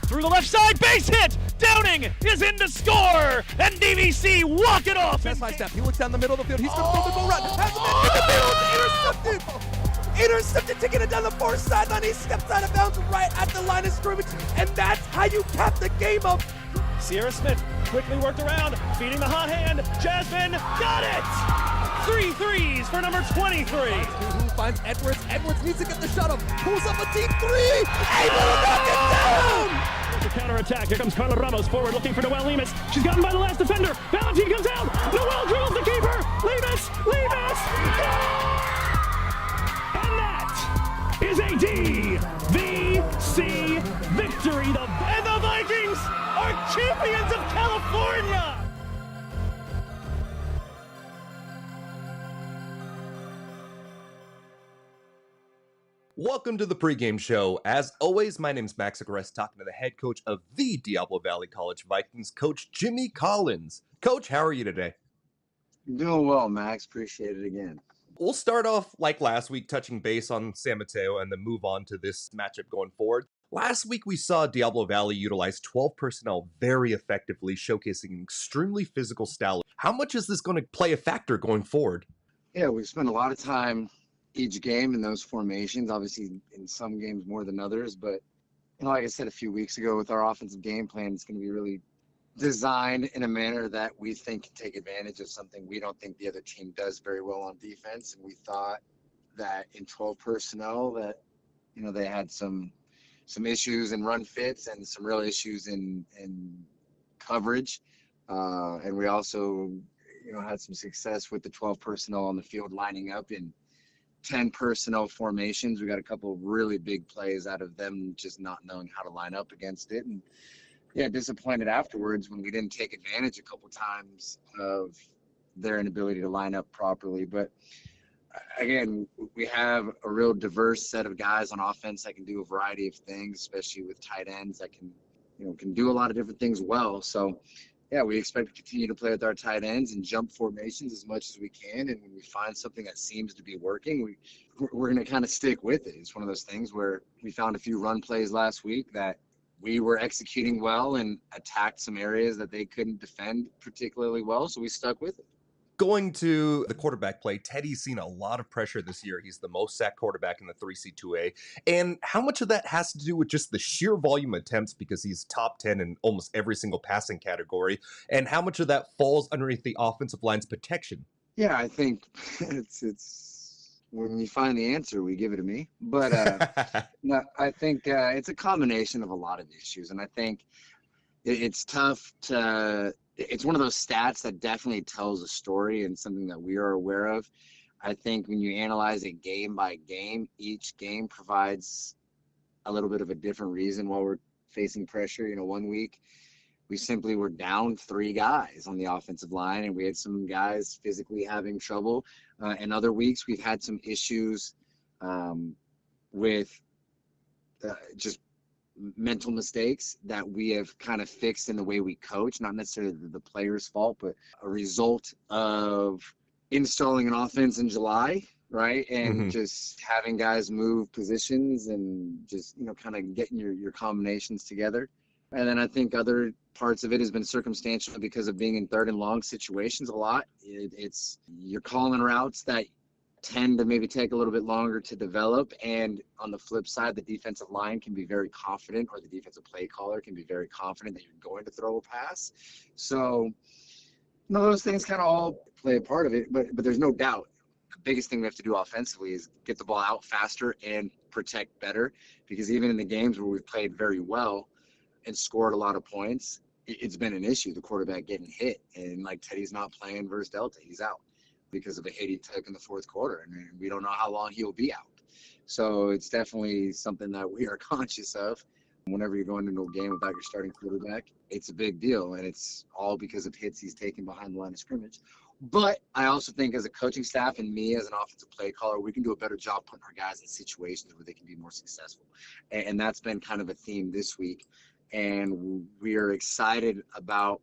through the left side, base hit! Downing is in to score! And DVC walk it off! Chest high step, he looks down the middle of the field, he's gonna throw the goal route, has a man in the middle, intercepted! Intercepted, taking it down the far sideline, he steps out of bounds right at the line of scrimmage, and that's how you cap the game up. Sierra Smith quickly worked around, feeding the hot hand. Jasmine got it! 3 threes for number 23. Who finds Edwards? Edwards needs to get the shot up. Pulls up a deep three. Able to knock it down! The counterattack. Here comes Carla Ramos forward looking for Noelle Lemus. She's gotten by the last defender. Valentine comes out. Noelle dribbles the keeper. Lemus! Lemus! And that is a DVC victory. And the Vikings are champions of California! Welcome to the pregame show. As always, my name's Max Agrest, talking to the head coach of the Diablo Valley College Vikings, Coach Jimmy Collins. Coach, how are you today? Doing well, Max. Appreciate it again. We'll start off like last week, touching base on San Mateo and then move on to this matchup going forward. Last week, we saw Diablo Valley utilize 12 personnel very effectively, showcasing an extremely physical style. How much is this going to play a factor going forward? Yeah, we've spent a lot of time each game in those formations, obviously in some games more than others, but like I said a few weeks ago, with our offensive game plan, it's going to be really designed in a manner that we think can take advantage of something we don't think the other team does very well on defense. And we thought that in 12 personnel that, they had some issues in run fits and some real issues in coverage. And we also, had some success with the 12 personnel on the field lining up in 10 personnel formations. We got a couple of really big plays out of them just not knowing how to line up against it. And yeah, disappointed afterwards when we didn't take advantage a couple times of their inability to line up properly. But again, we have a real diverse set of guys on offense that can do a variety of things, especially with tight ends that can do a lot of different things well. So yeah, we expect to continue to play with our tight ends and jump formations as much as we can. And when we find something that seems to be working, we're going to kind of stick with it. It's one of those things where we found a few run plays last week that we were executing well and attacked some areas that they couldn't defend particularly well. So we stuck with it. Going to the quarterback play, Teddy's seen a lot of pressure this year. He's the most sacked quarterback in the 3C2A. And how much of that has to do with just the sheer volume of attempts, because he's top 10 in almost every single passing category, and how much of that falls underneath the offensive line's protection? Yeah, I think it's when you find the answer, we give it to me. But no, I think it's a combination of a lot of issues. And I think it's tough to... It's one of those stats that definitely tells a story and something that we are aware of. I think when you analyze it game by game, each game provides a little bit of a different reason why we're facing pressure. One week we simply were down 3 guys on the offensive line and we had some guys physically having trouble. And other weeks we've had some issues with just mental mistakes that we have kind of fixed in the way we coach, not necessarily the player's fault, but a result of installing an offense in July, right? And just having guys move positions and just, kind of getting your combinations together. And then I think other parts of it has been circumstantial because of being in third and long situations a lot. It's you're calling routes that tend to maybe take a little bit longer to develop, and on the flip side, the defensive line can be very confident, or the defensive play caller can be very confident that you're going to throw a pass. So those things kind of all play a part of it, but there's no doubt the biggest thing we have to do offensively is get the ball out faster and protect better, because even in the games where we've played very well and scored a lot of points, it's been an issue, the quarterback getting hit. And like Teddy's not playing versus Delta, he's out because of a hit he took in the fourth quarter, and we don't know how long he'll be out. So it's definitely something that we are conscious of. Whenever you're going into a game without your starting quarterback, it's a big deal, and it's all because of hits he's taken behind the line of scrimmage. But I also think as a coaching staff and me as an offensive play caller, we can do a better job putting our guys in situations where they can be more successful. And that's been kind of a theme this week. And we are excited about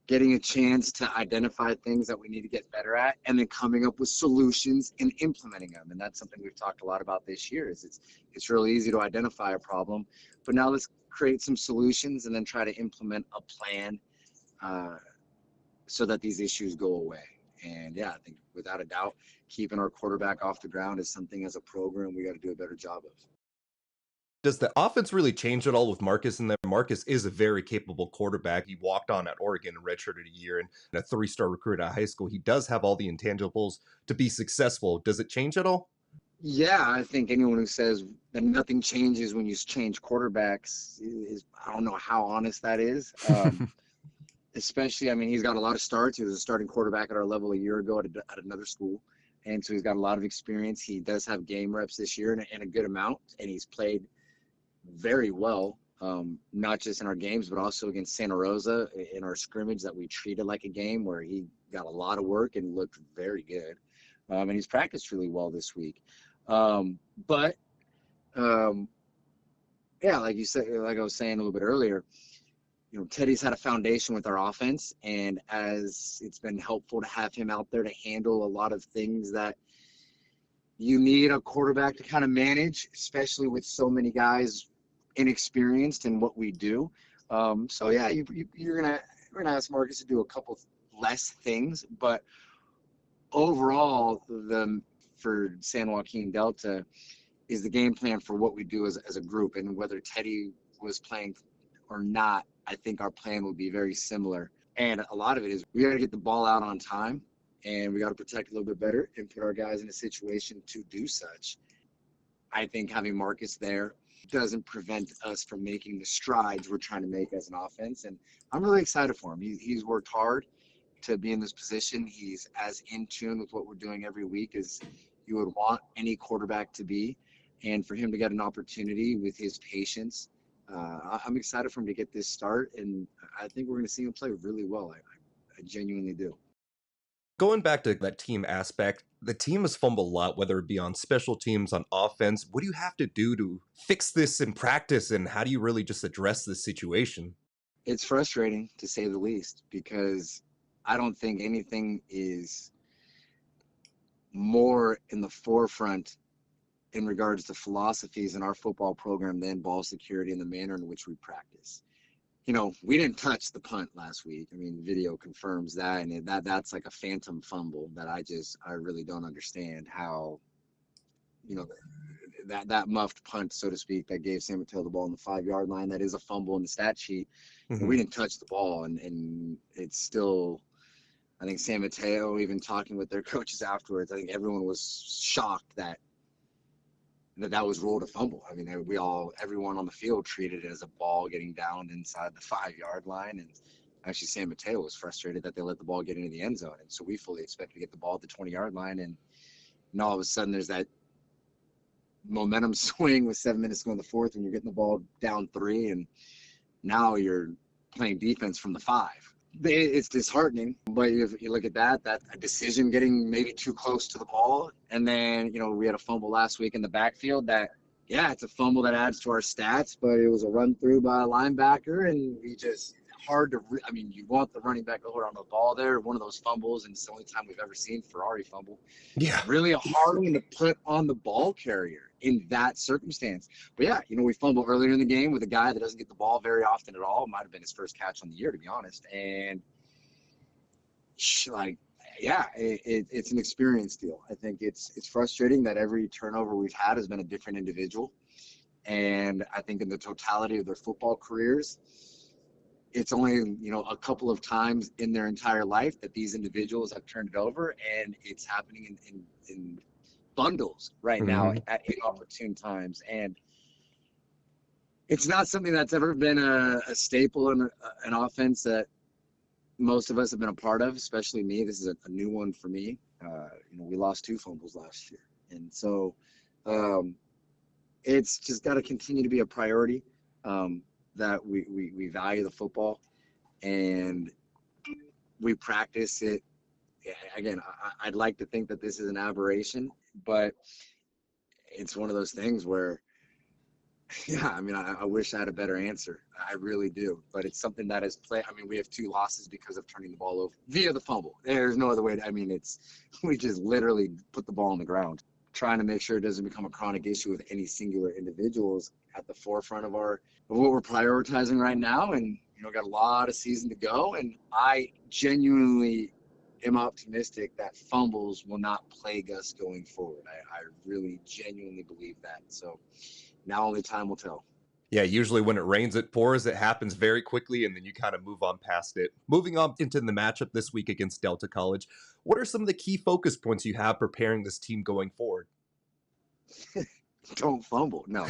getting a chance to identify things that we need to get better at, and then coming up with solutions and implementing them. And that's something we've talked a lot about this year. Is it's really easy to identify a problem, but now let's create some solutions and then try to implement a plan so that these issues go away. And yeah, I think without a doubt, keeping our quarterback off the ground is something as a program we got to do a better job of. Does the offense really change at all with Marcus in there? Marcus is a very capable quarterback. He walked on at Oregon and redshirted a year and a 3-star recruit out of high school. He does have all the intangibles to be successful. Does it change at all? Yeah, I think anyone who says that nothing changes when you change quarterbacks is I don't know how honest that is. Especially, I mean, he's got a lot of starts. He was a starting quarterback at our level a year ago at another school. And so he's got a lot of experience. He does have game reps this year and a good amount. And he's played very well, not just in our games, but also against Santa Rosa in our scrimmage that we treated like a game where he got a lot of work and looked very good. And he's practiced really well this week. Yeah, like you said, like I was saying a little bit earlier, you know, Teddy's had a foundation with our offense, and as it's been helpful to have him out there to handle a lot of things that you need a quarterback to kind of manage, especially with so many guys inexperienced in what we do. So yeah, you're gonna ask Marcus to do a couple less things, but overall, for San Joaquin Delta is the game plan for what we do as a group, and whether Teddy was playing or not, I think our plan will be very similar. And a lot of it is we got to get the ball out on time, and we got to protect a little bit better and put our guys in a situation to do such. I think having Marcus there doesn't prevent us from making the strides we're trying to make as an offense. And I'm really excited for him. He's worked hard to be in this position. He's as in tune with what we're doing every week as you would want any quarterback to be. And for him to get an opportunity with his patience, I'm excited for him to get this start, and I think we're going to see him play really well. I genuinely do. Going back to that team aspect, the team has fumbled a lot, whether it be on special teams, on offense. What do you have to do to fix this in practice, and how do you really just address this situation? It's frustrating, to say the least, because I don't think anything is more in the forefront in regards to philosophies in our football program than ball security and the manner in which we practice. You know, we didn't touch the punt last week. I mean, video confirms that, and that's like a phantom fumble that I really don't understand how, you know, that muffed punt, so to speak, that gave San Mateo the ball on the 5-yard line. That is a fumble in the stat sheet. Mm-hmm. And we didn't touch the ball, and it's still, I think San Mateo, even talking with their coaches afterwards, I think everyone was shocked that was ruled a fumble. I mean, everyone on the field treated it as a ball getting down inside the 5-yard line. And actually San Mateo was frustrated that they let the ball get into the end zone. And so we fully expected to get the ball at the 20-yard line. And all of a sudden there's that momentum swing with 7 minutes to go in the fourth, and you're getting the ball down 3. And now you're playing defense from the 5. It's disheartening, but if you look at that a decision getting maybe too close to the ball, and then, you know, we had a fumble last week in the backfield that, yeah, it's a fumble that adds to our stats, but it was a run through by a linebacker, and we just I mean, you want the running back to hold on to the ball there. One of those fumbles, and it's the only time we've ever seen Ferrari fumble. Yeah. Really a hard one to put on the ball carrier in that circumstance. But yeah, you know, we fumbled earlier in the game with a guy that doesn't get the ball very often at all. It might have been his first catch on the year, to be honest. And like, yeah, it's an experience deal. I think it's frustrating that every turnover we've had has been a different individual. And I think in the totality of their football careers, it's only, you know, a couple of times in their entire life that these individuals have turned it over, and it's happening in bundles right now at inopportune times. And it's not something that's ever been a staple in an offense that most of us have been a part of, especially me. This is a new one for me. You know, we lost 2 fumbles last year. And so it's just got to continue to be a priority. That we value the football, and we practice it. Again, I'd like to think that this is an aberration, but it's one of those things where Yeah, I mean, I wish I had a better answer. I really do. But it's something that has played. I mean, we have 2 losses because of turning the ball over via the fumble. There's no other way. I mean, we just literally put the ball on the ground, trying to make sure it doesn't become a chronic issue with any singular individuals at the forefront of what we're prioritizing right now. And, got a lot of season to go. And I genuinely am optimistic that fumbles will not plague us going forward. I really genuinely believe that. So now only time will tell. Yeah, usually when it rains, it pours. It happens very quickly, and then you kind of move on past it. Moving on into the matchup this week against Delta College, what are some of the key focus points you have preparing this team going forward? Don't fumble. No.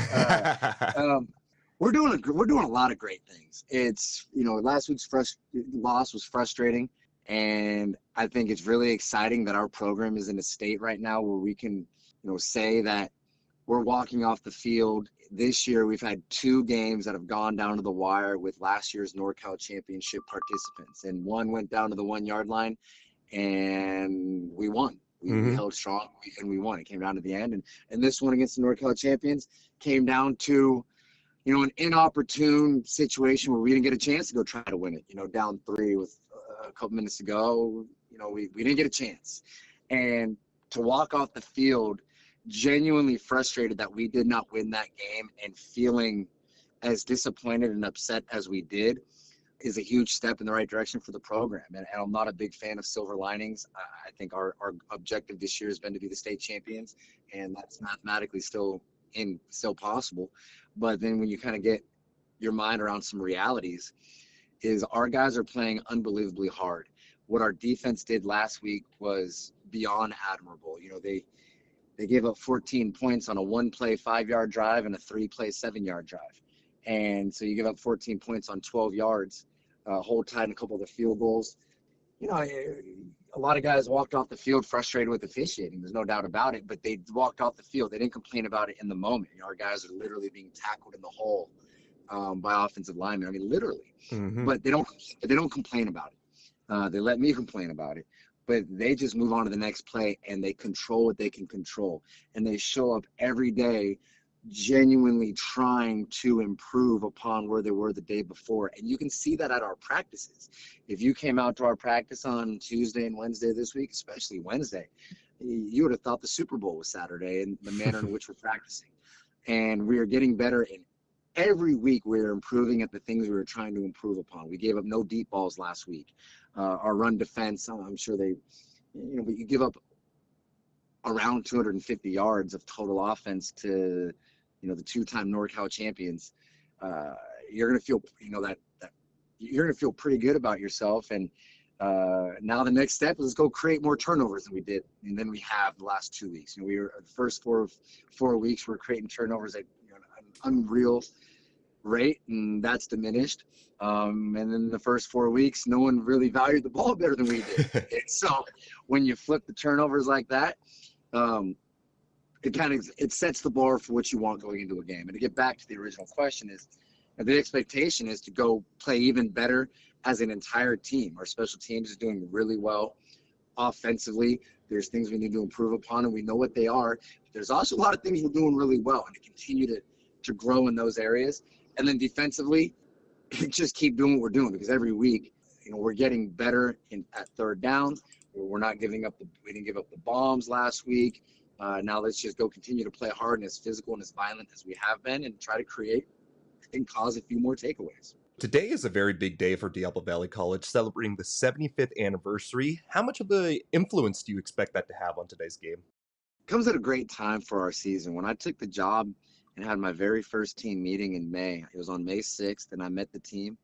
We're doing a lot of great things. It's, last week's loss was frustrating, and I think it's really exciting that our program is in a state right now where we can, say that we're walking off the field. This year, we've had 2 games that have gone down to the wire with last year's NorCal Championship participants, and one went down to the 1-yard line, and we won. We held strong, and we won. It came down to the end, and this one against the NorCal champions came down to, an inopportune situation where we didn't get a chance to go try to win it. Down 3 with a couple minutes to go. We didn't get a chance, and to walk off the field genuinely frustrated that we did not win that game and feeling as disappointed and upset as we did is a huge step in the right direction for the program. And I'm not a big fan of silver linings. I think our objective this year has been to be the state champions, and that's mathematically still possible. But then when you kind of get your mind around some realities, is our guys are playing unbelievably hard. What our defense did last week was beyond admirable. They gave up 14 points on a 1-play 5-yard drive and a 3-play 7-yard drive. And so you give up 14 points on 12 yards, hold tight in a couple of the field goals. A lot of guys walked off the field frustrated with officiating. There's no doubt about it, but they walked off the field. They didn't complain about it in the moment. Our guys are literally being tackled in the hole by offensive linemen. I mean, literally. But they don't complain about it. They let me complain about it. But they just move on to the next play, and they control what they can control. And they show up every day genuinely trying to improve upon where they were the day before. And you can see that at our practices. If you came out to our practice on Tuesday and Wednesday this week, especially Wednesday, you would have thought the Super Bowl was Saturday in the manner in which we're practicing. And we are getting better in every week. We're improving at the things we were trying to improve upon. We gave up no deep balls last week. Our run defense, I'm sure but you give up around 250 yards of total offense to, the 2-time NorCal champions. You're going to feel, that you're going to feel pretty good about yourself. And now the next step is let's go create more turnovers than we did. And then we have the last 2 weeks. We were the first four weeks, we're creating turnovers at an unreal rate, and that's diminished. And then the first 4 weeks, no one really valued the ball better than we did. And so when you flip the turnovers like that, it sets the bar for what you want going into a game. And to get back to the original question is, the expectation is to go play even better as an entire team. Our special teams is doing really well offensively. There's things we need to improve upon, and we know what they are. But there's also a lot of things we're doing really well, and to continue to grow in those areas. And then defensively, just keep doing what we're doing, because every week, we're getting better at third down. We're not giving up we didn't give up the bombs last week. Now let's just go continue to play hard and as physical and as violent as we have been, and try to create and cause a few more takeaways. Today is a very big day for Diablo Valley College, celebrating the 75th anniversary. How much of an influence do you expect that to have on today's game? It comes at a great time for our season. When I took the job and had my very first team meeting in May, it was on May 6th, and I met the team.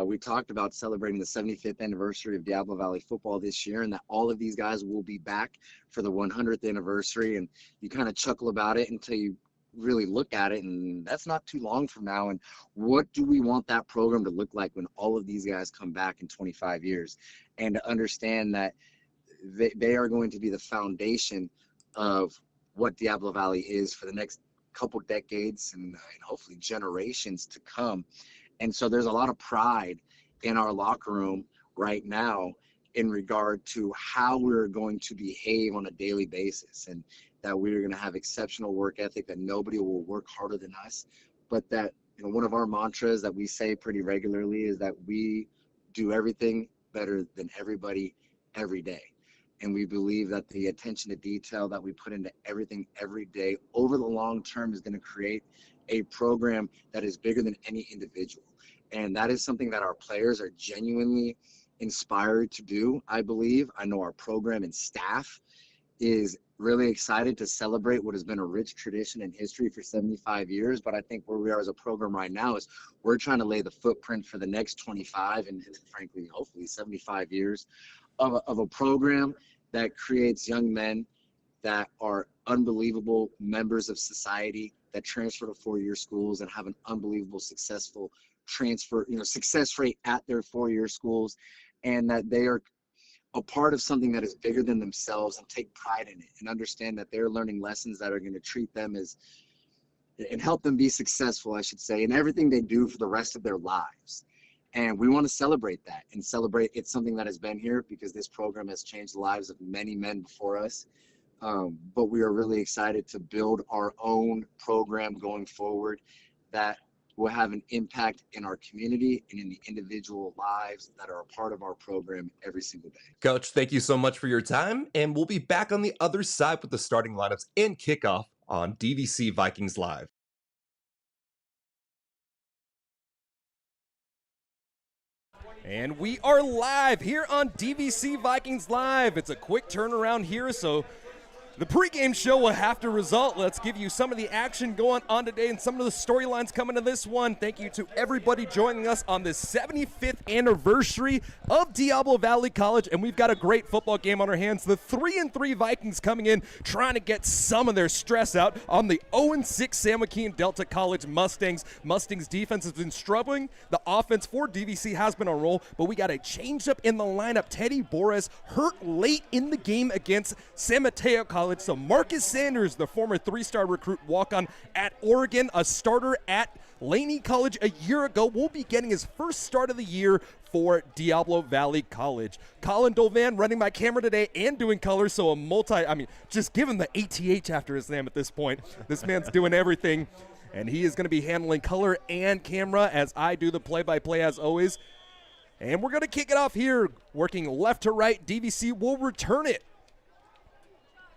We talked about celebrating the 75th anniversary of Diablo Valley football this year, and that all of these guys will be back for the 100th anniversary. And you kind of chuckle about it until you really look at it, and that's not too long from now. And what do we want that program to look like when all of these guys come back in 25 years? And to understand that they are going to be the foundation of what Diablo Valley is for the next couple decades and hopefully generations to come. And so there's a lot of pride in our locker room right now in regard to how we're going to behave on a daily basis, and that we're going to have exceptional work ethic, that nobody will work harder than us, but that, one of our mantras that we say pretty regularly is that we do everything better than everybody every day. And we believe that the attention to detail that we put into everything every day over the long term is going to create a program that is bigger than any individual. And that is something that our players are genuinely inspired to do, I believe. I know our program and staff is really excited to celebrate what has been a rich tradition and history for 75 years. But I think where we are as a program right now is we're trying to lay the footprint for the next 25 and frankly, hopefully 75 years of a program that creates young men that are unbelievable members of society, that transfer to four-year schools and have an unbelievable successful transfer, success rate at their four-year schools, and that they are a part of something that is bigger than themselves and take pride in it and understand that they're learning lessons that are going to treat them as and help them be successful, I should say, in everything they do for the rest of their lives. And we want to celebrate that and celebrate it's something that has been here because this program has changed the lives of many men before us. But we are really excited to build our own program going forward that will have an impact in our community and in the individual lives that are a part of our program every single day. Coach, thank you so much for your time, and we'll be back on the other side with the starting lineups and kickoff on DVC Vikings Live. And we are live here on DVC Vikings Live. It's a quick turnaround here, so the pregame show will have to result. Let's give you some of the action going on today and some of the storylines coming to this one. Thank you to everybody joining us on the 75th anniversary of Diablo Valley College, and we've got a great football game on our hands. The 3-3 Vikings coming in, trying to get some of their stress out on the 0-6 San Joaquin Delta College Mustangs. Mustangs defense has been struggling. The offense for DVC has been on roll, but we got a change up in the lineup. Teddy Boras hurt late in the game against San Mateo College. So Marcus Sanders, the former three-star recruit walk-on at Oregon, a starter at Laney College a year ago, will be getting his first start of the year for Diablo Valley College. Colin Dovan running my camera today and doing colors, so just give him the ATH after his name at this point. This man's doing everything, and he is going to be handling color and camera as I do the play-by-play as always. And we're going to kick it off here, working left to right. DVC will return it.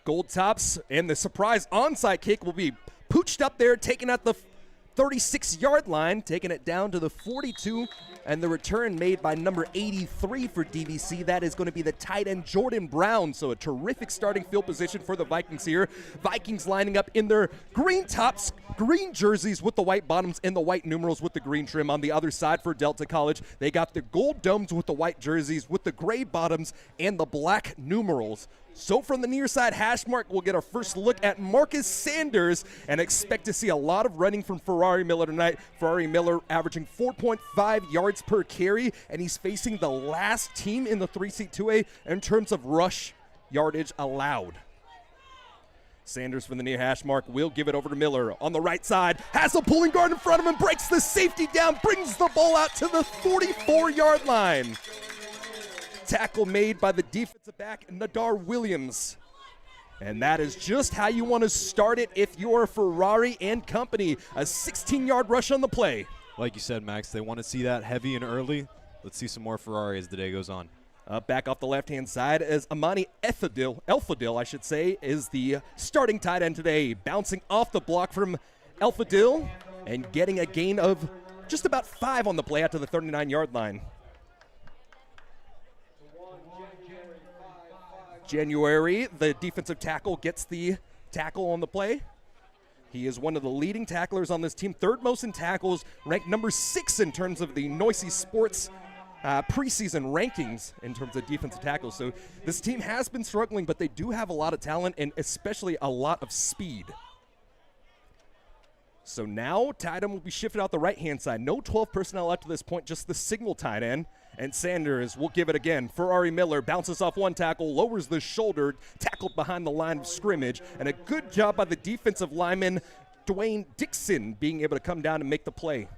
Gold tops, and the surprise onside kick will be pooched up there, taken at the 36-yard line, taking it down to the 42, and the return made by number 83 for DVC. That is going to be the tight end Jordan Brown, so a terrific starting field position for the Vikings here. Vikings lining up in their green tops, green jerseys with the white bottoms, and the white numerals with the green trim. On the other side for Delta College, they got the gold domes with the white jerseys with the gray bottoms and the black numerals. So from the near side hash mark, we'll get our first look at Marcus Sanders and expect to see a lot of running from Ferrari Miller tonight. Ferrari Miller averaging 4.5 yards per carry, and he's facing the last team in the 3C2A in terms of rush yardage allowed. Sanders from the near hash mark will give it over to Miller. On the right side, has a pulling guard in front of him, breaks the safety down, brings the ball out to the 44-yard line. Tackle made by the defensive back, Nadar Williams. And that is just how you want to start it if you're Ferrari and company. A 16-yard rush on the play. Like you said, Max, they want to see that heavy and early. Let's see some more Ferrari as the day goes on. Back off the left-hand side as Amani Elfadil, is the starting tight end today. Bouncing off the block from Elfadil and getting a gain of just about 5 on the play out to the 39-yard line. January, the defensive tackle, gets the tackle on the play. He is one of the leading tacklers on this team, third most in tackles, ranked number 6 in terms of the Noisy Sports preseason rankings in terms of defensive tackles. So this team has been struggling, but they do have a lot of talent and especially a lot of speed. So now tight end will be shifted out the right-hand side. No 12 personnel up to this point, just the signal tight end. And Sanders will give it again. Ferrari Miller bounces off one tackle, lowers the shoulder, tackled behind the line of scrimmage. And a good job by the defensive lineman, Dwayne Dixon, being able to come down and make the play.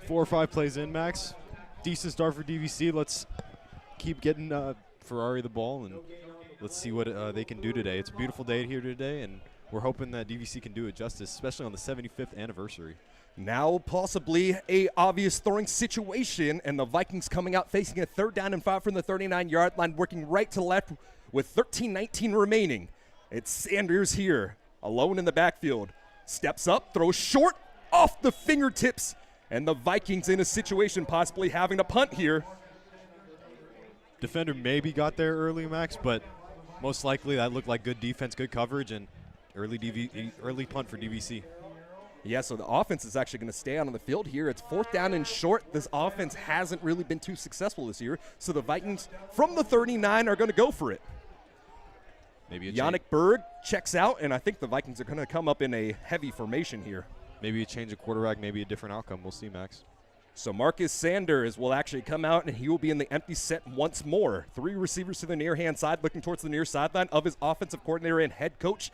4 or 5 plays in, Max. Decent start for DVC. Let's keep getting Ferrari the ball, and let's see what they can do today. It's a beautiful day here today, and we're hoping that DVC can do it justice, especially on the 75th anniversary. Now possibly a obvious throwing situation, and the Vikings coming out facing a 3rd down and 5 from the 39-yard line, working right to left with 13:19 remaining. It's Sanders here, alone in the backfield. Steps up, throws short, off the fingertips, and the Vikings in a situation possibly having to punt here. Defender maybe got there early, Max, but most likely that looked like good defense, good coverage, and early punt for DVC. Yeah, so the offense is actually going to stay out on the field here. It's 4th down and short. This offense hasn't really been too successful this year, so the Vikings from the 39 are going to go for it. Maybe a Yannick Berg checks out, and I think the Vikings are going to come up in a heavy formation here. Maybe a change of quarterback, maybe a different outcome. We'll see, Max. So Marcus Sanders will actually come out, and he will be in the empty set once more. 3 receivers to the near-hand side, looking towards the near sideline of his offensive coordinator and head coach.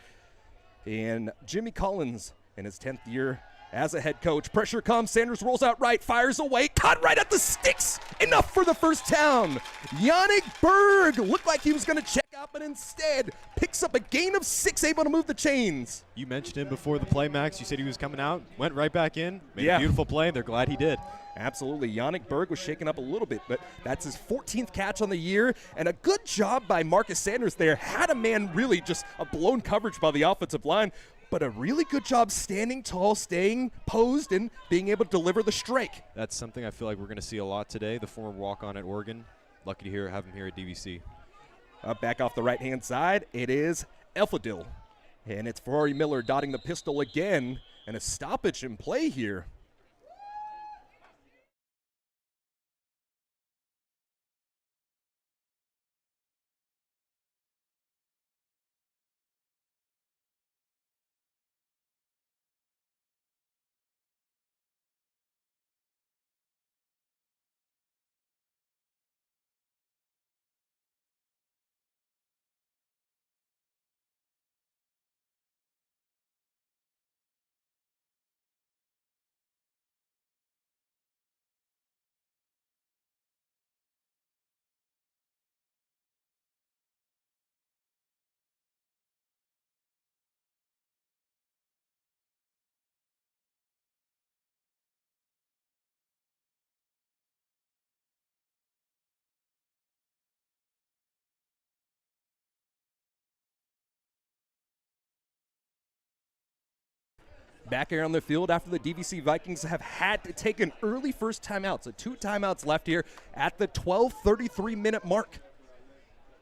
And Jimmy Collins in his 10th year as a head coach. Pressure comes, Sanders rolls out right, fires away, caught right at the sticks. Enough for the first down. Yannick Berg looked like he was going to check out, but instead picks up a gain of 6, able to move the chains. You mentioned him before the play, Max. You said he was coming out, went right back in, made Yeah. a beautiful play. They're glad he did. Absolutely. Yannick Berg was shaken up a little bit, but that's his 14th catch on the year, and a good job by Marcus Sanders there. Had a man really just a blown coverage by the offensive line, but a really good job standing tall, staying posed, and being able to deliver the strike. That's something I feel like we're going to see a lot today. The former walk-on at Oregon. Lucky to have him here at DVC. Back off the right-hand side, it is Elfadil. And it's Ferrari Miller dotting the pistol again, and a stoppage in play here. Back here on the field after the DVC Vikings have had to take an early first timeout. So 2 timeouts left here at the 12:33-minute mark.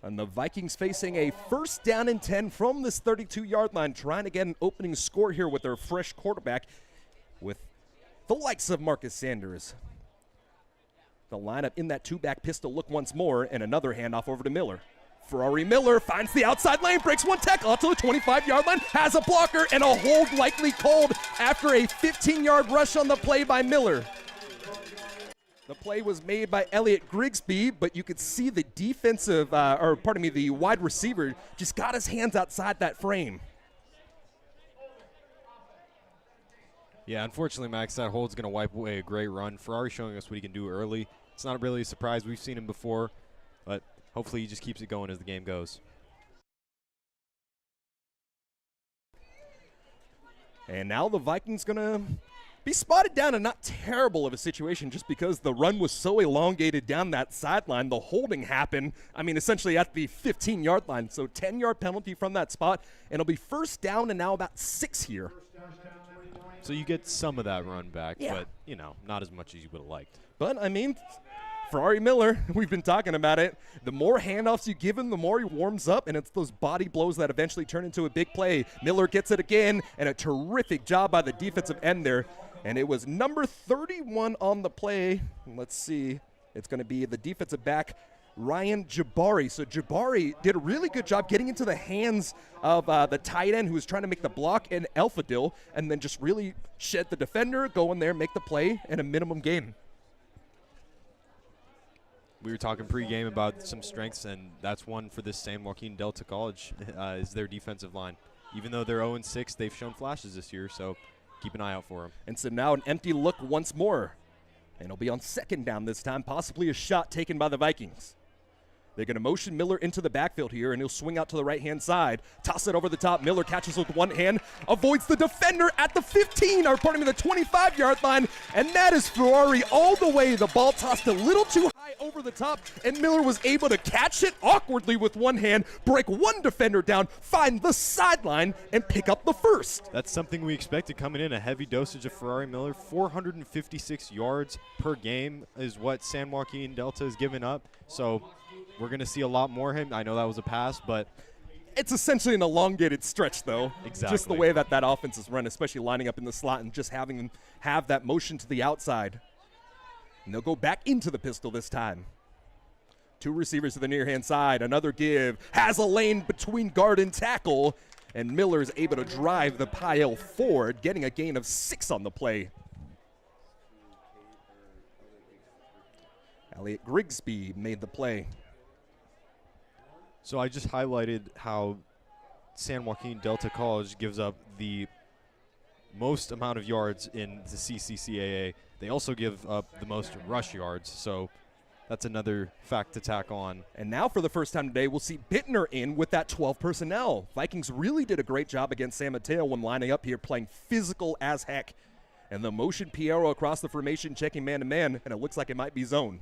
And the Vikings facing a 1st down and 10 from this 32-yard line, trying to get an opening score here with their fresh quarterback with the likes of Marcus Sanders. The lineup in that 2-back pistol look once more, and another handoff over to Miller. Ferrari Miller finds the outside lane, breaks 1 tackle out to the 25-yard line, has a blocker, and a hold likely called after a 15-yard rush on the play by Miller. The play was made by Elliott Grigsby, but you could see the the wide receiver just got his hands outside that frame. Yeah, unfortunately, Max, that hold's going to wipe away a great run. Ferrari showing us what he can do early. It's not really a surprise. We've seen him before, but hopefully he just keeps it going as the game goes. And now the Vikings going to be spotted down in not terrible of a situation just because the run was so elongated down that sideline. The holding happened, essentially at the 15-yard line. So 10-yard penalty from that spot, and it'll be 1st down and now about 6 here. So you get some of that run back, Yeah. but, not as much as you would have liked. But, Ferrari Miller, we've been talking about it. The more handoffs you give him, the more he warms up, and it's those body blows that eventually turn into a big play. Miller gets it again, and a terrific job by the defensive end there. And it was number 31 on the play. Let's see. It's going to be the defensive back, Ryan Jabari. So Jabari did a really good job getting into the hands of the tight end who was trying to make the block and Elfadil, and then just really shed the defender, go in there, make the play, and a minimum gain. We were talking pregame about some strengths, and that's one for this same Joaquin Delta College is their defensive line. Even though they're 0-6, they've shown flashes this year, so keep an eye out for them. And so now an empty look once more. And it'll be on 2nd down this time, possibly a shot taken by the Vikings. They're going to motion Miller into the backfield here, and he'll swing out to the right-hand side. Toss it over the top. Miller catches with one hand, avoids the defender at the 15, or pardon me, the 25-yard line, and that is Ferrari all the way. The ball tossed a little too high over the top, and Miller was able to catch it awkwardly with one hand, break one defender down, find the sideline, and pick up the first. That's something we expected coming in, a heavy dosage of Ferrari Miller. 456 yards per game is what San Joaquin Delta has given up, so we're going to see a lot more of him. I know that was a pass, but it's essentially an elongated stretch, though. Exactly. Just the way that offense is run, especially lining up in the slot and just having them have that motion to the outside. And they'll go back into the pistol this time. Two receivers to the near-hand side. Another give. Has a lane between guard and tackle. And Miller is able to drive the pile forward, getting a gain of 6 on the play. Elliot Grigsby made the play. So I just highlighted how San Joaquin Delta College gives up the most amount of yards in the CCCAA. They also give up the most rush yards, so that's another fact to tack on. And now for the first time today, we'll see Bittner in with that 12 personnel. Vikings really did a great job against San Mateo when lining up here, playing physical as heck. And the motion Piero across the formation, checking man-to-man, and it looks like it might be zone.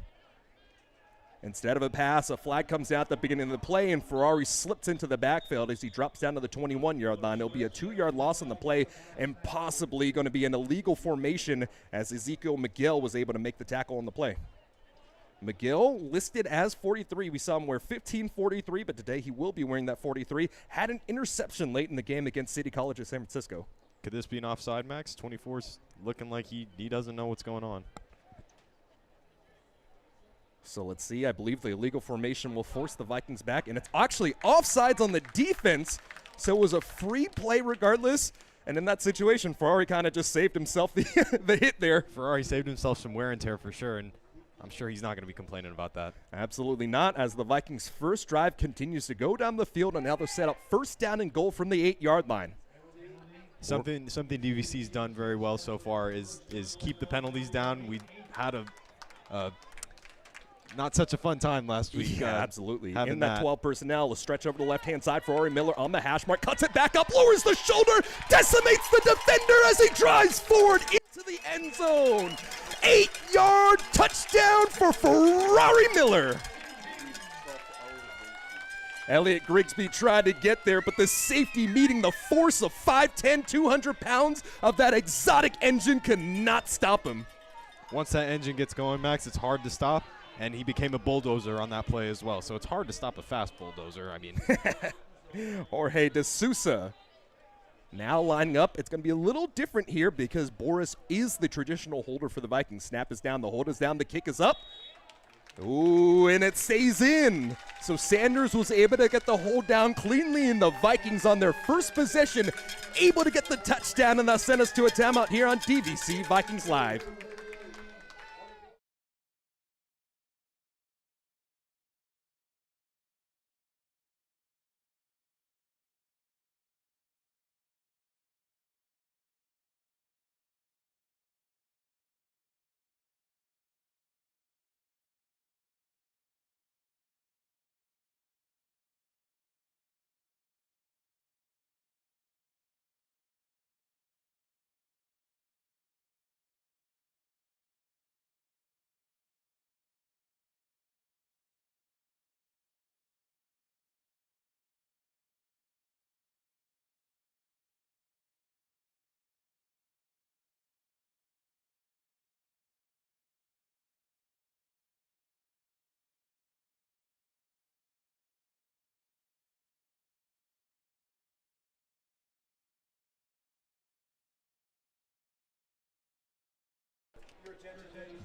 Instead of a pass, a flag comes out at the beginning of the play, and Ferrari slips into the backfield as he drops down to the 21-yard line. It'll be a 2-yard loss on the play and possibly going to be an illegal formation as Ezekiel McGill was able to make the tackle on the play. McGill listed as 43. We saw him wear 1543, but today he will be wearing that 43. Had an interception late in the game against City College of San Francisco. Could this be an offside, Max? 24's looking like he doesn't know what's going on. So let's see. I believe the illegal formation will force the Vikings back, and it's actually offsides on the defense, so it was a free play regardless. And in that situation, Ferrari kind of just saved himself the hit there. Ferrari saved himself some wear and tear for sure, and I'm sure he's not going to be complaining about that. Absolutely not, as the Vikings' first drive continues to go down the field, and now they'll set up first down and goal from the 8-yard line. Something DVC's done very well so far is keep the penalties down. We had a not such a fun time last week. Yeah, absolutely. In that 12 personnel, a stretch over the left-hand side. Ferrari Miller on the hash mark, cuts it back up, lowers the shoulder, decimates the defender as he drives forward into the end zone. 8-yard touchdown for Ferrari Miller. Elliot Grigsby tried to get there, but the safety meeting the force of 5'10", 200 pounds of that exotic engine could not stop him. Once that engine gets going, Max, it's hard to stop. And he became a bulldozer on that play as well. So it's hard to stop a fast bulldozer. I mean, Jorge De Sousa now lining up. It's going to be a little different here because Boris is the traditional holder for the Vikings. Snap is down, the hold is down, the kick is up. Ooh, and it stays in. So Sanders was able to get the hold down cleanly, and the Vikings on their first possession able to get the touchdown, and that sent us to a timeout here on DVC Vikings Live.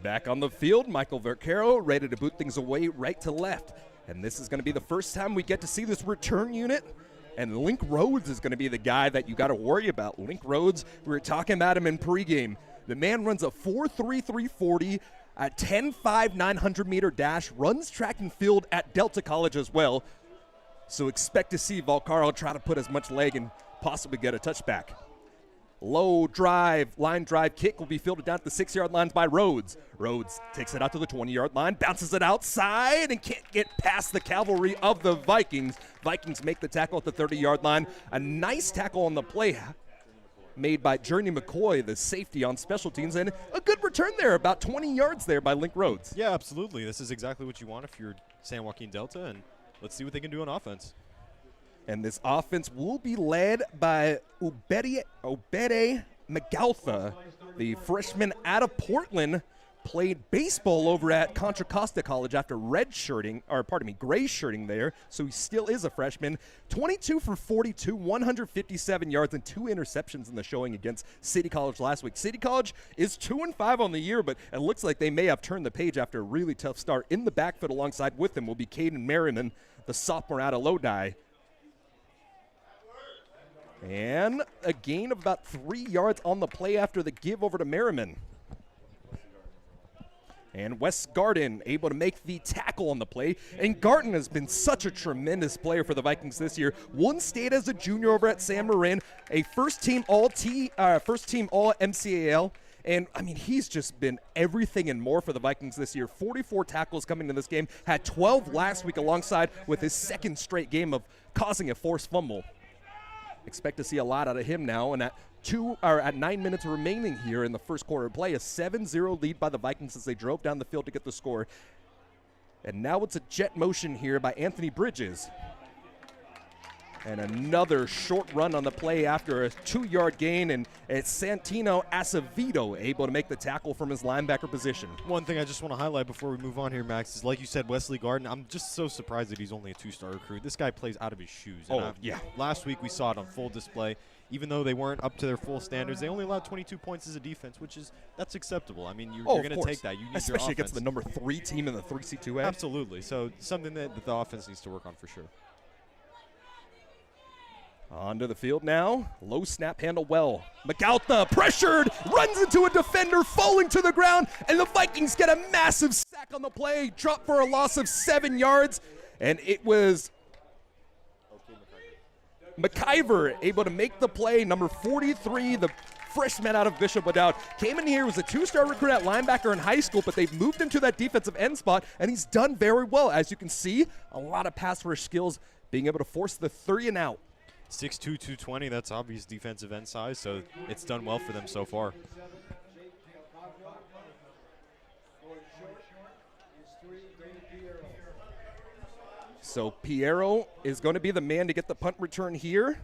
Back on the field, Michael Vercaro ready to boot things away right to left. And this is going to be the first time we get to see this return unit. And Link Rhodes is going to be the guy that you got to worry about. Link Rhodes, we were talking about him in pregame. The man runs a 4.3 340 at 10.5 900-meter dash, runs track and field at Delta College as well. So expect to see Valcaro try to put as much leg and possibly get a touchback. Low drive, line drive kick will be fielded down at the 6-yard lines by Rhodes. Rhodes takes it out to the 20-yard line, bounces it outside, and can't get past the cavalry of the Vikings. Vikings make the tackle at the 30-yard line. A nice tackle on the play made by Journey McCoy, the safety on special teams, and a good return there, about 20 yards there by Link Rhodes. Yeah, absolutely. This is exactly what you want if you're San Joaquin Delta, and let's see what they can do on offense. And this offense will be led by Obede Magaltha, the freshman out of Portland, played baseball over at Contra Costa College after gray shirting there, so he still is a freshman. 22 for 42, 157 yards, and 2 interceptions in the showing against City College last week. City College is 2-5 on the year, but it looks like they may have turned the page after a really tough start. In the backfield alongside with them will be Caden Merriman, the sophomore out of Lodi. And a gain of about 3 yards on the play after the give over to Merriman. And Wes Garden able to make the tackle on the play. And Garden has been such a tremendous player for the Vikings this year. Won state as a junior over at San Marin, a first-team All-MCAL. And, I mean, he's just been everything and more for the Vikings this year. 44 tackles coming to this game. Had 12 last week alongside with his second straight game of causing a forced fumble. Expect to see a lot out of him now. And at 9 minutes remaining here in the first quarter of play, a 7-0 lead by the Vikings as they drove down the field to get the score. And now it's a jet motion here by Anthony Bridges. And another short run on the play after a 2-yard gain, and it's Santino Acevedo able to make the tackle from his linebacker position. One thing I just want to highlight before we move on here, Max, is like you said, Wesley Garden, I'm just so surprised that he's only a 2-star recruit. This guy plays out of his shoes. And yeah. Last week we saw it on full display. Even though they weren't up to their full standards, they only allowed 22 points as a defense, that's acceptable. I mean, you're going to take that. You need especially your against the number 3 team in the 3C2A. Absolutely. So something that the offense needs to work on for sure. Onto the field now. Low snap handle well. Magaltha pressured, runs into a defender, falling to the ground, and the Vikings get a massive sack on the play. Drop for a loss of 7 yards, and it was McIver able to make the play. Number 43, the freshman out of Bishop Wadowd, came in here, was a 2-star recruit at linebacker in high school, but they've moved him to that defensive end spot, and he's done very well. As you can see, a lot of pass rush skills, being able to force the 3 and out. 6'2", 220, that's obvious defensive end size, so it's done well for them so far. So Piero is going to be the man to get the punt return here,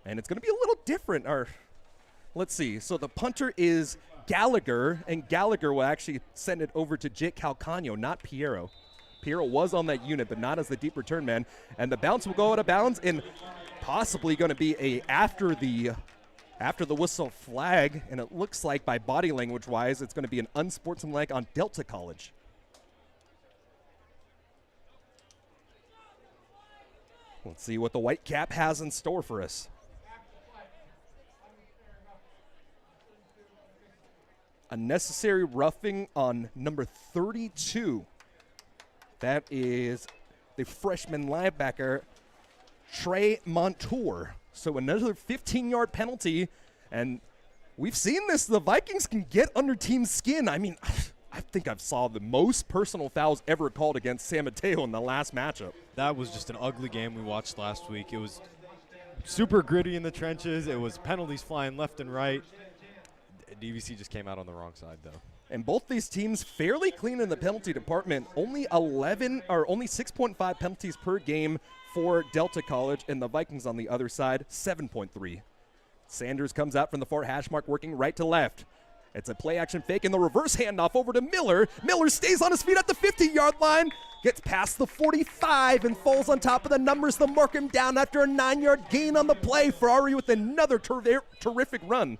and it's going to be a little different. Let's see. So the punter is Gallagher, and Gallagher will actually send it over to Jake Calcano, not Piero. Piero was on that unit, but not as the deep return man. And the bounce will go out of bounds, and possibly going to be a after the whistle flag, and it looks like by body language wise, it's going to be an unsportsmanlike on Delta College. Let's see what the white cap has in store for us. Unnecessary roughing on number 32. That is the freshman linebacker, Trey Montour. So another 15-yard penalty, and we've seen this. The Vikings can get under team's skin. I mean, I think I've saw the most personal fouls ever called against San Mateo in the last matchup. That was just an ugly game we watched last week. It was super gritty in the trenches. It was penalties flying left and right. DVC just came out on the wrong side, though. And both these teams fairly clean in the penalty department. Only 6.5 penalties per game for Delta College, and the Vikings on the other side, 7.3. Sanders comes out from the far hash mark, working right to left. It's a play-action fake and the reverse handoff over to Miller. Miller stays on his feet at the 50-yard line, gets past the 45 and falls on top of the numbers to mark him down after a 9-yard gain on the play. Ferrari with another terrific run.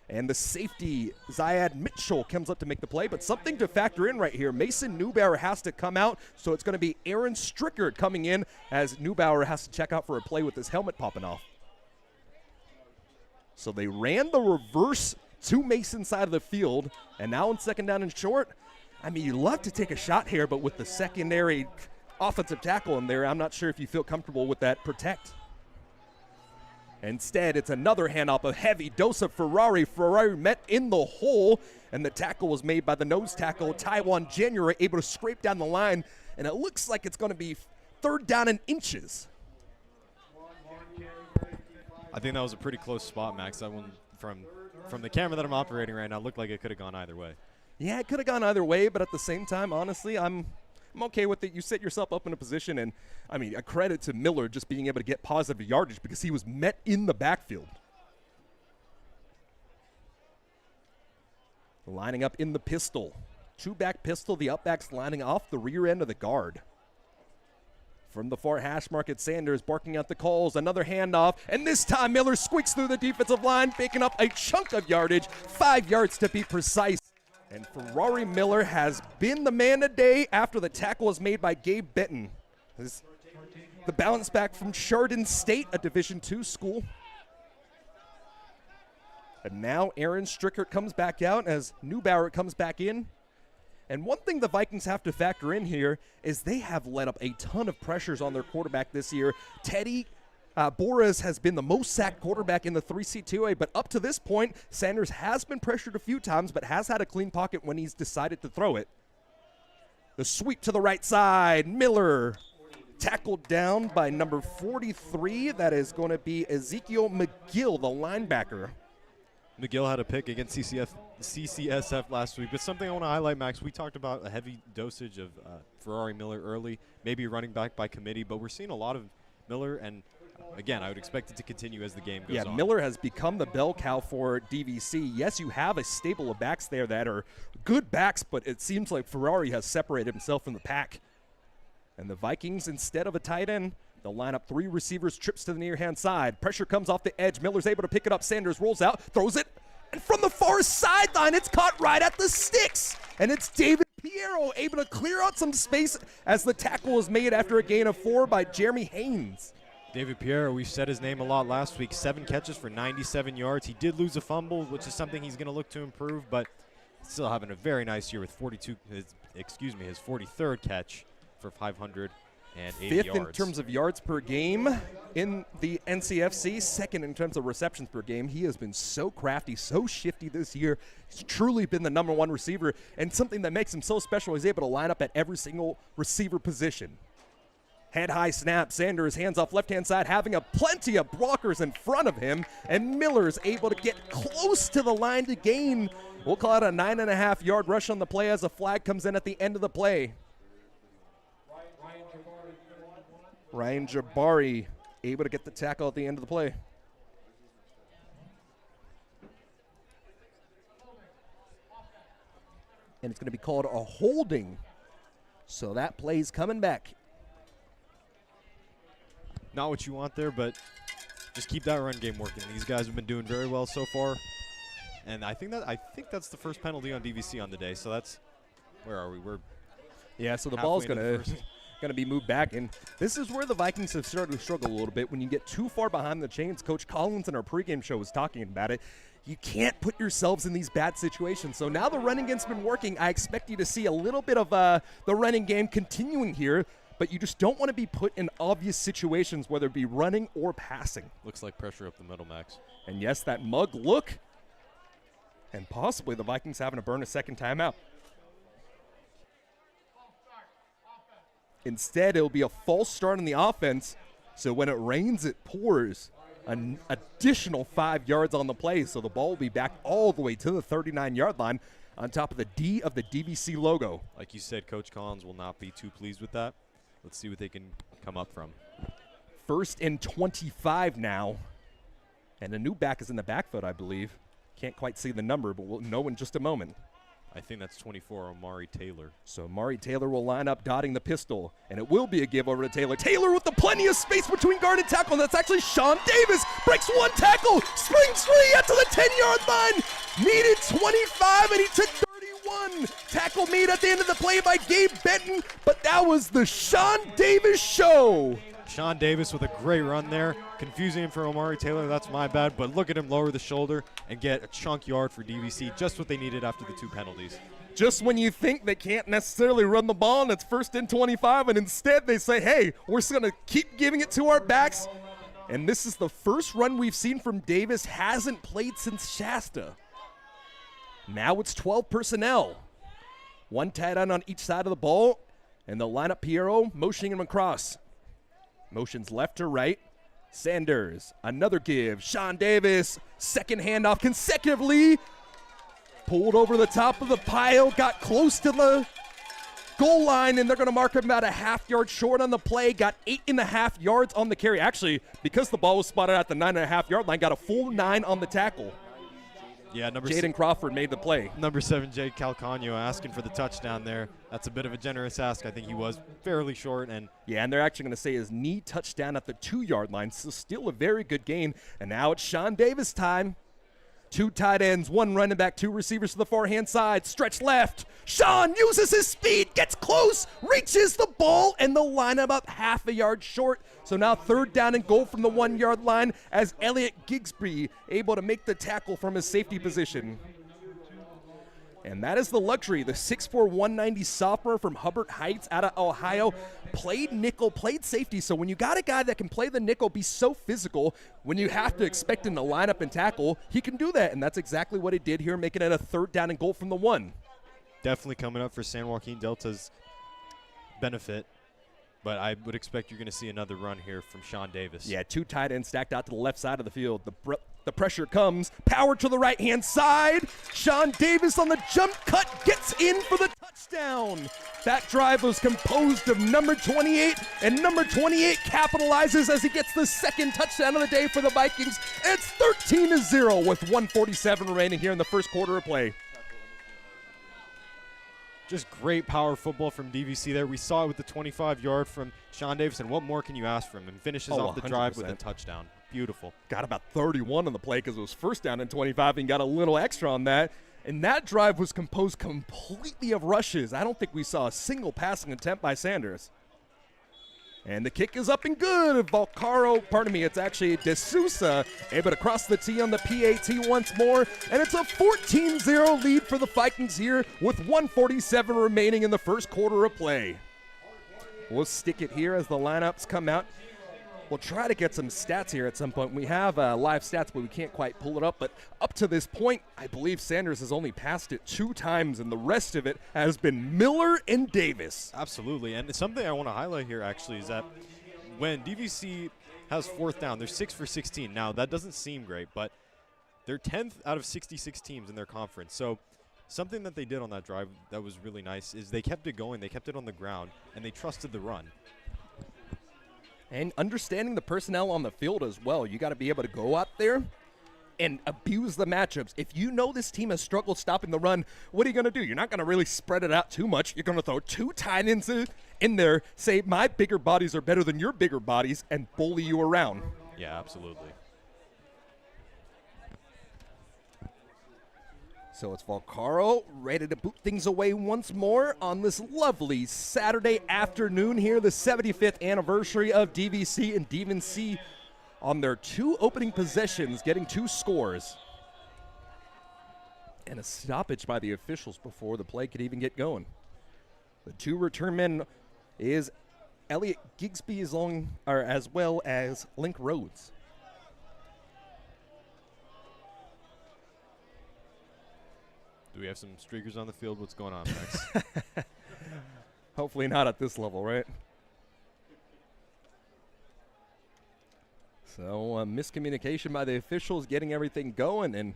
And the safety, Ziad Mitchell, comes up to make the play, but something to factor in right here. Mason Neubauer has to come out, so it's going to be Aaron Strickert coming in as Neubauer has to check out for a play with his helmet popping off. So they ran the reverse to Mason's side of the field, and now in second down and short, I mean, you love to take a shot here, but with the secondary offensive tackle in there, I'm not sure if you feel comfortable with that protect. Instead, it's another handoff, a heavy dose of Ferrari. Ferrari met in the hole, and the tackle was made by the nose tackle, Taiwan January, able to scrape down the line, and it looks like it's going to be 3rd down and inches. I think that was a pretty close spot, Max. That one from the camera that I'm operating right now looked like it could have gone either way. Yeah, it could have gone either way, but at the same time, honestly, I'm okay with it. You set yourself up in a position, and, I mean, a credit to Miller just being able to get positive yardage because he was met in the backfield. Lining up in the pistol. 2-back pistol, the up-back's lining off the rear end of the guard. From the far hash market, Sanders barking out the calls. Another handoff, and this time Miller squeaks through the defensive line, picking up a chunk of yardage, 5 yards to be precise. And Ferrari Miller has been the man today after the tackle was made by Gabe Benton. The bounce back from Chardon State, a Division II school. And now Aaron Strickert comes back out as Neubauer comes back in. And one thing the Vikings have to factor in here is they have let up a ton of pressures on their quarterback this year. Teddy Boras has been the most sacked quarterback in the 3C2A, but up to this point, Sanders has been pressured a few times, but has had a clean pocket when he's decided to throw it. The sweep to the right side, Miller tackled down by number 43. That is going to be Ezekiel McGill, the linebacker. McGill had a pick against CCSF last week, but something I want to highlight, Max, we talked about a heavy dosage of Ferrari Miller early, maybe running back by committee, but we're seeing a lot of Miller, and again, I would expect it to continue as the game goes on. Yeah, Miller has become the bell cow for DVC. Yes, you have a stable of backs there that are good backs, but it seems like Ferrari has separated himself from the pack. And the Vikings, instead of a tight end, they'll line up 3 receivers, trips to the near-hand side. Pressure comes off the edge. Miller's able to pick it up. Sanders rolls out, throws it, and from the far sideline, it's caught right at the sticks. And it's David Piero able to clear out some space as the tackle is made after a gain of 4 by Jeremy Haynes. David Piero, we said his name a lot last week. 7 catches for 97 yards. He did lose a fumble, which is something he's going to look to improve, but still having a very nice year with his 43rd catch for 580 Fifth yards. in terms of yards per game in the NCFC, 2nd in terms of receptions per game. He has been so crafty, so shifty this year. He's truly been the number 1 receiver, and something that makes him so special, he's able to line up at every single receiver position. Head high snap, Sanders hands off left-hand side, having plenty of blockers in front of him, and Miller's able to get close to the line to gain. We'll call it a 9.5-yard rush on the play as a flag comes in at the end of the play. Ryan Jabari able to get the tackle at the end of the play. And it's going to be called a holding. So that play's coming back. Not what you want there, but just keep that run game working. These guys have been doing very well so far. And I think that's the first penalty on DVC on the day. So that's, where are we? We're so the ball's going to be moved back, and this is where the Vikings have started to struggle a little bit. When you get too far behind the chains, Coach Collins in our pregame show was talking about it. You can't put yourselves in these bad situations. So now the running game's been working. I expect you to see a little bit of the running game continuing here, but you just don't want to be put in obvious situations, whether it be running or passing. Looks like pressure up the middle, Max. And yes, that mug look, and possibly the Vikings having to burn a second timeout. Instead, it'll be a false start on the offense, so when it rains, it pours. An additional 5 yards on the play, so the ball will be back all the way to the 39-yard line on top of the D of the DVC logo. Like you said, Coach Collins will not be too pleased with that. Let's see what they can come up from. 1st and 25 now, and a new back is in the backfield, I believe. Can't quite see the number, but we'll know in just a moment. I think that's 24, Amari Taylor. So Amari Taylor will line up dotting the pistol, and it will be a give over to Taylor. Taylor with the plenty of space between guard and tackle, and that's actually Sean Davis. Breaks 1 tackle, springs 3 out to the 10-yard line. Needed 25, and he took 31. Tackle made at the end of the play by Gabe Benton, but that was the Sean Davis show. Sean Davis with a great run there. Confusing him for Amari Taylor, that's my bad, but look at him lower the shoulder and get a chunk yard for DVC, just what they needed after the 2 penalties. Just when you think they can't necessarily run the ball and it's 1st and 25, and instead they say, hey, we're just going to keep giving it to our backs, And this is the first run we've seen from Davis. Hasn't played since Shasta. Now it's 12 personnel. One tight end on each side of the ball. And they'll line up Piero, motioning him across. Motions left to right. Sanders, another give. Sean Davis, second handoff consecutively. Pulled over the top of the pile, got close to the goal line, and they're going to mark him about a half-yard short on the play. Got 8.5 yards on the carry. Actually, because the ball was spotted at the 9.5-yard line, got a full 9 on the tackle. Yeah, Jaden Crawford made the play. Number 7, Jade Calcagno, asking for the touchdown there. That's a bit of a generous ask. I think he was fairly short. And yeah, and they're actually going to say his knee touchdown at the 2-yard line. So still a very good gain. And now it's Sean Davis time. 2 tight ends, 1 running back, 2 receivers to the far-hand side. Stretch left. Sean uses his speed, gets close, reaches the ball, and they'll line him up half a yard short. So now 3rd down and goal from the 1-yard line as Elliot Gigsby able to make the tackle from his safety position. And that is the luxury. The 6'4", 190 sophomore from Hubbard Heights out of Ohio played nickel, played safety. So when you got a guy that can play the nickel, be so physical, when you have to expect him to line up and tackle, he can do that. And that's exactly what he did here, making it a 3rd down and goal from the 1. Definitely coming up for San Joaquin Delta's benefit. But I would expect you're going to see another run here from Sean Davis. Yeah, 2 tight ends stacked out to the left side of the field. The pressure comes. Power to the right-hand side. Sean Davis on the jump cut gets in for the touchdown. That drive was composed of number 28, and number 28 capitalizes as he gets the 2nd touchdown of the day for the Vikings. And it's 13-0 with 1:47 remaining here in the first quarter of play. Just great power football from DVC there. We saw it with the 25-yard from Sean Davis, and what more can you ask from him? Finishes off the drive with a touchdown. Beautiful. Got about 31 on the play because it was 1st down and 25 and got a little extra on that. And that drive was composed completely of rushes. I don't think we saw a single passing attempt by Sanders. And the kick is up and good. It's actually De Sousa able to cross the T on the PAT once more. And it's a 14-0 lead for the Vikings here with 1:47 remaining in the first quarter of play. We'll stick it here as the lineups come out. We'll try to get some stats here at some point. We have live stats, but we can't quite pull it up. But up to this point, I believe Sanders has only passed it 2 times, and the rest of it has been Miller and Davis. Absolutely. And something I want to highlight here, actually, is that when DVC has 4th down, they're 6 for 16. Now, that doesn't seem great, but they're 10th out of 66 teams in their conference. So something that they did on that drive that was really nice is they kept it going. They kept it on the ground, and they trusted the run. And understanding the personnel on the field as well. You got to be able to go out there and abuse the matchups. If you know this team has struggled stopping the run, what are you going to do? You're not going to really spread it out too much. You're going to throw 2 tight ends in there, say my bigger bodies are better than your bigger bodies, and bully you around. Yeah, absolutely. So it's Valcaro ready to boot things away once more on this lovely Saturday afternoon here, the 75th anniversary of DVC, and DVC on their 2 opening possessions, getting 2 scores. And a stoppage by the officials before the play could even get going. The 2 return men is Elliot Gigsby as well as Link Rhodes. Do we have some streakers on the field? What's going on, Max? Hopefully not at this level, right? So miscommunication by the officials, getting everything going, and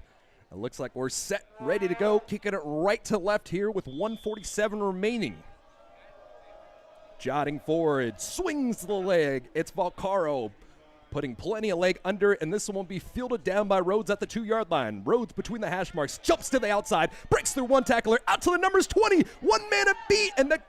it looks like we're set, ready to go. Kicking it right to left here with 1:47 remaining. Jotting forward, swings the leg. It's Valcaro putting plenty of leg under it, and this one will be fielded down by Rhodes at the 2-yard line. Rhodes between the hash marks, jumps to the outside, breaks through 1 tackler, out to the numbers 20, 1 man a beat, and the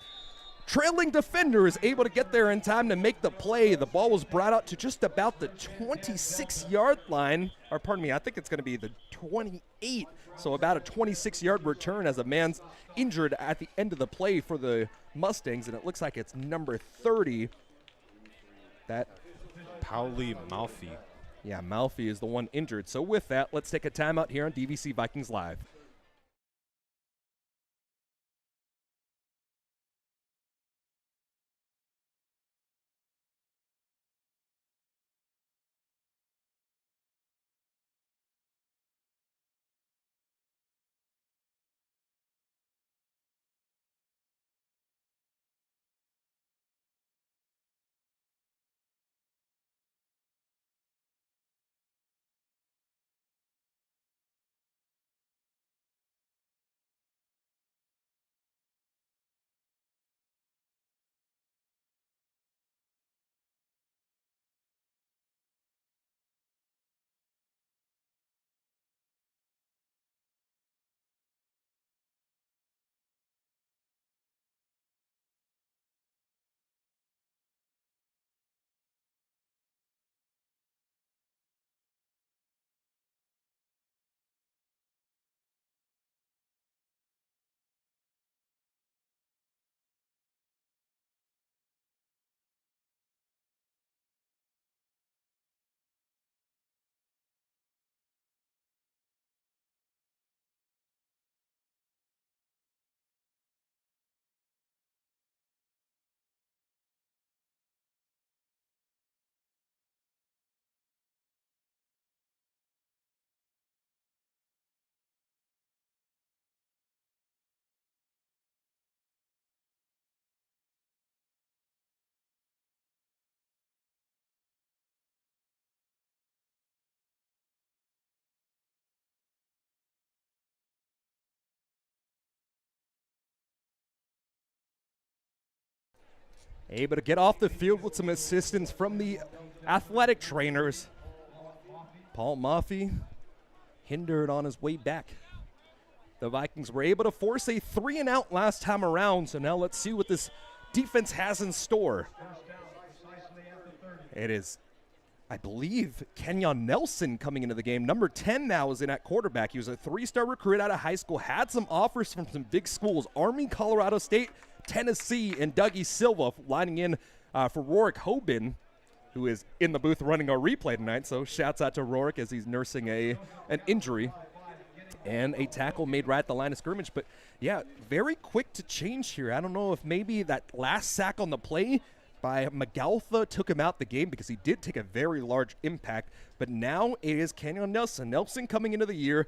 trailing defender is able to get there in time to make the play. The ball was brought out to just about the 26-yard line, or pardon me, I think it's going to be the 28, so about a 26-yard return as a man's injured at the end of the play for the Mustangs, and it looks like it's number 30. That Pauli Malfi. Yeah, Malfi is the one injured. So with that, let's take a timeout here on DVC Vikings Live. Able to get off the field with some assistance from the athletic trainers. Paul Maffey hindered on his way back. The Vikings were able to force a 3-and-out last time around, so now let's see what this defense has in store. It is, I believe, Kenyon Nelson coming into the game. Number 10 now is in at quarterback. He was a 3-star recruit out of high school, had some offers from some big schools, Army, Colorado State, Tennessee, and Dougie Silva lining in for Rorik Hoban, who is in the booth running our replay tonight. So shouts out to Rorik as he's nursing an injury. And a tackle made right at the line of scrimmage. But, yeah, very quick to change here. I don't know if maybe that last sack on the play by McAlpha took him out the game because he did take a very large impact. But now it is Kenyon Nelson. Nelson coming into the year,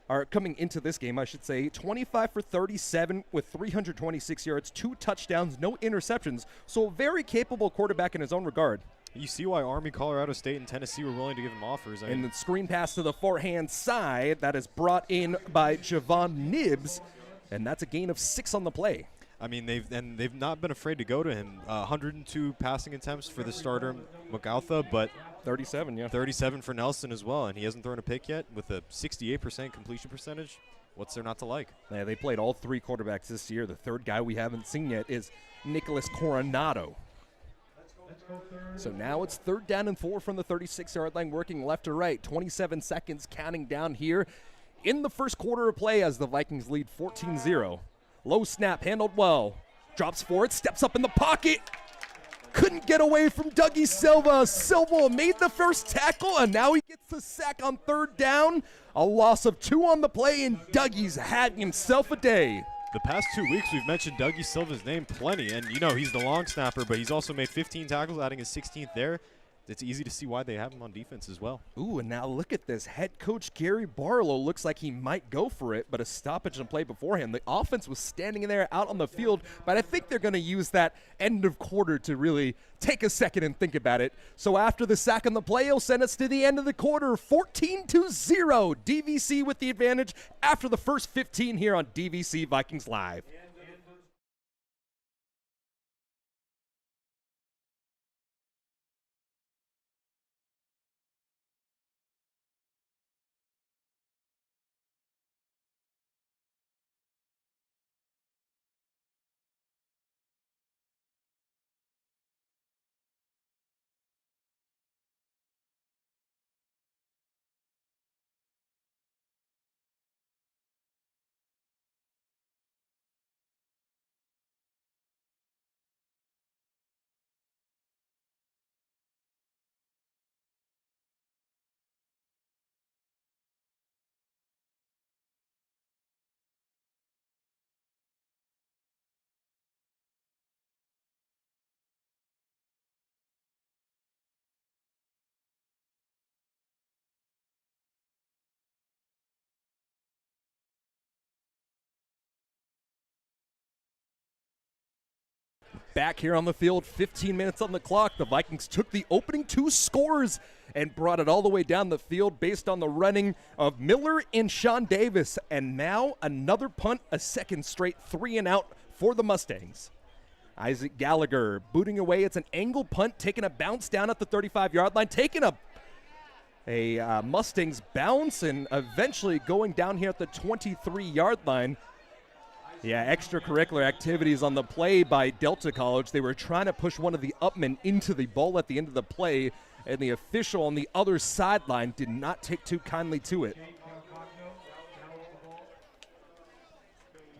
or coming into this game, I should say, 25 for 37 with 326 yards, 2 touchdowns, no interceptions. So a very capable quarterback in his own regard. You see why Army, Colorado State, and Tennessee were willing to give him offers. And the screen pass to the forehand side that is brought in by Javon Nibbs, and that's a gain of 6 on the play. I mean, they've not been afraid to go to him. 102 passing attempts for the starter McAlpha, but 37, yeah. 37 for Nelson as well, and he hasn't thrown a pick yet with a 68% completion percentage. What's there not to like? Yeah, they played all 3 quarterbacks this year. The third guy we haven't seen yet is Nicholas Coronado. So now it's 3rd down and 4 from the 36-yard line, working left to right. 27 seconds counting down here in the first quarter of play as the Vikings lead 14-0. Low snap, handled well. Drops forward, steps up in the pocket. Couldn't get away from Dougie Silva. Silva made the first tackle, and now he gets the sack on 3rd down. A loss of 2 on the play, and Dougie's had himself a day. The past 2 weeks, we've mentioned Dougie Silva's name plenty, and you know he's the long snapper, but he's also made 15 tackles, adding his 16th there. It's easy to see why they have him on defense as well. Ooh, and now look at this. Head coach Gary Barlow looks like he might go for it, but a stoppage and play beforehand. The offense was standing in there out on the field, but I think they're going to use that end of quarter to really take a second and think about it. So after the sack on the play, he'll send us to the end of the quarter, 14-0. DVC with the advantage after the first 15 here on DVC Vikings Live. Back here on the field, 15 minutes on the clock. The Vikings took the opening 2 scores and brought it all the way down the field based on the running of Miller and Sean Davis. And now another punt, a second straight 3-and-out for the Mustangs. Isaac Gallagher booting away. It's an angle punt, taking a bounce down at the 35-yard line, taking a Mustangs bounce and eventually going down here at the 23-yard line. Yeah, extracurricular activities on the play by Delta College. They were trying to push one of the upmen into the ball at the end of the play, and the official on the other sideline did not take too kindly to it.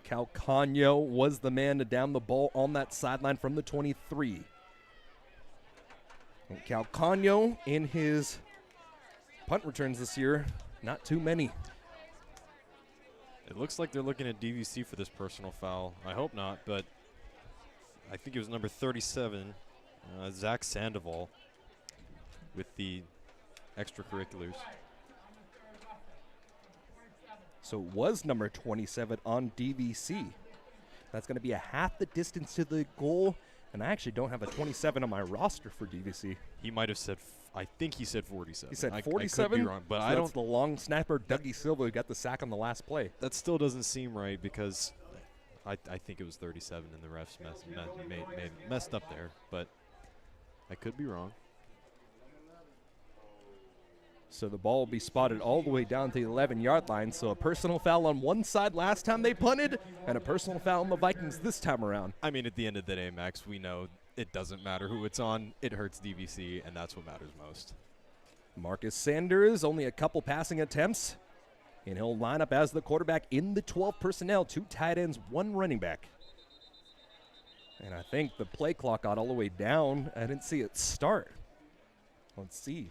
Calcagno was the man to down the ball on that sideline from the 23. And Calcagno, in his punt returns this year, not too many. It looks like they're looking at DVC for this personal foul. I hope not, but I think it was number 37, Zach Sandoval, with the extracurriculars. So it was number 27 on DVC. That's going to be a half the distance to the goal, and I actually don't have a 27 on my roster for DVC. He might have said, I think he said 47. He said 47? I could be wrong, but so I don't. That's the long snapper, Dougie Silva, who got the sack on the last play. That still doesn't seem right because I think it was 37, and the refs messed up there, but I could be wrong. So the ball will be spotted all the way down to the 11-yard line. So a personal foul on one side last time they punted, and a personal foul on the Vikings this time around. I mean, at the end of the day, Max, we know it doesn't matter who it's on. It hurts DVC, and that's what matters most. Marcus Sanders, only a couple passing attempts, and he'll line up as the quarterback in the 12 personnel, 2 tight ends, 1 running back. And I think the play clock got all the way down. I didn't see it start. Let's see.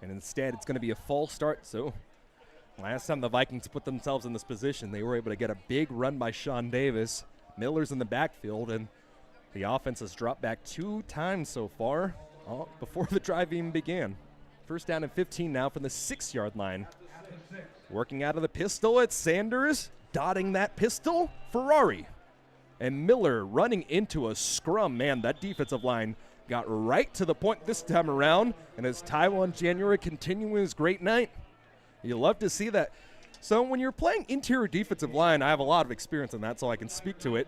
And instead, it's going to be a false start. So last time the Vikings put themselves in this position, they were able to get a big run by Sean Davis. Miller's in the backfield, and the offense has dropped back 2 times so far before the drive even began. First down and 15 now from the 6-yard line. Working out of the pistol, it's Sanders. Dotting that pistol, Ferrari. And Miller running into a scrum. Man, that defensive line got right to the point this time around. And as Taiwan January continuing his great night, you love to see that. So when you're playing interior defensive line, I have a lot of experience in that, so I can speak to it.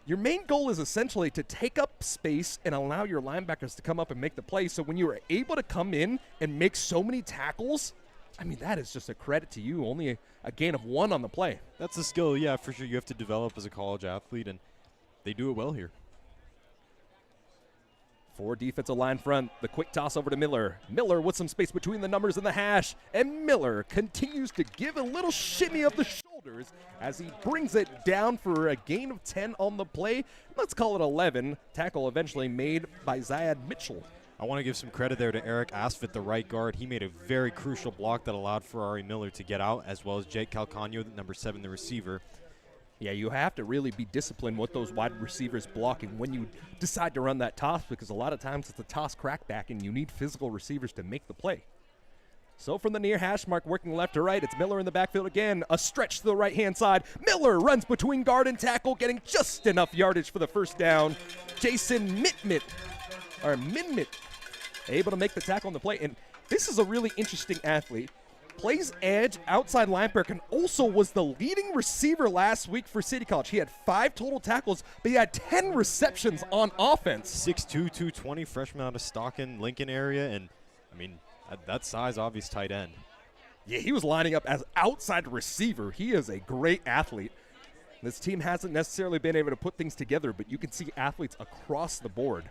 Your main goal is essentially to take up space and allow your linebackers to come up and make the play. So when you are able to come in and make so many tackles, I mean, that is just a credit to you. Only a gain of 1 on the play. That's a skill, yeah, for sure, you have to develop as a college athlete, and they do it well here. 4 defensive line front, the quick toss over to Miller. Miller with some space between the numbers and the hash, and Miller continues to give a little shimmy of the shoulders as he brings it down for a gain of 10 on the play. Let's call it 11. Tackle eventually made by Ziad Mitchell. I want to give some credit there to Eric Asfit, the right guard. He made a very crucial block that allowed Ferrari Miller to get out, as well as Jake Calcagno, number 7, the receiver. Yeah, you have to really be disciplined with those wide receivers blocking when you decide to run that toss, because a lot of times it's a toss crackback and you need physical receivers to make the play. So from the near hash mark, working left to right, it's Miller in the backfield again. A stretch to the right-hand side. Miller runs between guard and tackle, getting just enough yardage for the first down. Jason Minmit, able to make the tackle on the play. And this is a really interesting athlete. Plays edge, outside linebacker, and also was the leading receiver last week for City College. He had 5 total tackles, but he had 10 receptions on offense. 6'2", 220, freshman out of Stockton, Lincoln area, and, I mean, at that size, obvious tight end. Yeah, he was lining up as outside receiver. He is a great athlete. This team hasn't necessarily been able to put things together, but you can see athletes across the board.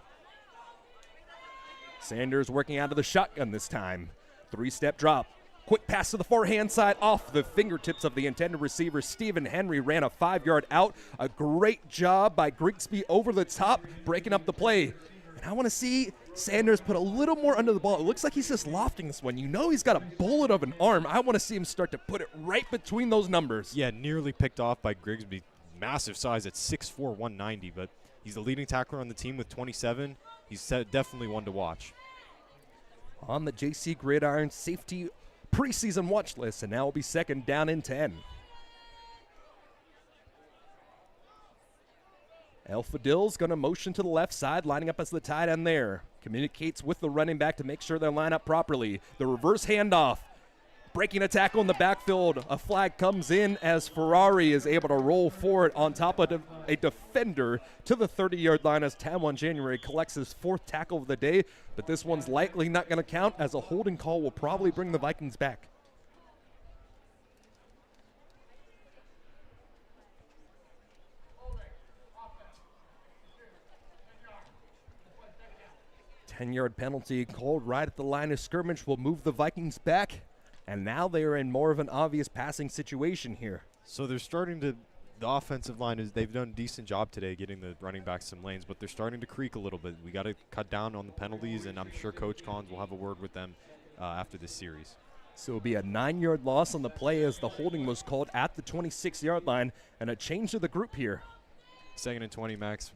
Sanders working out of the shotgun this time. 3-step drop. Quick pass to the forehand side off the fingertips of the intended receiver. Stephen Henry ran a 5-yard out. A great job by Grigsby over the top, breaking up the play. And I want to see Sanders put a little more under the ball. It looks like he's just lofting this one. You know he's got a bullet of an arm. I want to see him start to put it right between those numbers. Yeah, nearly picked off by Grigsby. Massive size at 6'4", 190, but he's the leading tackler on the team with 27. He's definitely one to watch. On the JC Gridiron safety preseason watch list, and now will be 2nd down and 10. El Fadil's going to motion to the left side, lining up as the tight end there. Communicates with the running back to make sure they line up properly. The reverse handoff. Breaking a tackle in the backfield. A flag comes in as Ferrari is able to roll forward on top of a defender to the 30-yard line as Taiwan January collects his 4th tackle of the day. But this one's likely not going to count, as a holding call will probably bring the Vikings back. Ten-yard penalty called right at the line of scrimmage will move the Vikings back. And now they are in more of an obvious passing situation here. So they're starting to, the offensive line they've done a decent job today getting the running backs some lanes, but they're starting to creak a little bit. We got to cut down on the penalties, and I'm sure Coach Collins will have a word with them after this series. So it'll be a 9-yard loss on the play as the holding was called at the 26-yard line, and a change to the group here. 2nd and 20, Max.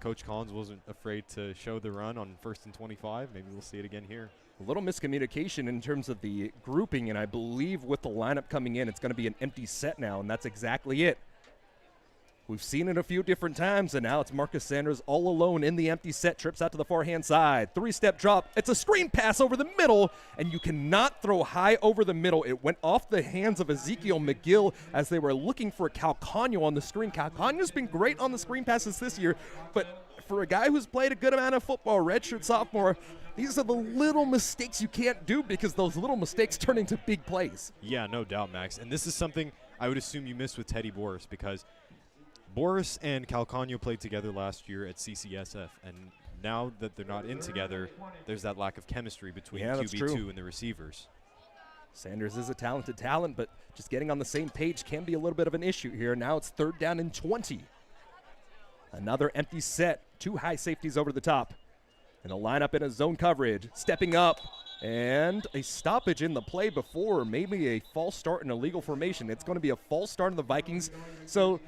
Coach Collins wasn't afraid to show the run on 1st and 25. Maybe we'll see it again here. A little miscommunication in terms of the grouping, and I believe with the lineup coming in, it's going to be an empty set now, and that's exactly it. We've seen it a few different times, and now it's Marcus Sanders all alone in the empty set, trips out to the far-hand side. 3-step drop. It's a screen pass over the middle, and you cannot throw high over the middle. It went off the hands of Ezekiel McGill as they were looking for Calcano on the screen. Calcano's been great on the screen passes this year, but for a guy who's played a good amount of football, redshirt sophomore, these are the little mistakes you can't do because those little mistakes turn into big plays. Yeah, no doubt, Max. And this is something I would assume you missed with Teddy Boris, because Boris and Calcano played together last year at CCSF, and now that they're not in together, there's that lack of chemistry between QB2 and the receivers. Sanders is a talented talent, but just getting on the same page can be a little bit of an issue here. Now it's 3rd down and 20. Another empty set, 2 high safeties over the top. And a lineup in a zone coverage, stepping up, and a stoppage in the play before, maybe a false start in a legal formation. It's going to be a false start in the Vikings, so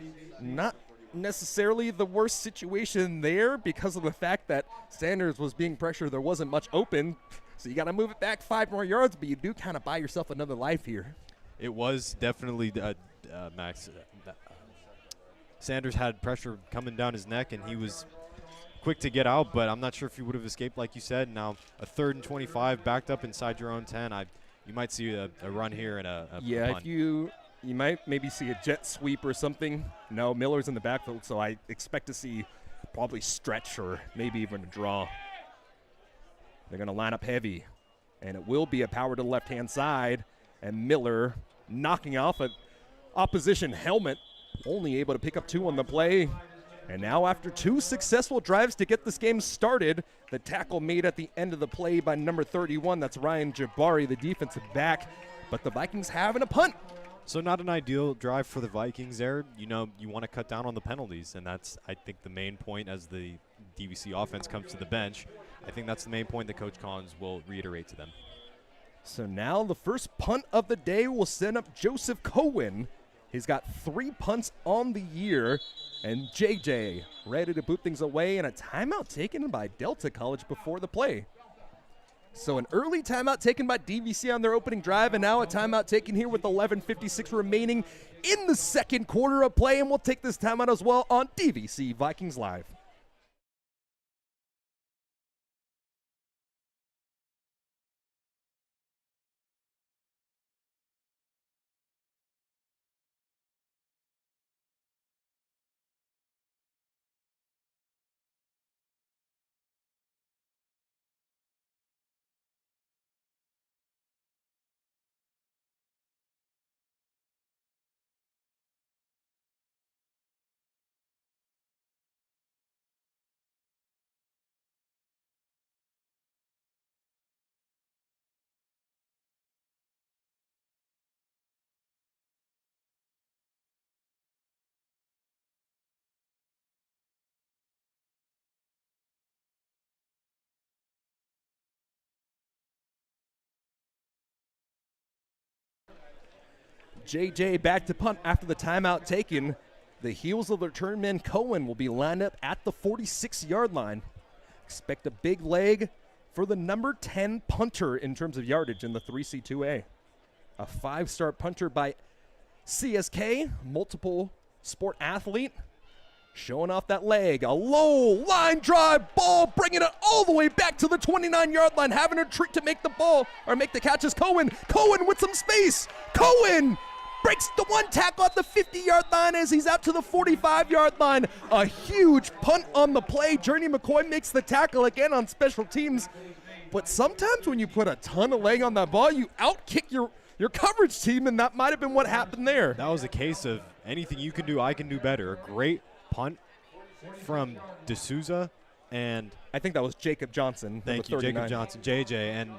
not necessarily the worst situation there because of the fact that Sanders was being pressured. There wasn't much open, so you got to move it back 5 more yards, but you do kind of buy yourself another life here. It was definitely, Max, Sanders had pressure coming down his neck, and he was quick to get out, but I'm not sure if he would have escaped, like you said. Now a 3rd and 25, backed up inside your own 10. You might see a run here and a punt. If you might maybe see a jet sweep or something. No, Miller's in the backfield, so I expect to see probably stretch or maybe even a draw. They're going to line up heavy, and it will be a power to the left-hand side, and Miller knocking off an opposition helmet, only able to pick up 2 on the play. And now after 2 successful drives to get this game started, the tackle made at the end of the play by number 31, that's Ryan Jabari, the defensive back. But the Vikings having a punt. So not an ideal drive for the Vikings there. You know, you want to cut down on the penalties, and that's, I think, the main point as the DVC offense comes to the bench. I think that's the main point that Coach Collins will reiterate to them. So now the first punt of the day will send up Joseph Cohen. He's got 3 punts on the year. And JJ ready to boot things away, and a timeout taken by Delta College before the play. So an early timeout taken by DVC on their opening drive, and now a timeout taken here with 11:56 remaining in the second quarter of play, and we'll take this timeout as well on DVC Vikings Live. JJ back to punt after the timeout taken. The heels of the return man Cohen will be lined up at the 46-yard line. Expect a big leg for the number 10 punter in terms of yardage in the 3C2A. A 5-star punter by CSK, multiple sport athlete. Showing off that leg. A low line drive ball, bringing it all the way back to the 29-yard line. Having a treat to make the ball or make the catch is Cohen. Cohen with some space. Cohen breaks the one tackle at the 50-yard line as he's out to the 45-yard line. A huge punt on the play. Journey McCoy makes the tackle again on special teams. But sometimes when you put a ton of leg on that ball, you outkick your coverage team, and that might have been what happened there. That was a case of anything you can do, I can do better. A great punt from D'Souza, and I think that was Jacob Johnson. Thank you, Jacob Johnson, JJ, and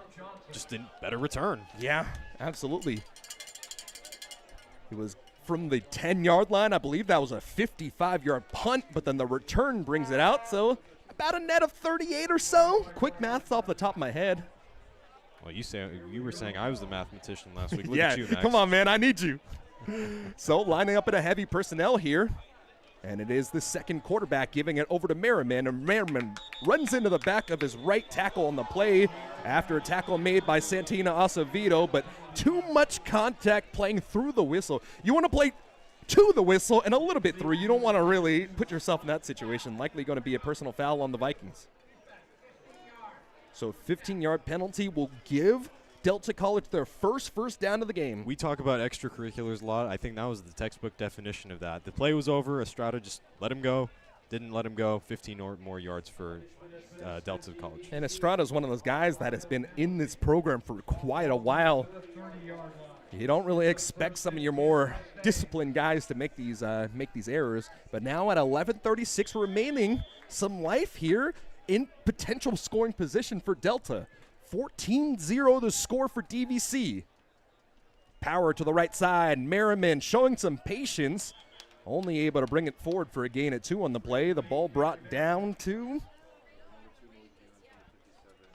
just a better return. Yeah, absolutely. It was from the 10-yard line. I believe that was a 55-yard punt, but then the return brings it out. So about a net of 38 or so. Quick maths off the top of my head. Well, you were saying I was the mathematician last week. Look yeah, at you, Max. Come on, man. I need you. So lining up in a heavy personnel here. And it is the second quarterback giving it over to Merriman. And Merriman runs into the back of his right tackle on the play after a tackle made by Santina Acevedo. But too much contact playing through the whistle. You want to play to the whistle and a little bit through. You don't want to really put yourself in that situation. Likely going to be a personal foul on the Vikings. So 15-yard penalty will give Delta College their first down of the game. We talk about extracurriculars a lot. I think that was the textbook definition of that. The play was over. Estrada just let him go. Didn't let him go. 15 or more yards for Delta College. And Estrada is one of those guys that has been in this program for quite a while. You don't really expect some of your more disciplined guys to make these errors. But now at 11:36 remaining, some life here in potential scoring position for Delta. 14-0 the score for DVC. Power to the right side. Merriman showing some patience. Only able to bring it forward for a gain of 2 on the play. The ball brought down to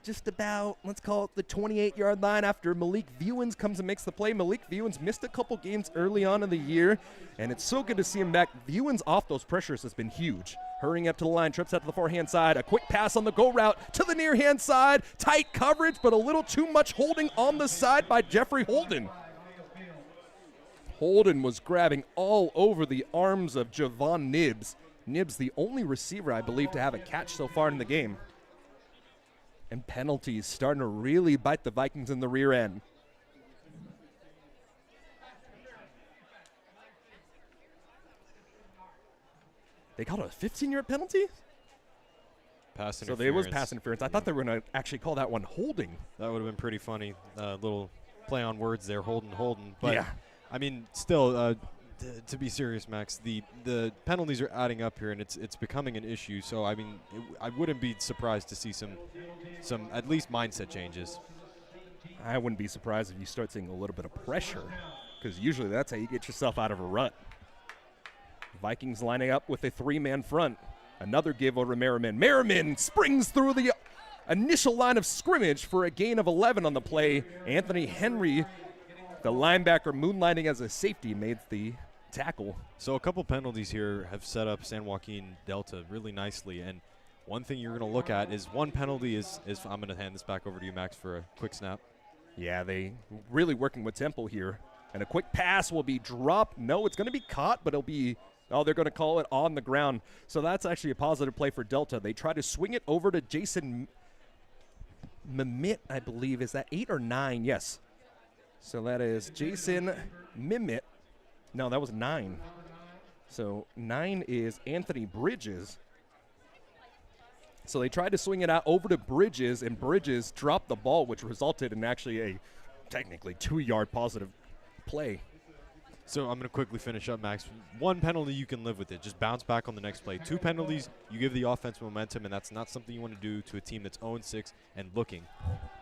just about, let's call it the 28-yard line after Malik Viewens comes and makes the play. Malik Viewens missed a couple games early on in the year, and it's so good to see him back. Viewens off those pressures has been huge. Hurrying up to the line, trips out to the forehand side. A quick pass on the go route to the near hand side. Tight coverage, but a little too much holding on the side by Jeffrey Holden. Holden was grabbing all over the arms of Javon Nibbs. Nibbs, the only receiver, I believe, to have a catch so far in the game. And penalties starting to really bite the Vikings in the rear end. They got a 15-yard penalty? Pass interference. So there was pass interference. I thought they were going to actually call that one holding. That would have been pretty funny. Little play on words there, Holden. But, yeah. I mean, still, to be serious, Max, the penalties are adding up here, and it's becoming an issue. So, I mean, I wouldn't be surprised to see some at least mindset changes. I wouldn't be surprised if you start seeing a little bit of pressure, because usually that's how you get yourself out of a rut. Vikings lining up with a 3-man front. Another give over to Merriman. Merriman springs through the initial line of scrimmage for a gain of 11 on the play. Anthony Henry, the linebacker moonlighting as a safety, made the tackle. So a couple penalties here have set up San Joaquin Delta really nicely. And one thing you're going to look at is one penalty is I'm going to hand this back over to you, Max, for a quick snap. Yeah, they really working with tempo here. And a quick pass will be dropped. No, it's going to be caught, but it'll be – they're going to call it on the ground. So that's actually a positive play for Delta. They try to swing it over to Jason Mimit, I believe. Is that 8 or 9? Yes. So that is Jason Mimit. No, that was 9. So 9 is Anthony Bridges. So they tried to swing it out over to Bridges, and Bridges dropped the ball, which resulted in actually a technically 2-yard positive play. So I'm going to quickly finish up, Max. One penalty, you can live with it. Just bounce back on the next play. 2 penalties, you give the offense momentum, and that's not something you want to do to a team that's 0-6 and looking.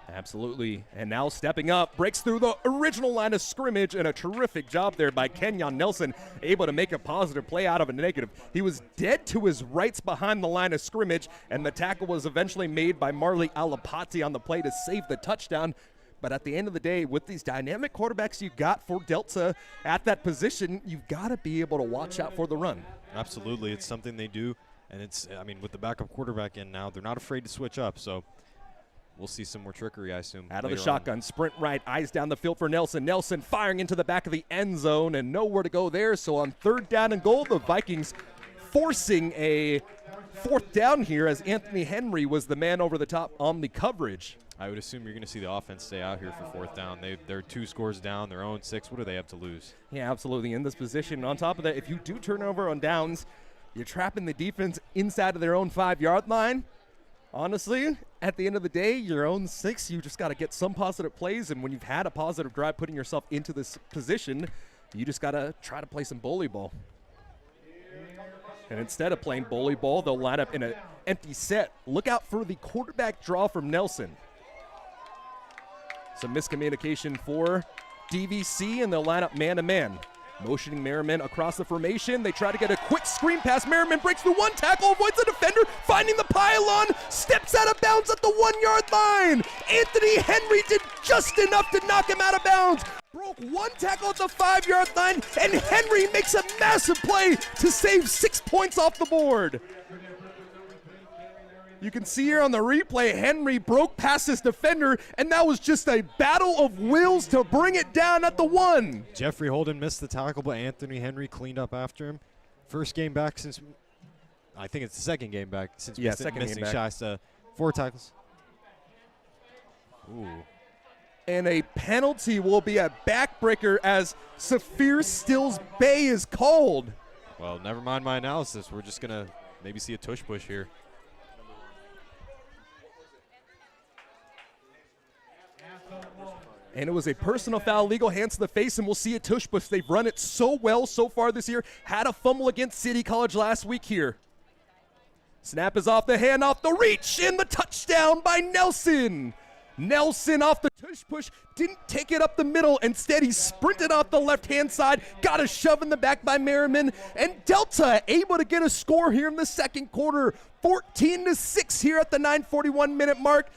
Absolutely. And now stepping up, breaks through the original line of scrimmage, and a terrific job there by Kenyon Nelson, able to make a positive play out of a negative. He was dead to his rights behind the line of scrimmage, and the tackle was eventually made by Marley Alapati on the play to save the touchdown. But at the end of the day, with these dynamic quarterbacks you got for Delta at that position, you've got to be able to watch out for the run. Absolutely. It's something they do. And it's, I mean, with the backup quarterback in now, they're not afraid to switch up. So we'll see some more trickery, I assume. Out of the shotgun, sprint right, eyes down the field for Nelson. Nelson firing into the back of the end zone and nowhere to go there. So on 3rd down and goal, the Vikings forcing a 4th down here as Anthony Henry was the man over the top on the coverage. I would assume you're going to see the offense stay out here for 4th down. They're 2 scores down. They're 0-6. What do they have to lose? Yeah, absolutely. In this position, on top of that, if you do turn over on downs, you're trapping the defense inside of their own 5-yard line. Honestly, at the end of the day, you're 0-6. You just got to get some positive plays, and when you've had a positive drive putting yourself into this position, you just got to try to play some bully ball. And instead of playing bully ball, they'll line up in an empty set. Look out for the quarterback draw from Nelson. Some miscommunication for DVC, and they'll line up man-to-man. Motioning Merriman across the formation. They try to get a quick screen pass. Merriman breaks through one tackle, avoids the defender, finding the pylon, steps out of bounds at the 1-yard line. Anthony Henry did just enough to knock him out of bounds. Broke one tackle at the 5-yard line, and Henry makes a massive play to save 6 points off the board. You can see here on the replay, Henry broke past his defender, and that was just a battle of wills to bring it down at the 1. Jeffrey Holden missed the tackle, but Anthony Henry cleaned up after him. First game back since, I think it's the second game back since missing Shasta. 4 tackles. Ooh. And a penalty will be a backbreaker as Saphir Stills Bay is called. Well, never mind my analysis. We're just going to maybe see a tush push here. And it was a personal foul, legal hands to the face, and we'll see a tush push. They've run it so well so far this year. Had a fumble against City College last week here. Snap is off the hand, off the reach, and the touchdown by Nelson. Nelson off the tush push, didn't take it up the middle. Instead, he sprinted off the left-hand side, got a shove in the back by Merriman, and Delta able to get a score here in the second quarter. 14-6 here at the 9:41-minute mark.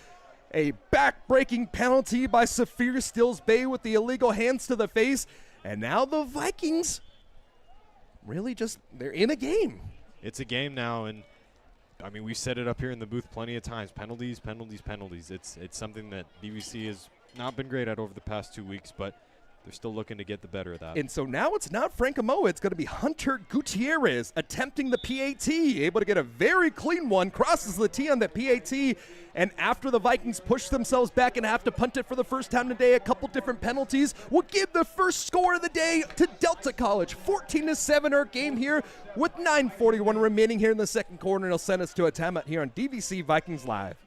A back-breaking penalty by Saphir Stills Bay with the illegal hands to the face. And now the Vikings really just, they're in a game. It's a game now, and I mean, we've set it up here in the booth plenty of times. Penalties, penalties, penalties. It's something that DVC has not been great at over the past 2 weeks, but they're still looking to get the better of that. And so now it's not Frank Amoa. It's going to be Hunter Gutierrez attempting the PAT. Able to get a very clean one. Crosses the T on the PAT. And after the Vikings push themselves back and have to punt it for the first time today, a couple different penalties will give the first score of the day to Delta College. 14-7 our game here with 9:41 remaining here in the second quarter. And it'll send us to a timeout here on DVC Vikings Live.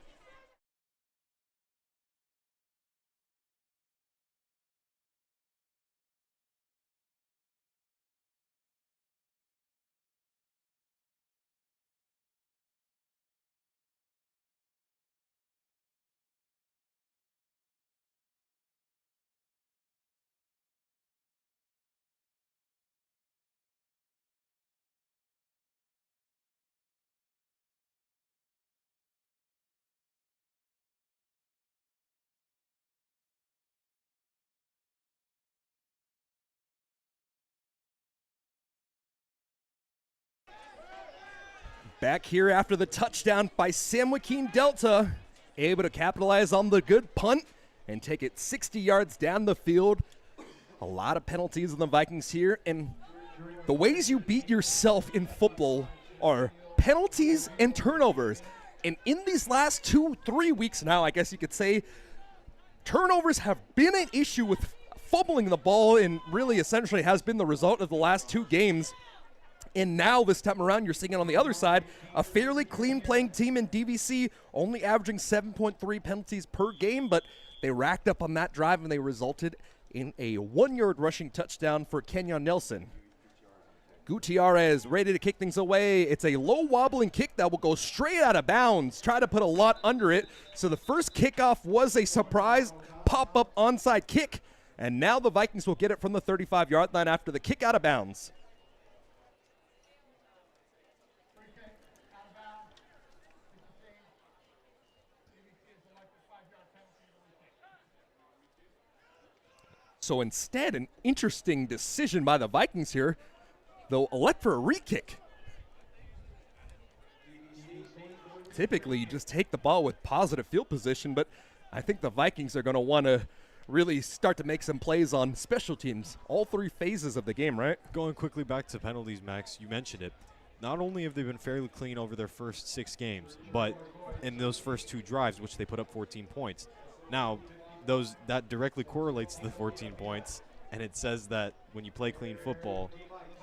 Back here after the touchdown by San Joaquin Delta, able to capitalize on the good punt and take it 60 yards down the field. A lot of penalties on the Vikings here, and the ways you beat yourself in football are penalties and turnovers. And in these last 2-3 weeks now, I guess you could say, turnovers have been an issue with fumbling the ball, and really essentially has been the result of the last 2 games. And now this time around, you're seeing it on the other side, a fairly clean playing team in DVC, only averaging 7.3 penalties per game, but they racked up on that drive and they resulted in a 1-yard rushing touchdown for Kenyon Nelson. Gutierrez ready to kick things away. It's a low wobbling kick that will go straight out of bounds. Try to put a lot under it. So the first kickoff was a surprise pop-up onside kick, and now the Vikings will get it from the 35-yard line after the kick out of bounds. So instead, an interesting decision by the Vikings here. They'll elect for a re-kick. Typically, you just take the ball with positive field position, but I think the Vikings are going to want to really start to make some plays on special teams. All 3 phases of the game, right? Going quickly back to penalties, Max, you mentioned it. Not only have they been fairly clean over their first 6 games, but in those first 2 drives, which they put up 14 points. Now, that directly correlates to the 14 points, and it says that when you play clean football,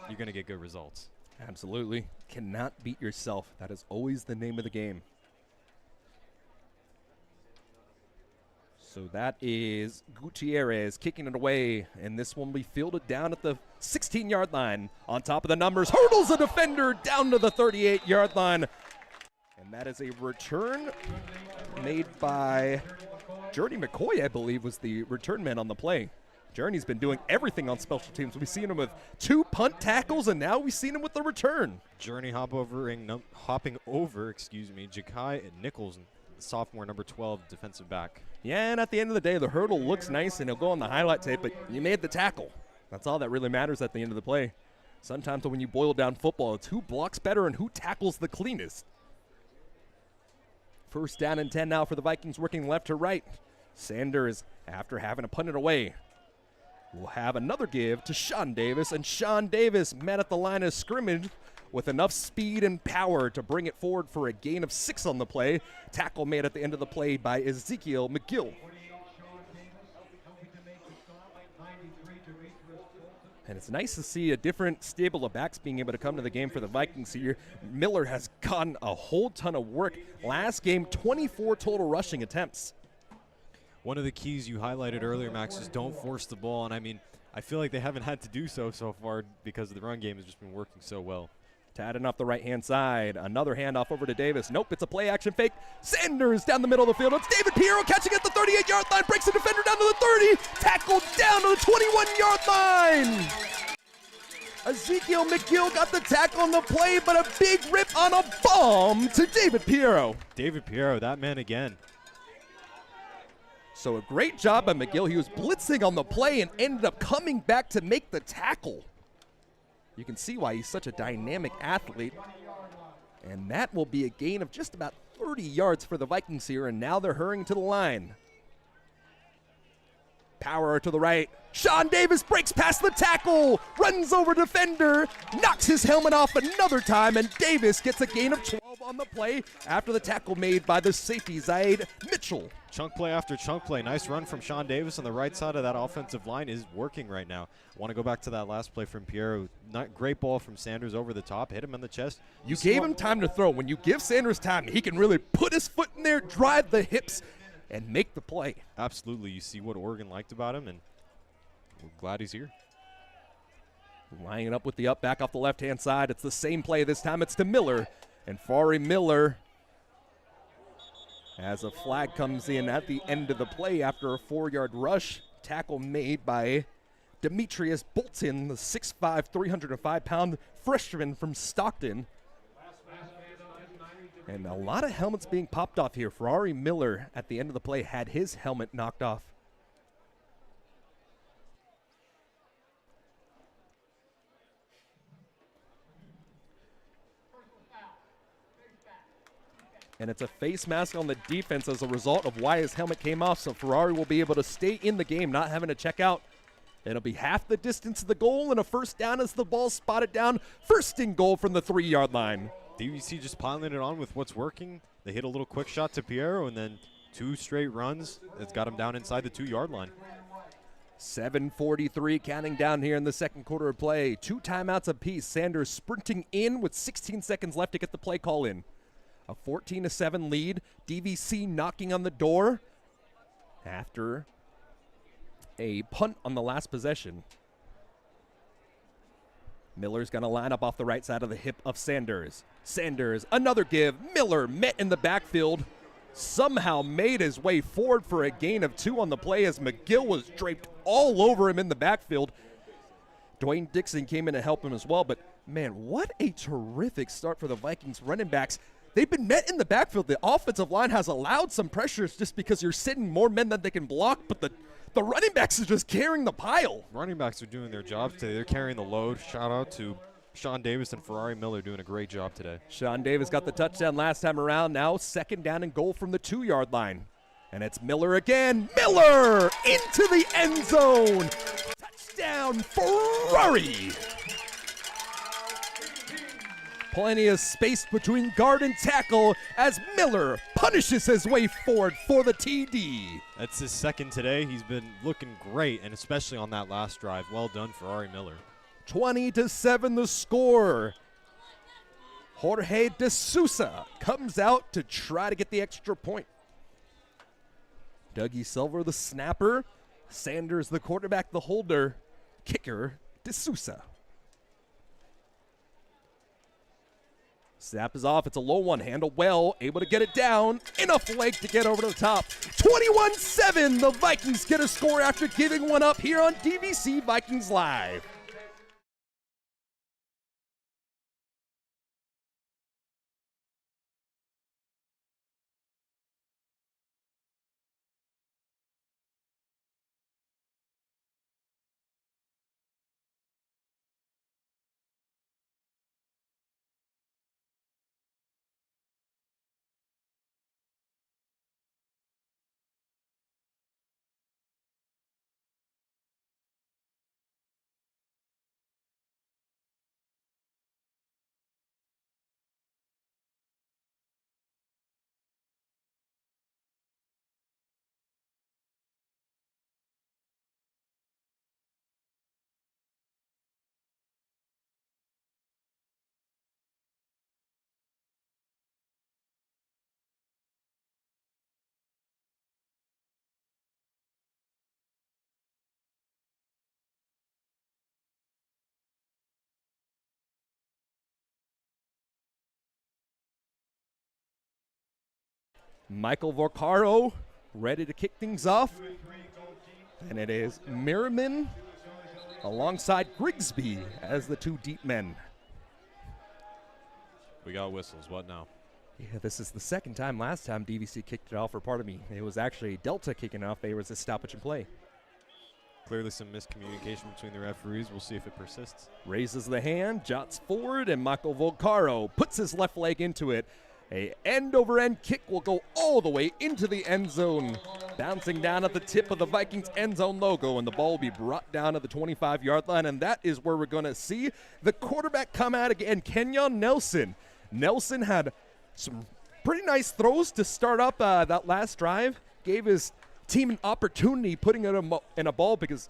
you're going to get good results. Absolutely. Cannot beat yourself. That is always the name of the game. So that is Gutierrez kicking it away, and this one will be fielded down at the 16-yard line. On top of the numbers, hurdles a defender down to the 38-yard line. And that is a return made by Journey McCoy, I believe, was the return man on the play. Journey's been doing everything on special teams. We've seen him with 2 punt tackles, and now we've seen him with the return. Journey hopping over, Jakai Nichols, sophomore, number 12, defensive back. Yeah, and at the end of the day, the hurdle looks nice, and it'll go on the highlight tape, but you made the tackle. That's all that really matters at the end of the play. Sometimes when you boil down football, it's who blocks better and who tackles the cleanest. First down and 10 now for the Vikings, working left to right. Sanders, after having to punt it away, will have another give to Sean Davis, and Sean Davis met at the line of scrimmage with enough speed and power to bring it forward for a gain of 6 on the play. Tackle made at the end of the play by Ezekiel McGill. And it's nice to see a different stable of backs being able to come to the game for the Vikings here. Miller has gotten a whole ton of work. Last game, 24 total rushing attempts. One of the keys you highlighted earlier, Max, is don't force the ball. And I mean, I feel like they haven't had to do so far because the run game has just been working so well. Tatting off the right-hand side. Another handoff over to Davis. Nope, it's a play-action fake. Sanders down the middle of the field. It's David Piero catching at the 38-yard line. Breaks the defender down to the 30. Tackled down to the 21-yard line. Ezekiel McGill got the tackle on the play, but a big rip on a bomb to David Piero. David Piero, that man again. So a great job by McGill. He was blitzing on the play and ended up coming back to make the tackle. You can see why he's such a dynamic athlete. And that will be a gain of just about 30 yards for the Vikings here, and now they're hurrying to the line. Power to the right. Sean Davis breaks past the tackle, runs over defender, knocks his helmet off another time, and Davis gets a gain of 12 on the play after the tackle made by the safety, Zaid Mitchell. Chunk play after chunk play. Nice run from Sean Davis on the right side of that offensive line is working right now. I want to go back to that last play from Piero. Not great ball from Sanders over the top, hit him in the chest. You gave him time to throw. When you give Sanders time, he can really put his foot in there, drive the hips, and make the play. Absolutely. You see what Oregon liked about him, and we're glad he's here. Lining up with the up back off the left-hand side. It's the same play. This time it's to Miller. And Fari Miller, as a flag comes in at the end of the play after a 4-yard rush. Tackle made by Demetrius Bolton, the 6'5", 305-pound freshman from Stockton. And a lot of helmets being popped off here. Ferrari Miller at the end of the play had his helmet knocked off. And it's a face mask on the defense as a result of why his helmet came off, so Ferrari will be able to stay in the game, not having to check out. It'll be half the distance to the goal and a first down as the ball spotted down. First and goal from the 3-yard line. DVC just piling it on with what's working. They hit a little quick shot to Piero, and then 2 straight runs. It's got him down inside the 2-yard line. 7:43 counting down here in the second quarter of play. 2 timeouts apiece. Sanders sprinting in with 16 seconds left to get the play call in. A 14-7 lead. DVC knocking on the door after a punt on the last possession. Miller's going to line up off the right side of the hip of Sanders. Sanders, another give. Miller met in the backfield. Somehow made his way forward for a gain of 2 on the play as McGill was draped all over him in the backfield. Dwayne Dixon came in to help him as well, but man, what a terrific start for the Vikings running backs. They've been met in the backfield. The offensive line has allowed some pressures just because you're sitting more men than they can block, but the running backs are just carrying the pile. Running backs are doing their jobs today. They're carrying the load. Shout out to Sean Davis and Ferrari Miller doing a great job today. Sean Davis got the touchdown last time around. Now second down and goal from the 2-yard line. And it's Miller again. Miller into the end zone. Touchdown, Ferrari. Plenty of space between guard and tackle as Miller punishes his way forward for the TD. That's his second today. He's been looking great, and especially on that last drive. Well done, Ferrari Miller. 20-7 the score. Jorge De Sousa comes out to try to get the extra point. Dougie Silver, the snapper. Sanders, the quarterback, the holder. Kicker, De Sousa. Snap is off. It's a low one. Handle well. Able to get it down. Enough leg to get over to the top. 21-7. The Vikings get a score after giving one up here on DVC Vikings Live. Michael Vorcaro ready to kick things off. And it is Merriman alongside Grigsby as the two deep men. We got whistles. What now? Yeah, this is the second time. Last time DVC kicked it off, or part of me. It was actually Delta kicking off. There was a stoppage and play. Clearly some miscommunication between the referees. We'll see if it persists. Raises the hand, jots forward, and Michael Volcaro puts his left leg into it. A end-over-end kick will go all the way into the end zone, bouncing down at the tip of the Vikings end zone logo, and the ball will be brought down to the 25-yard line, and that is where we're going to see the quarterback come out again, Kenyon Nelson. Nelson had some pretty nice throws to start up that last drive, gave his team an opportunity putting it in a ball, because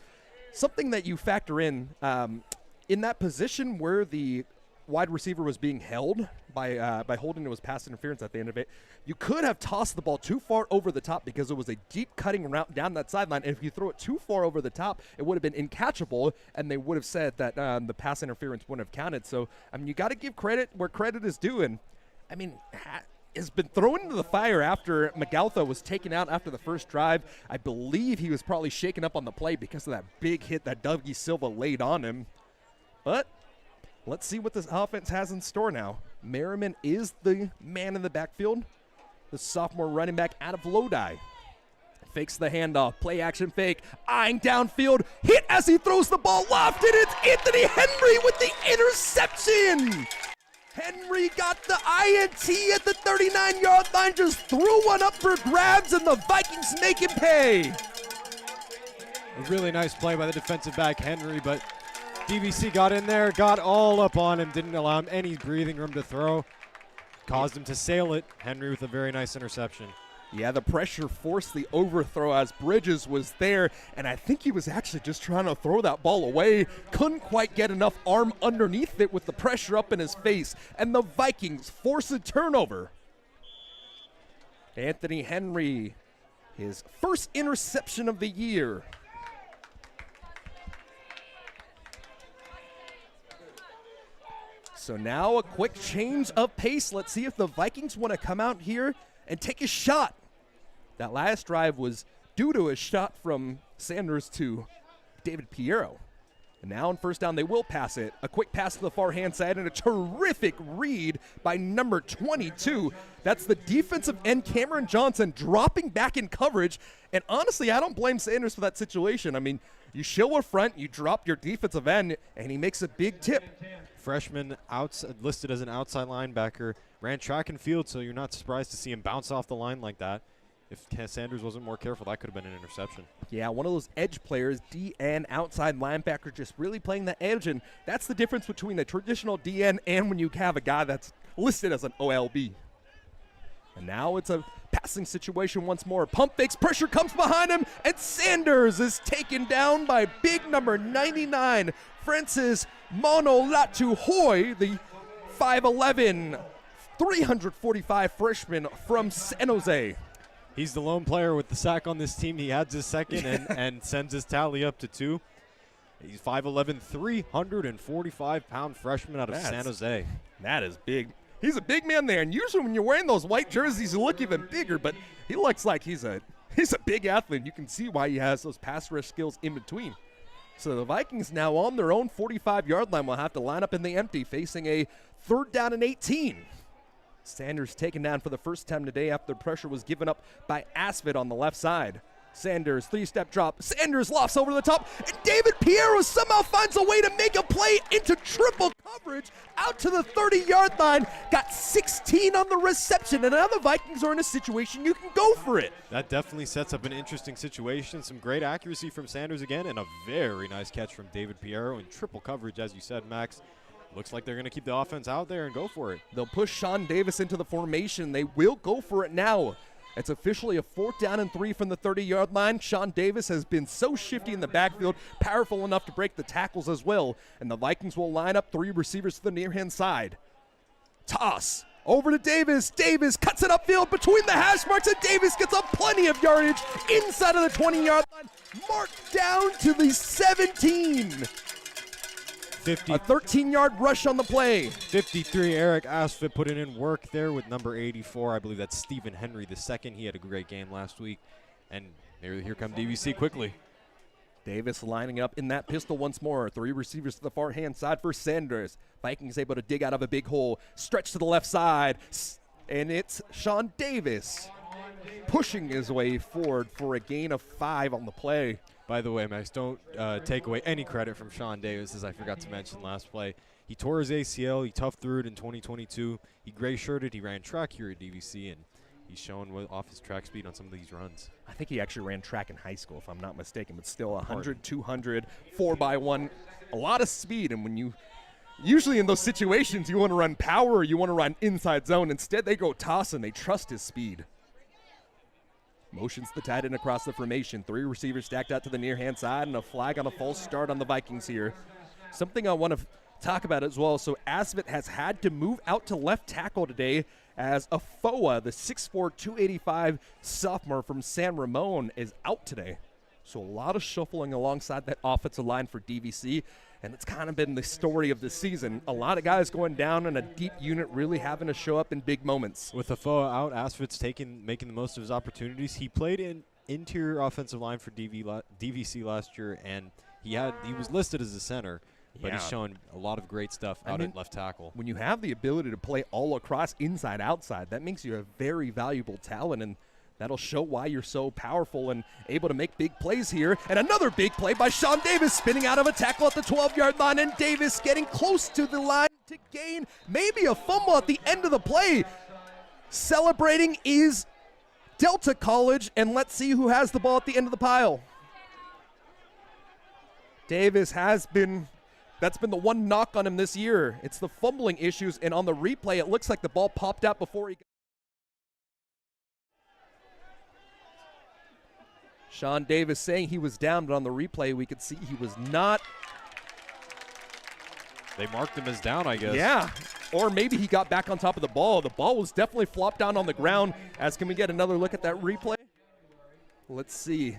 something that you factor in that position where the wide receiver was being held by holding, it was pass interference at the end of it. You could have tossed the ball too far over the top because it was a deep cutting route down that sideline. And if you throw it too far over the top, it would have been incatchable, and they would have said that the pass interference wouldn't have counted. So, I mean, you got to give credit where credit is due. And, I mean, has been thrown into the fire after McGaltha was taken out after the first drive. I believe he was probably shaken up on the play because of that big hit that Dougie Silva laid on him. But let's see what this offense has in store now. Merriman is the man in the backfield. The sophomore running back out of Lodi. Fakes the handoff, play action fake, eyeing downfield, hit as he throws the ball lofted. It's Anthony Henry with the interception. Henry got the INT at the 39-yard line, just threw one up for grabs, and the Vikings make him pay. A really nice play by the defensive back, Henry, but DVC got in there, got all up on him, didn't allow him any breathing room to throw. Caused him to sail it. Henry with a very nice interception. Yeah, the pressure forced the overthrow as Bridges was there, and I think he was actually just trying to throw that ball away. Couldn't quite get enough arm underneath it with the pressure up in his face, and the Vikings force a turnover. Anthony Henry, his first interception of the year. So now a quick change of pace. Let's see if the Vikings want to come out here and take a shot. That last drive was due to a shot from Sanders to David Piero. And now on first down, they will pass it. A quick pass to the far hand side and a terrific read by number 22. That's the defensive end, Cameron Johnson, dropping back in coverage. And honestly, I don't blame Sanders for that situation. I mean, you show a front, you drop your defensive end, and he makes a big tip. Freshman listed as an outside linebacker, ran track and field, so you're not surprised to see him bounce off the line like that. If Sanders wasn't more careful, that could have been an interception. Yeah, one of those edge players, DN, outside linebacker, just really playing the edge, and that's the difference between a traditional DN and when you have a guy that's listed as an OLB. And now it's a passing situation once more. Pump fakes, pressure comes behind him, and Sanders is taken down by big number 99, Francis Monolatu Hoy, the 5'11", 345 freshman from San Jose. He's the lone player with the sack on this team. He adds his second and sends his tally up to 2. He's 5'11", 345-pound freshman out of San Jose. That is big. He's a big man there, and usually when you're wearing those white jerseys, you look even bigger, but he looks like he's a big athlete. You can see why he has those pass rush skills in between. So the Vikings now on their own 45-yard line will have to line up in the empty, facing a 3rd down and 18. Sanders taken down for the first time today after pressure was given up by Asfit on the left side. Sanders, 3-step drop. Sanders lofts over the top, and David Piero somehow finds a way to make a play into triple coverage out to the 30-yard line. Got 16 on the reception, and now the Vikings are in a situation you can go for it. That definitely sets up an interesting situation. Some great accuracy from Sanders again, and a very nice catch from David Piero in triple coverage, as you said, Max. Looks like they're going to keep the offense out there and go for it. They'll push Sean Davis into the formation. They will go for it now. It's officially a 4th down and 3 from the 30-yard line. Sean Davis has been so shifty in the backfield, powerful enough to break the tackles as well. And the Vikings will line up 3 receivers to the near-hand side. Toss over to Davis. Davis cuts it upfield between the hash marks, and Davis gets up plenty of yardage inside of the 20-yard line. Marked down to the 17. A 13-yard rush on the play. 53, Eric Asfit putting in work there with number 84. I believe that's Stephen Henry II. He had a great game last week. And here come DVC quickly. Davis lining up in that pistol once more. 3 receivers to the far hand side for Sanders. Vikings able to dig out of a big hole. Stretch to the left side. And it's Sean Davis pushing his way forward for a gain of 5 on the play. By the way, Max, don't take away any credit from Sean Davis, as I forgot to mention last play. He tore his ACL. He toughed through it in 2022. He gray-shirted. He ran track here at DVC, and he's showing off his track speed on some of these runs. I think he actually ran track in high school, if I'm not mistaken, but still 100, 200, 4x1, a lot of speed. And when usually in those situations, you want to run power or you want to run inside zone. Instead, they go toss and they trust his speed. Motions the tight end across the formation. 3 receivers stacked out to the near hand side and a flag on a false start on the Vikings here. Something I want to talk about as well. So Asvit has had to move out to left tackle today as Afoa, the 6'4", 285 sophomore from San Ramon, is out today. So a lot of shuffling alongside that offensive line for DVC, and it's kind of been the story of the season. A lot of guys going down and a deep unit really having to show up in big moments. With Afoa out, Asfit's making the most of his opportunities. He played in interior offensive line for DVC last year, and he was listed as a center. But he's showing a lot of great stuff out at left tackle. When you have the ability to play all across, inside, outside, that makes you a very valuable talent, and that'll show why you're so powerful and able to make big plays here. And another big play by Sean Davis, spinning out of a tackle at the 12-yard line, and Davis getting close to the line to gain maybe a fumble at the end of the play. Celebrating is Delta College, and let's see who has the ball at the end of the pile. Davis that's been the one knock on him this year. It's the fumbling issues, and on the replay, it looks like the ball popped out before he got. Sean Davis saying he was down, but on the replay, we could see he was not. They marked him as down, I guess. Yeah, or maybe he got back on top of the ball. The ball was definitely flopped down on the ground. Can we get another look at that replay? Let's see.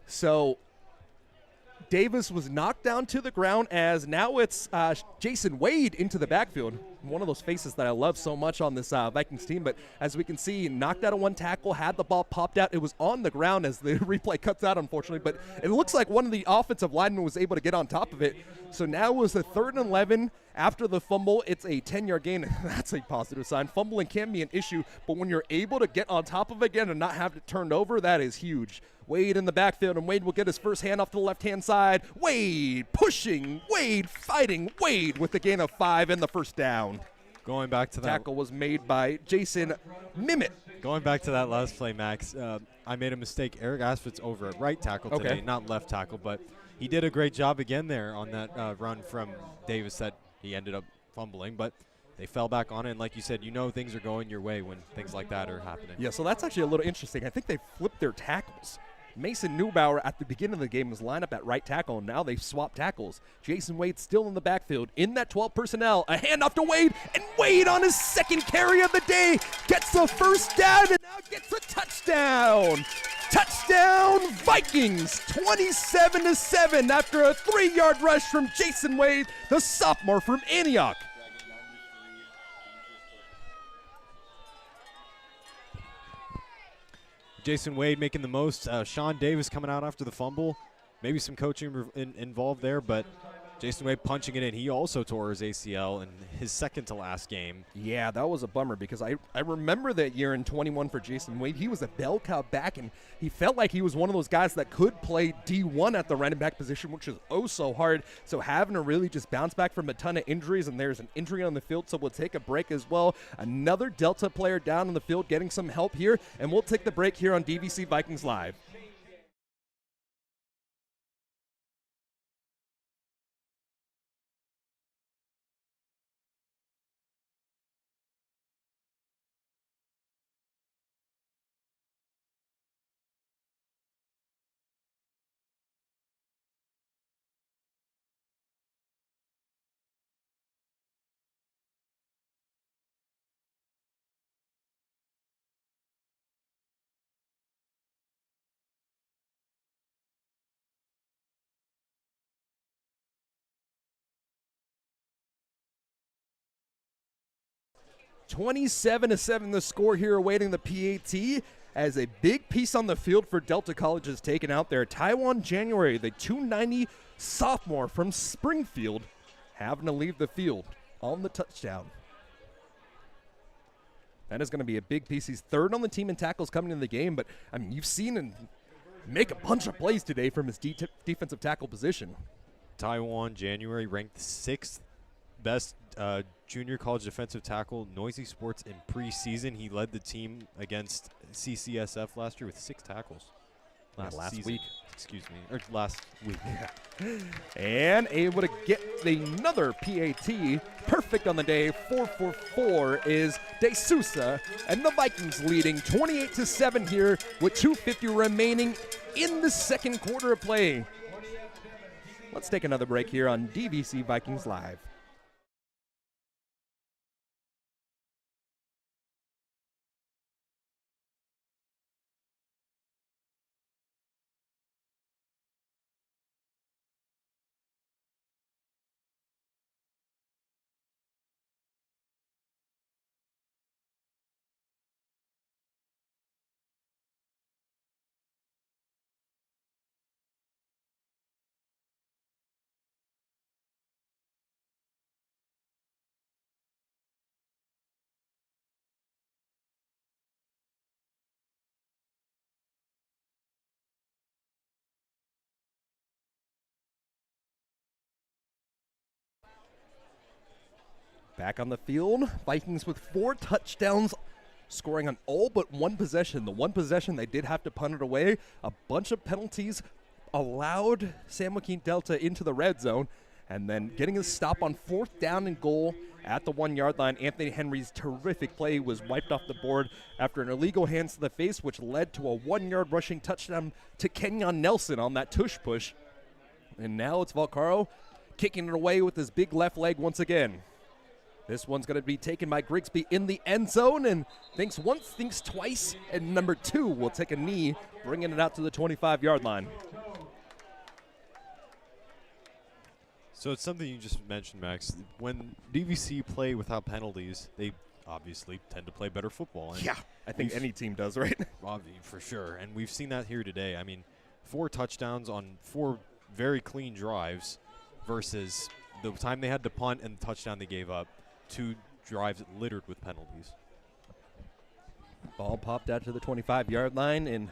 So Davis was knocked down to the ground, as now it's Jason Wade into the backfield. One of those faces that I love so much on this Vikings team. But as we can see, knocked out of one tackle, had the ball popped out. It was on the ground as the replay cuts out, unfortunately. But it looks like one of the offensive linemen was able to get on top of it. So now it was a 3rd and 11. After the fumble, it's a 10-yard gain. That's a positive sign. Fumbling can be an issue, but when you're able to get on top of it again and not have it turned over, that is huge. Wade in the backfield, and Wade will get his first hand off to the left-hand side. Wade pushing, Wade fighting, Wade with the gain of 5 and the first down. Going back to that. Tackle was made by Jason Mimit. Going back to that last play, Max, I made a mistake. Eric Asfit's over at right tackle today, not left tackle, but he did a great job again there on that run from Davis that he ended up fumbling, but they fell back on it. And like you said, things are going your way when things like that are happening. Yeah, so that's actually a little interesting. I think they flipped their tackles. Mason Neubauer at the beginning of the game was lined up at right tackle, and now they've swapped tackles. Jason Wade still in the backfield. In that 12 personnel, a handoff to Wade, and Wade on his second carry of the day gets the first down and now gets a touchdown. Touchdown Vikings, 27-7 after a 3-yard rush from Jason Wade, the sophomore from Antioch. Jason Wade making the most. Sean Davis coming out after the fumble. Maybe some coaching involved there, but Jason Wade punching it in. He also tore his ACL in his second to last game. Yeah, that was a bummer because I remember that year in 21 for Jason Wade. He was a bell cow back, and he felt like he was one of those guys that could play D1 at the running back position, which is oh so hard. So having to really just bounce back from a ton of injuries, and there's an injury on the field, so we'll take a break as well. Another Delta player down on the field getting some help here, and we'll take the break here on DVC Vikings Live. 27-7 the score here awaiting the PAT, as a big piece on the field for Delta College is taken out there. Taiwan January, the 290 sophomore from Springfield, having to leave the field on the touchdown. That is going to be a big piece. He's third on the team in tackles coming into the game, but I mean, you've seen him make a bunch of plays today from his defensive tackle position. Taiwan January ranked 6th best junior college defensive tackle, Noisy Sports, in preseason. He led the team against CCSF last year with 6 tackles. Last week. Excuse me, or last week. And able to get another PAT. Perfect on the day. 4-4-4 is De Sousa, and the Vikings leading 28-7 here with 2:50 remaining in the second quarter of play. Let's take another break here on DVC Vikings Live. Back on the field, Vikings with 4 touchdowns, scoring on all but one possession. The one possession they did have to punt it away. A bunch of penalties allowed San Joaquin Delta into the red zone, and then getting a stop on 4th down and goal at the 1-yard line. Anthony Henry's terrific play was wiped off the board after an illegal hands to the face, which led to a 1-yard rushing touchdown to Kenyon Nelson on that tush push. And now it's Valcaro kicking it away with his big left leg once again. This one's going to be taken by Grigsby in the end zone, and thinks once, thinks twice, and number 2 will take a knee, bringing it out to the 25-yard line. So it's something you just mentioned, Max. When DVC play without penalties, they obviously tend to play better football. And Yeah, I think any team does, right? for sure. And we've seen that here today. I mean, 4 touchdowns on 4 very clean drives versus the time they had to punt and the touchdown they gave up. 2 drives littered with penalties. Ball popped out to the 25-yard line, and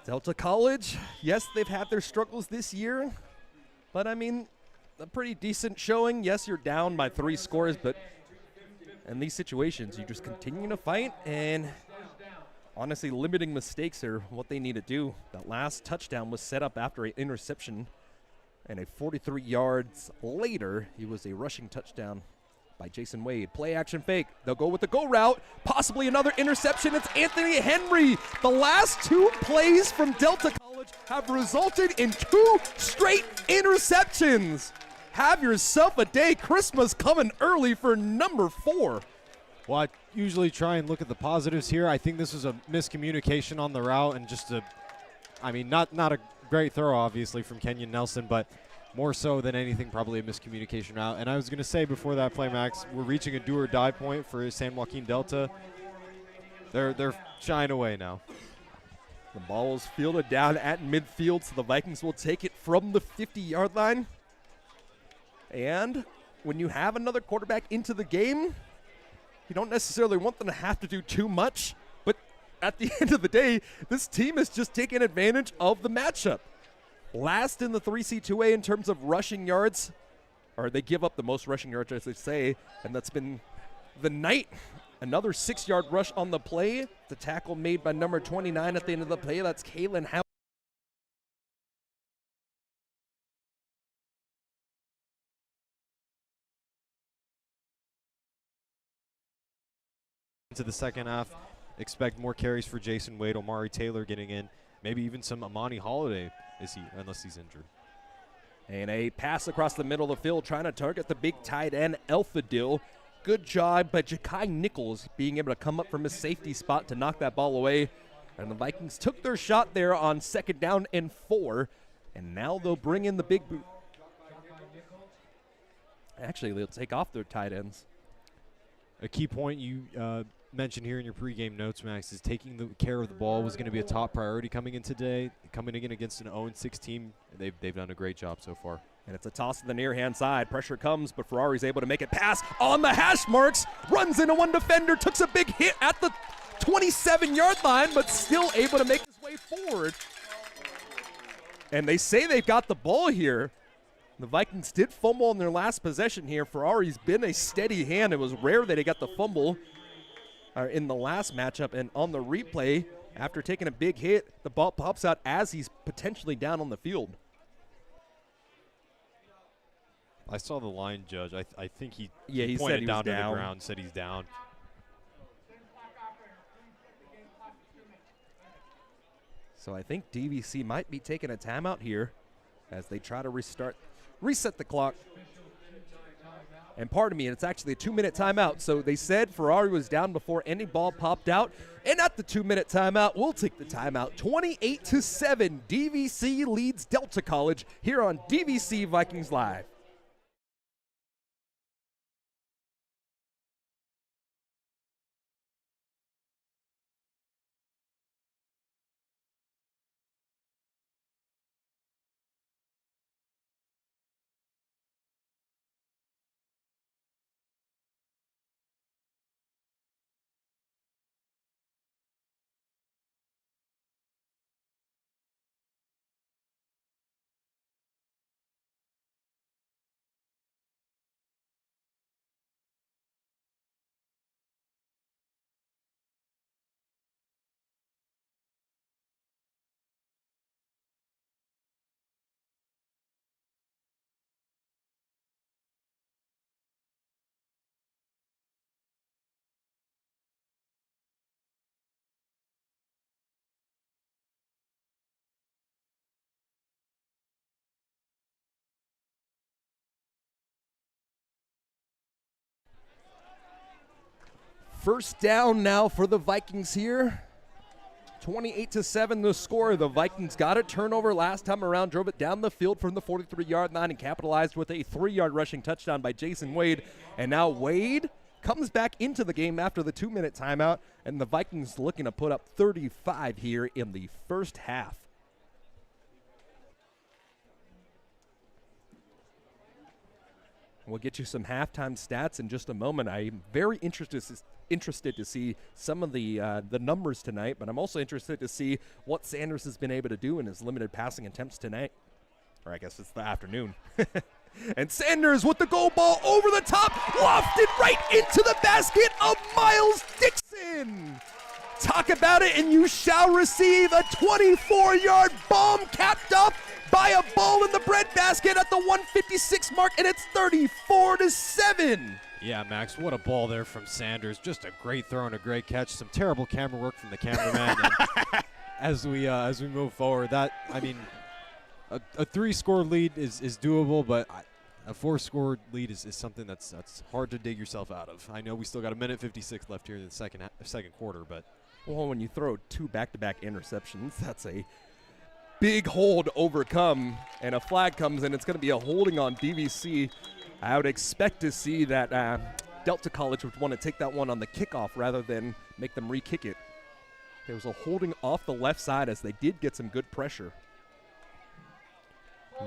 Delta College, yes, they've had their struggles this year, but I mean, a pretty decent showing. Yes, you're down by 3 scores, but in these situations, you just continue to fight, and honestly, limiting mistakes are what they need to do. That last touchdown was set up after an interception, and a 43 yards later, it was a rushing touchdown by Jason Wade. Play action fake. They'll go with the go route. Possibly another interception. It's Anthony Henry. The last 2 plays from Delta College have resulted in 2 straight interceptions. Have yourself a day. Christmas coming early for number 4. Well, I usually try and look at the positives here. I think this was a miscommunication on the route and just not a great throw, obviously, from Kenyon Nelson, but more so than anything, probably a miscommunication route. And I was going to say before that play, Max, we're reaching a do-or-die point for San Joaquin Delta. They're shying away now. The ball is fielded down at midfield, so the Vikings will take it from the 50-yard line. And when you have another quarterback into the game, you don't necessarily want them to have to do too much. But at the end of the day, this team is just taking advantage of the matchup. Last in the 3C2A in terms of rushing yards, or they give up the most rushing yards, as they say, and that's been the Knight. Another 6-yard rush on the play. The tackle made by number 29 at the end of the play. That's Kalen Howe. Into the second half, expect more carries for Jason Wade, Omari Taylor getting in, maybe even some Amani Holiday, unless he's injured. And a pass across the middle of the field, trying to target the big tight end, Elfadil. Good job by Ja'Kai Nichols being able to come up from his safety spot to knock that ball away. And the Vikings took their shot there on 2nd down and 4. And now they'll bring in the big boot. Actually, they'll take off their tight ends. A key point you mentioned here in your pregame notes, Max, is taking the care of the ball was going to be a top priority coming in today. Coming in against an 0-6 team, they've done a great job so far. And it's a toss to the near-hand side. Pressure comes, but Ferrari's able to make it pass on the hash marks. Runs into one defender, took a big hit at the 27-yard line, but still able to make his way forward. And they say they've got the ball here. The Vikings did fumble in their last possession here. Ferrari's been a steady hand. It was rare that he got the fumble in the last matchup. And on the replay, after taking a big hit, the ball pops out as he's potentially down on the field. I saw the line judge. I think he he pointed said he down was to down. the ground, said he's down. So I think DVC might be taking a timeout here as they try to reset the clock. And pardon me, it's actually a 2-minute timeout. So they said Ferrari was down before any ball popped out. And at the 2-minute timeout, we'll take the timeout. 28-7, DVC leads Delta College here on DVC Vikings Live. First down now for the Vikings here. 28-7 the score. The Vikings got a turnover last time around, drove it down the field from the 43-yard line and capitalized with a 3-yard rushing touchdown by Jason Wade. And now Wade comes back into the game after the 2-minute timeout, and the Vikings looking to put up 35 here in the first half. We'll get you some halftime stats in just a moment. I'm very interested to see some of the numbers tonight, but I'm also interested to see what Sanders has been able to do in his limited passing attempts tonight. Or I guess it's the afternoon. And Sanders with the goal ball over the top, lofted right into the basket of Miles Dixon. Talk about it, and you shall receive a 24-yard bomb capped up by a ball in the breadbasket at the 156 mark, and it's 34-7. Yeah, Max, what a ball there from Sanders. Just a great throw and a great catch. Some terrible camera work from the cameraman. And as we move forward, a 3-score lead is doable, but a 4-score lead is something that's hard to dig yourself out of. I know we still got 1:56 left here in the second quarter, but well, when you throw 2 back-to-back interceptions, that's a big hole to overcome, and a flag comes in. It's going to be a holding on DVC. I would expect to see that Delta College would want to take that one on the kickoff rather than make them re-kick it. There was a holding off the left side as they did get some good pressure.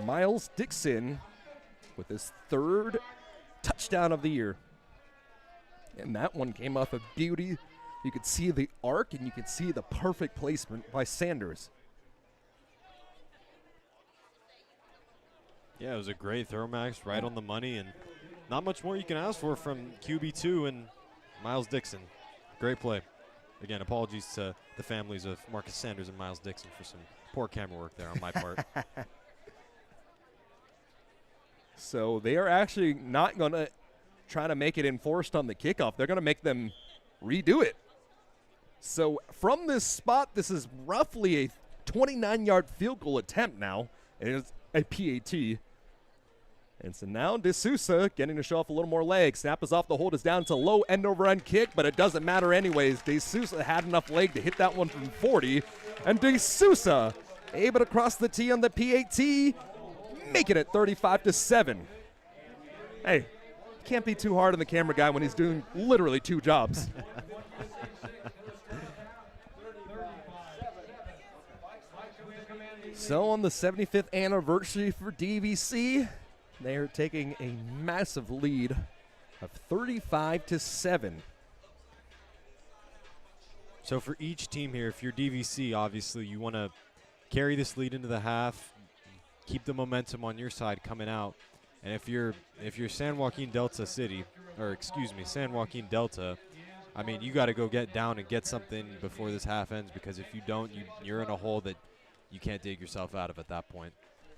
Miles Dixon with his 3rd touchdown of the year. And that one came off of beauty. You could see the arc, and you could see the perfect placement by Sanders. yeah, it was a great throw, Max, right on the money, and not much more you can ask for from QB2 and Miles Dixon. Great play. Again, apologies to the families of Marcus Sanders and Miles Dixon for some poor camera work there on my part. So they are actually not going to try to make it enforced on the kickoff. They're going to make them redo it. So from this spot, this is roughly a 29-yard field goal attempt now. It is a PAT. And so now D'Souza getting to show off a little more leg. Snap is off, the hold is down to low end over end kick, but it doesn't matter anyways. D'Souza had enough leg to hit that one from 40. And D'Souza able to cross the T on the PAT, making it 35-7. Hey, can't be too hard on the camera guy when he's doing literally 2 jobs. So on the 75th anniversary for DVC, they are taking a massive lead of 35-7. So for each team here, if you're DVC, obviously you want to carry this lead into the half, keep the momentum on your side coming out. And if you're San Joaquin Delta City, or excuse me, San Joaquin Delta, I mean, you got to go get down and get something before this half ends, because if you don't, you're in a hole that you can't dig yourself out of at that point.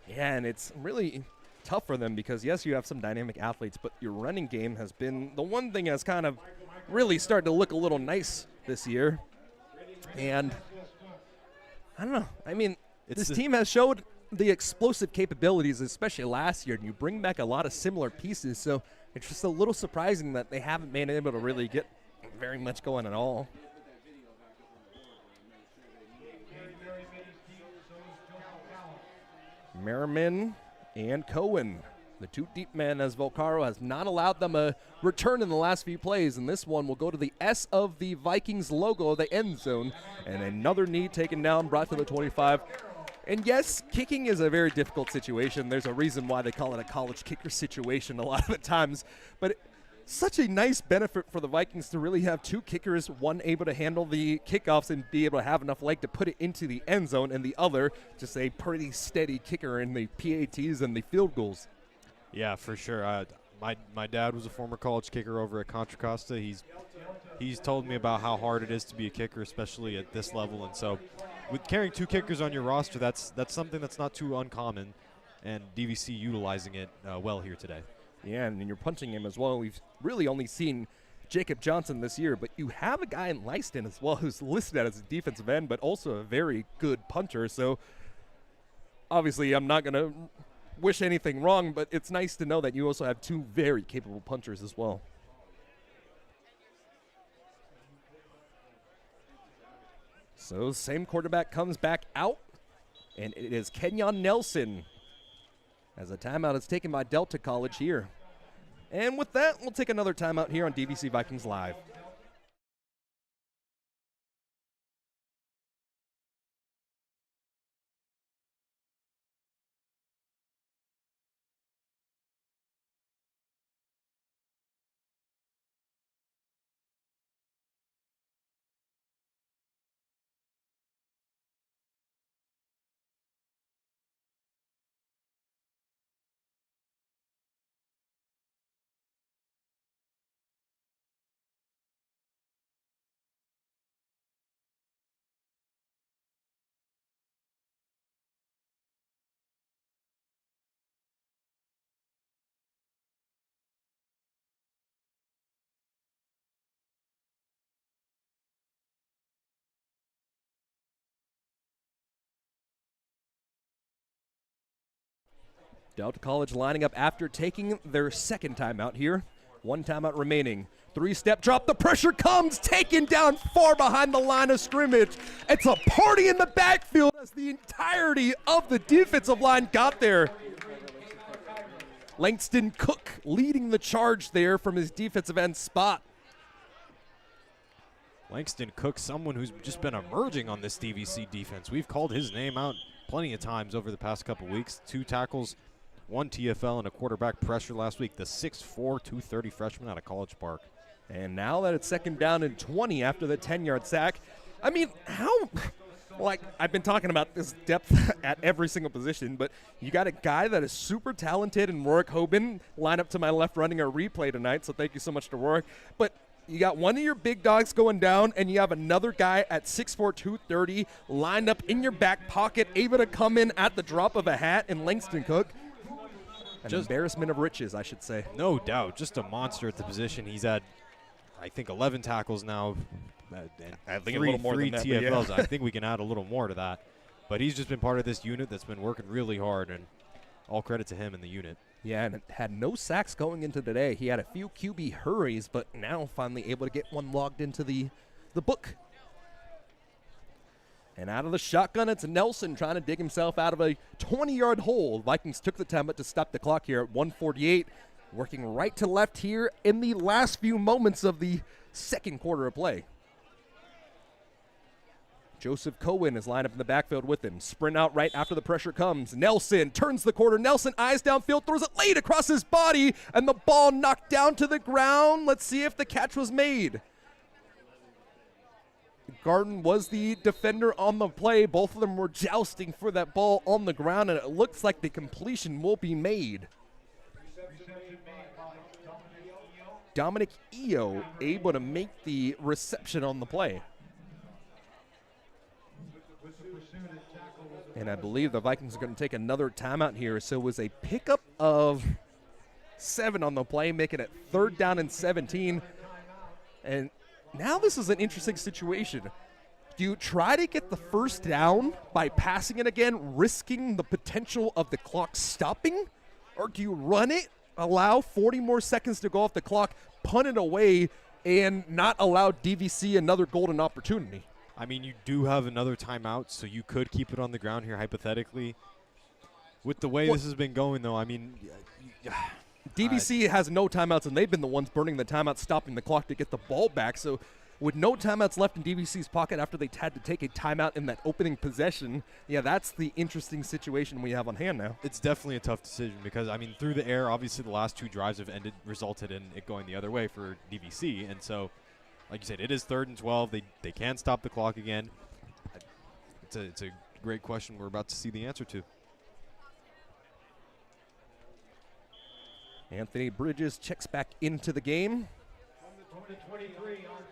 Yeah, and it's really tough for them because, yes, you have some dynamic athletes, but your running game has been the one thing that's kind of really started to look a little nice this year. And I don't know. I mean, this team has showed the explosive capabilities, especially last year, and you bring back a lot of similar pieces, so it's just a little surprising that they haven't been able to really get very much going at all. Merriman and Cohen, the 2 deep men, as Volcaro has not allowed them a return in the last few plays, and this one will go to the S of the Vikings logo, the end zone, and another knee taken down, brought to the 25. And yes, kicking is a very difficult situation. There's a reason why they call it a college kicker situation a lot of the times, but such a nice benefit for the Vikings to really have 2 kickers, one able to handle the kickoffs and be able to have enough leg to put it into the end zone, and the other just a pretty steady kicker in the PATs and the field goals. Yeah, for sure. My dad was a former college kicker over at Contra Costa. He's told me about how hard it is to be a kicker, especially at this level. And so with carrying 2 kickers on your roster, that's something that's not too uncommon, and DVC utilizing it well here today. Yeah, and in your punching game as well, we've really only seen Jacob Johnson this year, but you have a guy in Lyston as well who's listed as a defensive end, but also a very good puncher. So obviously I'm not going to wish anything wrong, but it's nice to know that you also have 2 very capable punchers as well. So same quarterback comes back out, and it is Kenyon Nelson, as a timeout is taken by Delta College here. And with that, we'll take another timeout here on DVC Vikings Live. Delta College lining up after taking their second timeout here. 1 timeout remaining. 3-step drop. The pressure comes. Taken down far behind the line of scrimmage. It's a party in the backfield as the entirety of the defensive line got there. Langston Cook leading the charge there from his defensive end spot. Langston Cook, someone who's just been emerging on this DVC defense. We've called his name out plenty of times over the past couple weeks. 2 tackles, 1 TFL, and a quarterback pressure last week. The 6'4", 230 freshman out of College Park. And now that it's 2nd down and 20 after the 10-yard sack, I mean, how – like, I've been talking about this depth at every single position, but you got a guy that is super talented in Warwick Hoban, line up to my left running a replay tonight, so thank you so much to Warwick. But you got one of your big dogs going down, and you have another guy at 6'4", 230 lined up in your back pocket, able to come in at the drop of a hat in Langston Cook. An embarrassment of riches, I should say. No doubt. Just a monster at the position. He's had, I think, 11 tackles now. I think a little more than that, TFLs. yeah. I think we can add a little more to that. But he's just been part of this unit that's been working really hard, and all credit to him and the unit. Yeah, and had no sacks going into today. He had a few QB hurries, but now finally able to get one logged into the book. And out of the shotgun, it's Nelson trying to dig himself out of a 20-yard hole. Vikings took the time to stop the clock here at 1:48. working right to left here in the last few moments of the second quarter of play. Joseph Cohen is lined up in the backfield with him. Sprint out right after the pressure comes. Nelson turns the corner. Nelson eyes downfield, throws it late across his body, and the ball knocked down to the ground. Let's see if the catch was made. Garden was the defender on the play. Both of them were jousting for that ball on the ground, and it looks like the completion will be made. Dominic Eo able to make the reception on the play. And I believe the Vikings are going to take another timeout here. So it was a pickup of 7 on the play, making it 3rd down and 17. And now this is an interesting situation. Do you try to get the first down by passing it again, risking the potential of the clock stopping? Or do you run it, allow 40 more seconds to go off the clock, punt it away, and not allow DVC another golden opportunity? I mean, you do have another timeout, so you could keep it on the ground here, hypothetically. With the way this has been going, though, I mean, DVC has no timeouts, and they've been the ones burning the timeout, stopping the clock to get the ball back. So with no timeouts left in DVC's pocket after they had to take a timeout in that opening possession, yeah, that's the interesting situation we have on hand now. it's definitely a tough decision because, I mean, through the air, obviously the last 2 drives have resulted in it going the other way for DVC, and so like you said, it is 3rd and 12. They can stop the clock again. It's a great question we're about to see the answer to. Anthony Bridges checks back into the game.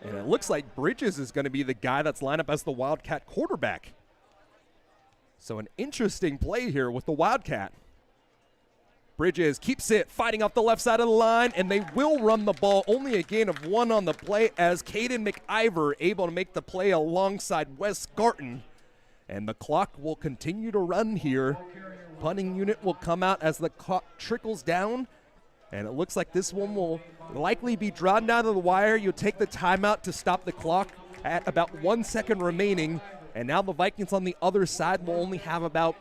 And it looks like Bridges is going to be the guy that's lined up as the Wildcat quarterback. So an interesting play here with the Wildcat. Bridges keeps it, fighting off the left side of the line, and they will run the ball. Only a gain of 1 on the play as Caden McIver able to make the play alongside Wes Garton. And the clock will continue to run here. Punting unit will come out as the clock trickles down. And it looks like this one will likely be drawn down to the wire. You'll take the timeout to stop the clock at about 1 second remaining. And now the Vikings on the other side will only have about,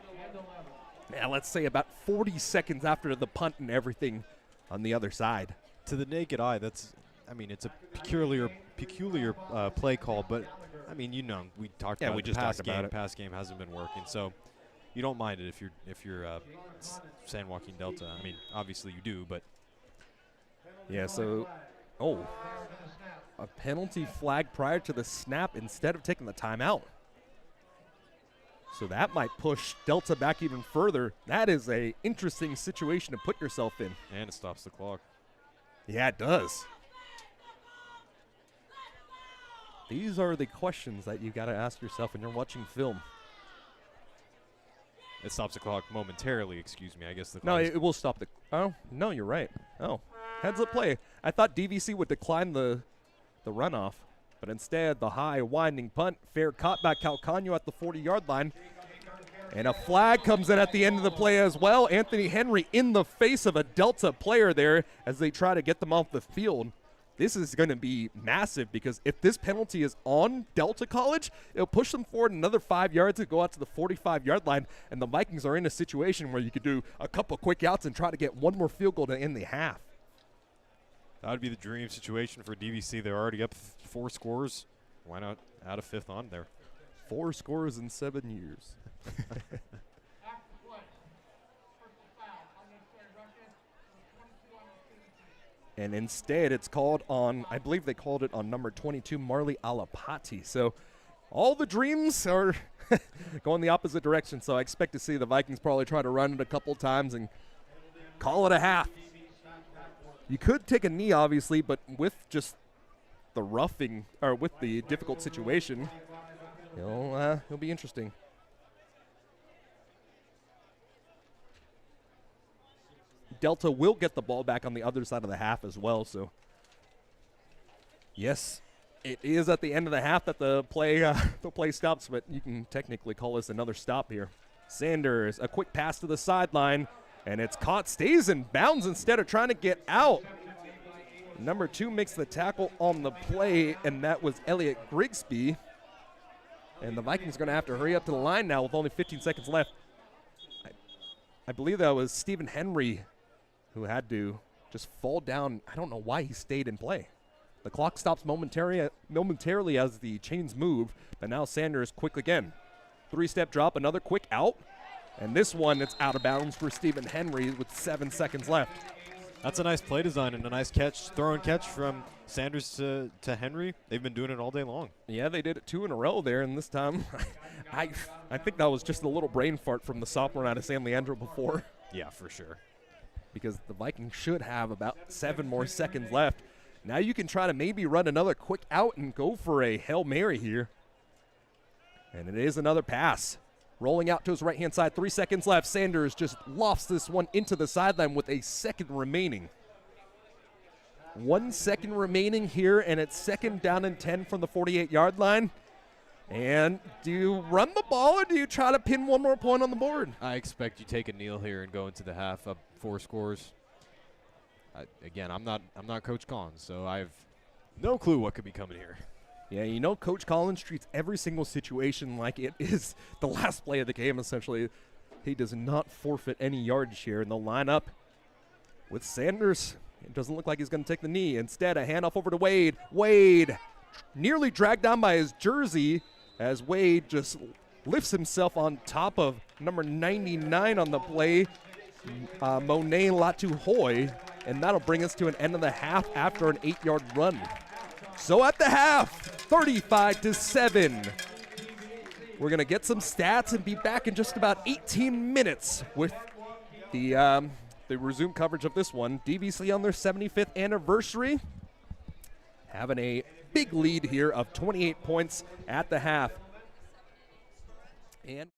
let's say about 40 seconds after the punt and everything on the other side. To the naked eye, it's a peculiar play call, but I mean, we talked about we it. just talked about it. Pass game hasn't been working, so you don't mind it if you're San Joaquin Delta. I mean, obviously you do, but yeah. So, a penalty flag prior to the snap instead of taking the timeout. So that might push Delta back even further. That is a interesting situation to put yourself in. And it stops the clock. Yeah, it does. These are the questions that you got to ask yourself when you're watching film. It stops the clock momentarily, excuse me. I guess the No, clock it will stop the. Oh, no, you're right. Oh, heads up play. I thought DVC would decline the runoff. But instead, the high winding punt, fair caught by Calcano at the 40-yard line. And a flag comes in at the end of the play as well. Anthony Henry in the face of a Delta player there as they try to get them off the field. This is going to be massive because if this penalty is on Delta College, it'll push them forward another 5 yards to go out to the 45-yard line. And the Vikings are in a situation where you could do a couple quick outs and try to get one more field goal to end the half. That would be the dream situation for DVC. They're already up 4 scores. Why not add a 5th on there? 4 scores in 7 years. And instead, it's called on, I believe they called it on number 22, Marley Alapati. So all the dreams are going the opposite direction. So I expect to see the Vikings probably try to run it a couple times and call it a half. You could take a knee, obviously, but with just the roughing, or with the difficult situation, it'll be interesting. Delta will get the ball back on the other side of the half as well. So, yes, it is at the end of the half that the play stops, but you can technically call this another stop here. Sanders, a quick pass to the sideline, and it's caught, stays in bounds instead of trying to get out. Number 2 makes the tackle on the play, and that was Elliot Grigsby. And the Vikings are going to have to hurry up to the line now with only 15 seconds left. I believe that was Stephen Henry who had to just fall down. I don't know why he stayed in play. The clock stops momentarily as the chains move, but now Sanders quick again. 3-step drop, another quick out, and this one, it's out of bounds for Stephen Henry with 7 seconds left. That's a nice play design and a nice catch, throw and catch from Sanders to Henry. They've been doing it all day long. Yeah, they did it 2 in a row there, and this time, I think that was just a little brain fart from the sophomore out of San Leandro before. Yeah, for sure. Because the Vikings should have about 7 more seconds left. Now you can try to maybe run another quick out and go for a Hail Mary here. And it is another pass. Rolling out to his right-hand side, 3 seconds left. Sanders just lofts this one into the sideline with a second remaining. 1 second remaining here, and it's 2nd down and 10 from the 48-yard line. And do you run the ball, or do you try to pin one more point on the board? I expect you take a kneel here and go into the half up 4 scores. Again, I'm not Coach Collins, so I have no clue what could be coming here. Yeah, you know Coach Collins treats every single situation like it is the last play of the game, essentially. He does not forfeit any yardage here, and they'll line up with Sanders. It doesn't look like he's going to take the knee. Instead, a handoff over to Wade. Wade nearly dragged down by his jersey as Wade just lifts himself on top of number 99 on the play, Monet Latuhoy, and that'll bring us to an end of the half after an 8-yard run. So at the half, 35-7. We're going to get some stats and be back in just about 18 minutes with the resume coverage of this one. DVC on their 75th anniversary, having a big lead here of 28 points at the half. And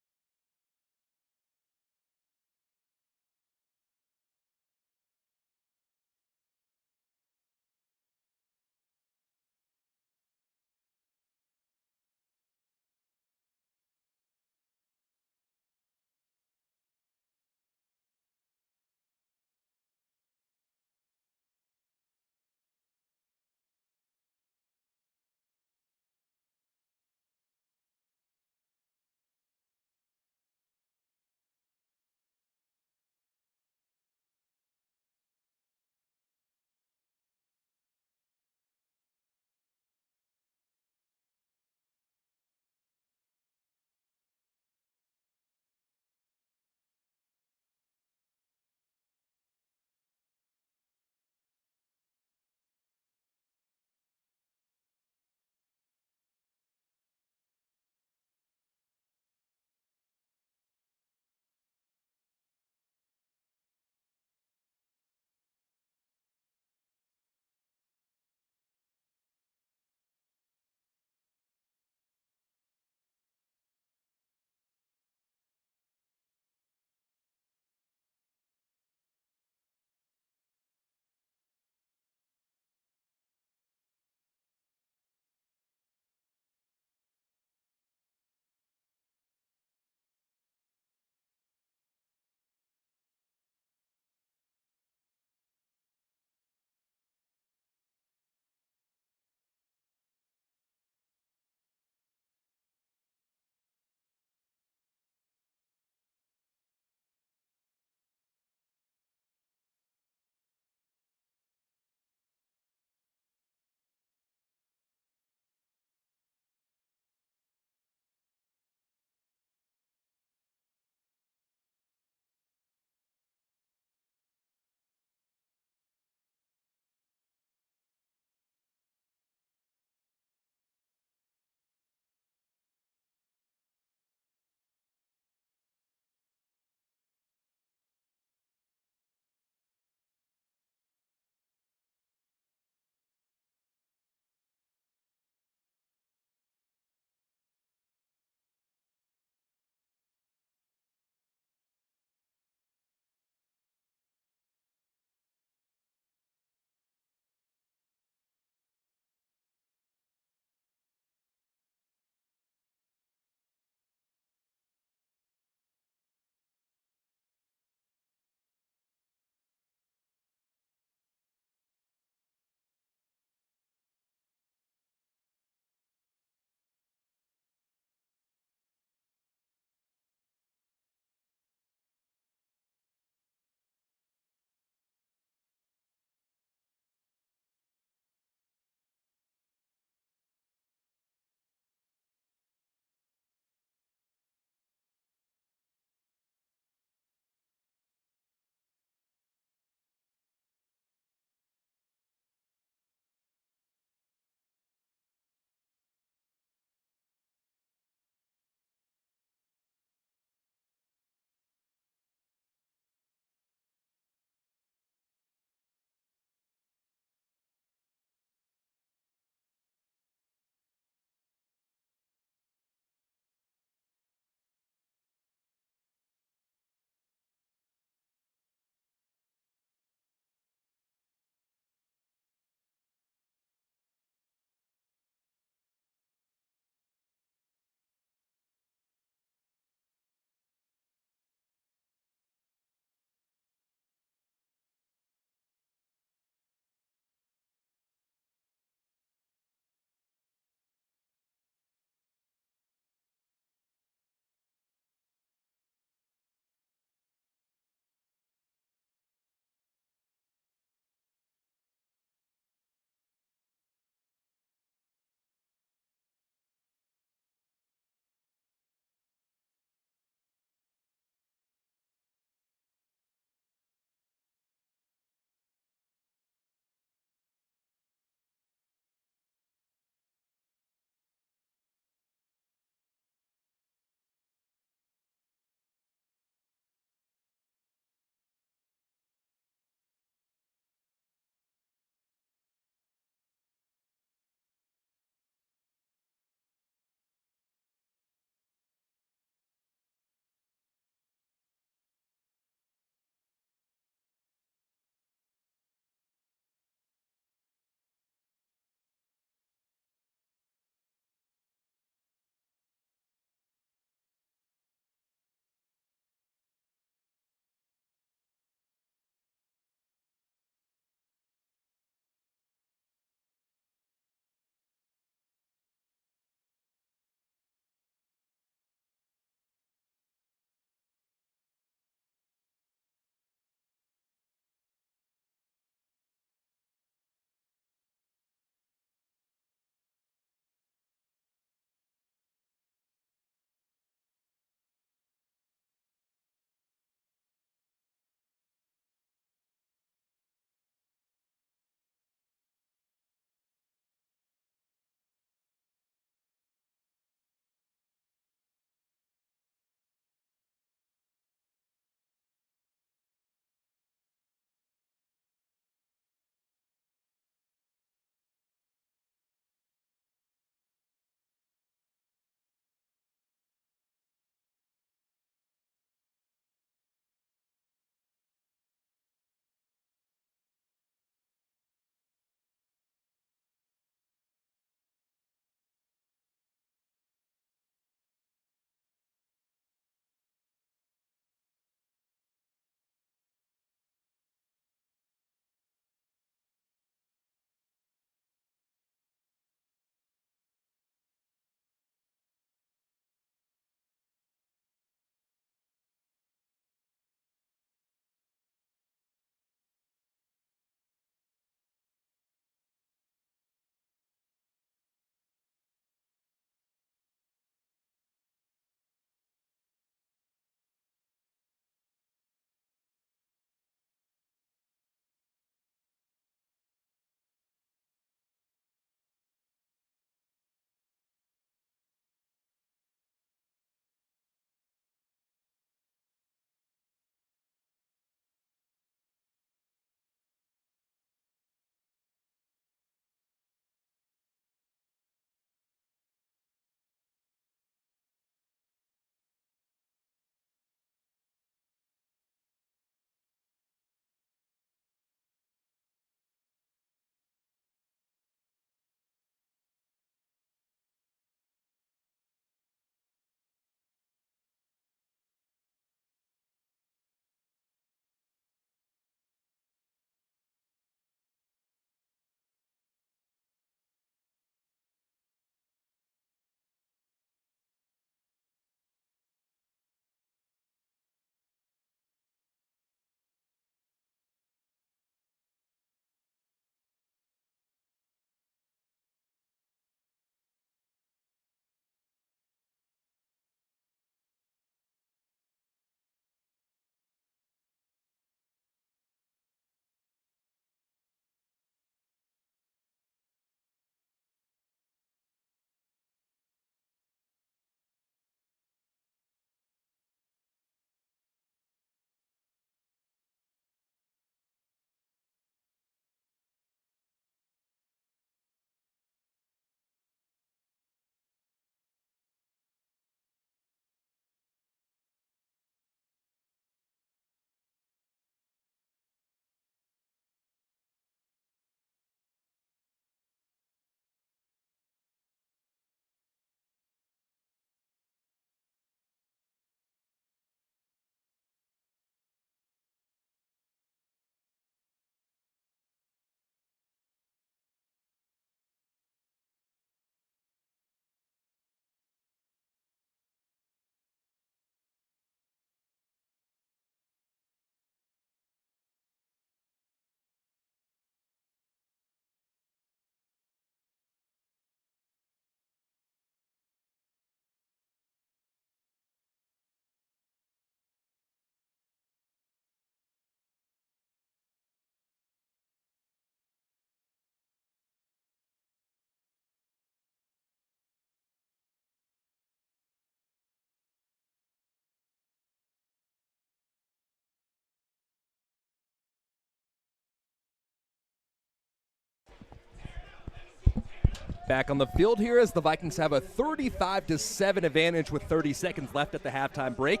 Back on the field here as the Vikings have a 35-7 advantage with 30 seconds left at the halftime break.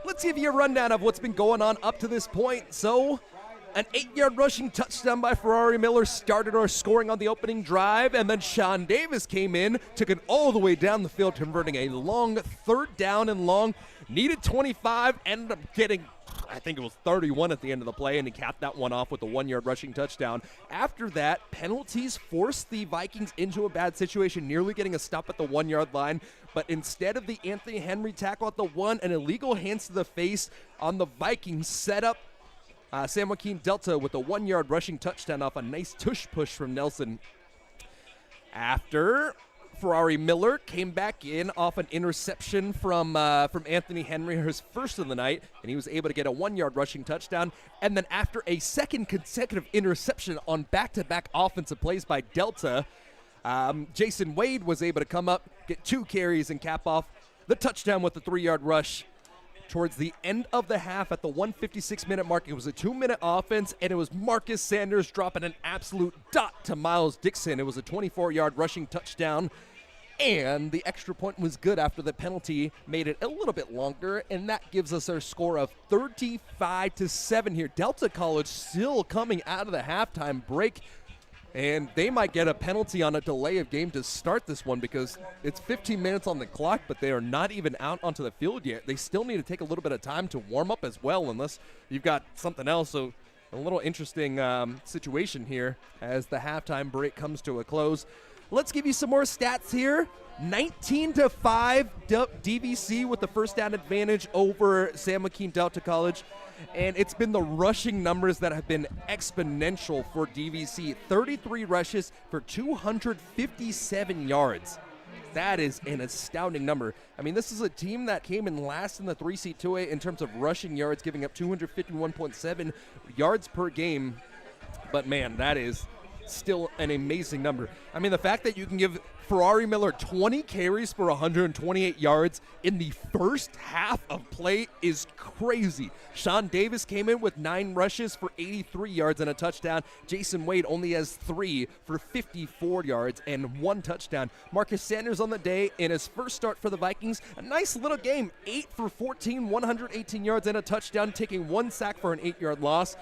Let's give you a rundown of what's been going on up to this point. So, an 8-yard rushing touchdown by Ferrari Miller started our scoring on the opening drive, and then Sean Davis came in, took it all the way down the field, converting a long 3rd down and long. Needed 25, ended up getting, I think it was 31 at the end of the play, and he capped that one off with a 1-yard rushing touchdown. After that, penalties forced the Vikings into a bad situation, nearly getting a stop at the 1-yard line. But instead of the Anthony Henry tackle at the 1, an illegal hands to the face on the Vikings set up San Joaquin Delta with a 1-yard rushing touchdown off a nice tush push from Nelson. After Ferrari Miller came back in off an interception from Anthony Henry, his first of the night, and he was able to get a 1-yard rushing touchdown. And then after a second consecutive interception on back-to-back offensive plays by Delta, Jason Wade was able to come up, get 2 carries, and cap off the touchdown with the 3-yard rush. Towards the end of the half at the 156-minute mark, it was a 2-minute offense, and it was Marcus Sanders dropping an absolute dot to Miles Dixon. It was a 24-yard rushing touchdown, and the extra point was good after the penalty made it a little bit longer, and that gives us our score of 35-7 here. Delta College still coming out of the halftime break, and they might get a penalty on a delay of game to start this one because it's 15 minutes on the clock, but they are not even out onto the field yet. They still need to take a little bit of time to warm up as well, unless you've got something else. So a little interesting situation here as the halftime break comes to a close. Let's give you some more stats here. 19-5 DVC with the first down advantage over San Joaquin Delta College. And it's been the rushing numbers that have been exponential for DVC. 33 rushes for 257 yards. That is an astounding number. I mean, this is a team that came in last in the 3C2A in terms of rushing yards, giving up 251.7 yards per game. But, man, that is still an amazing number. I mean, the fact that you can give Ferrari Miller 20 carries for 128 yards in the first half of play is crazy. Sean Davis came in with 9 rushes for 83 yards and a touchdown. Jason Wade only has 3 for 54 yards and 1 touchdown. Marcus Sanders on the day in his first start for the Vikings, a nice little game, 8 for 14, 118 yards and a touchdown, taking 1 sack for an 8-yard loss.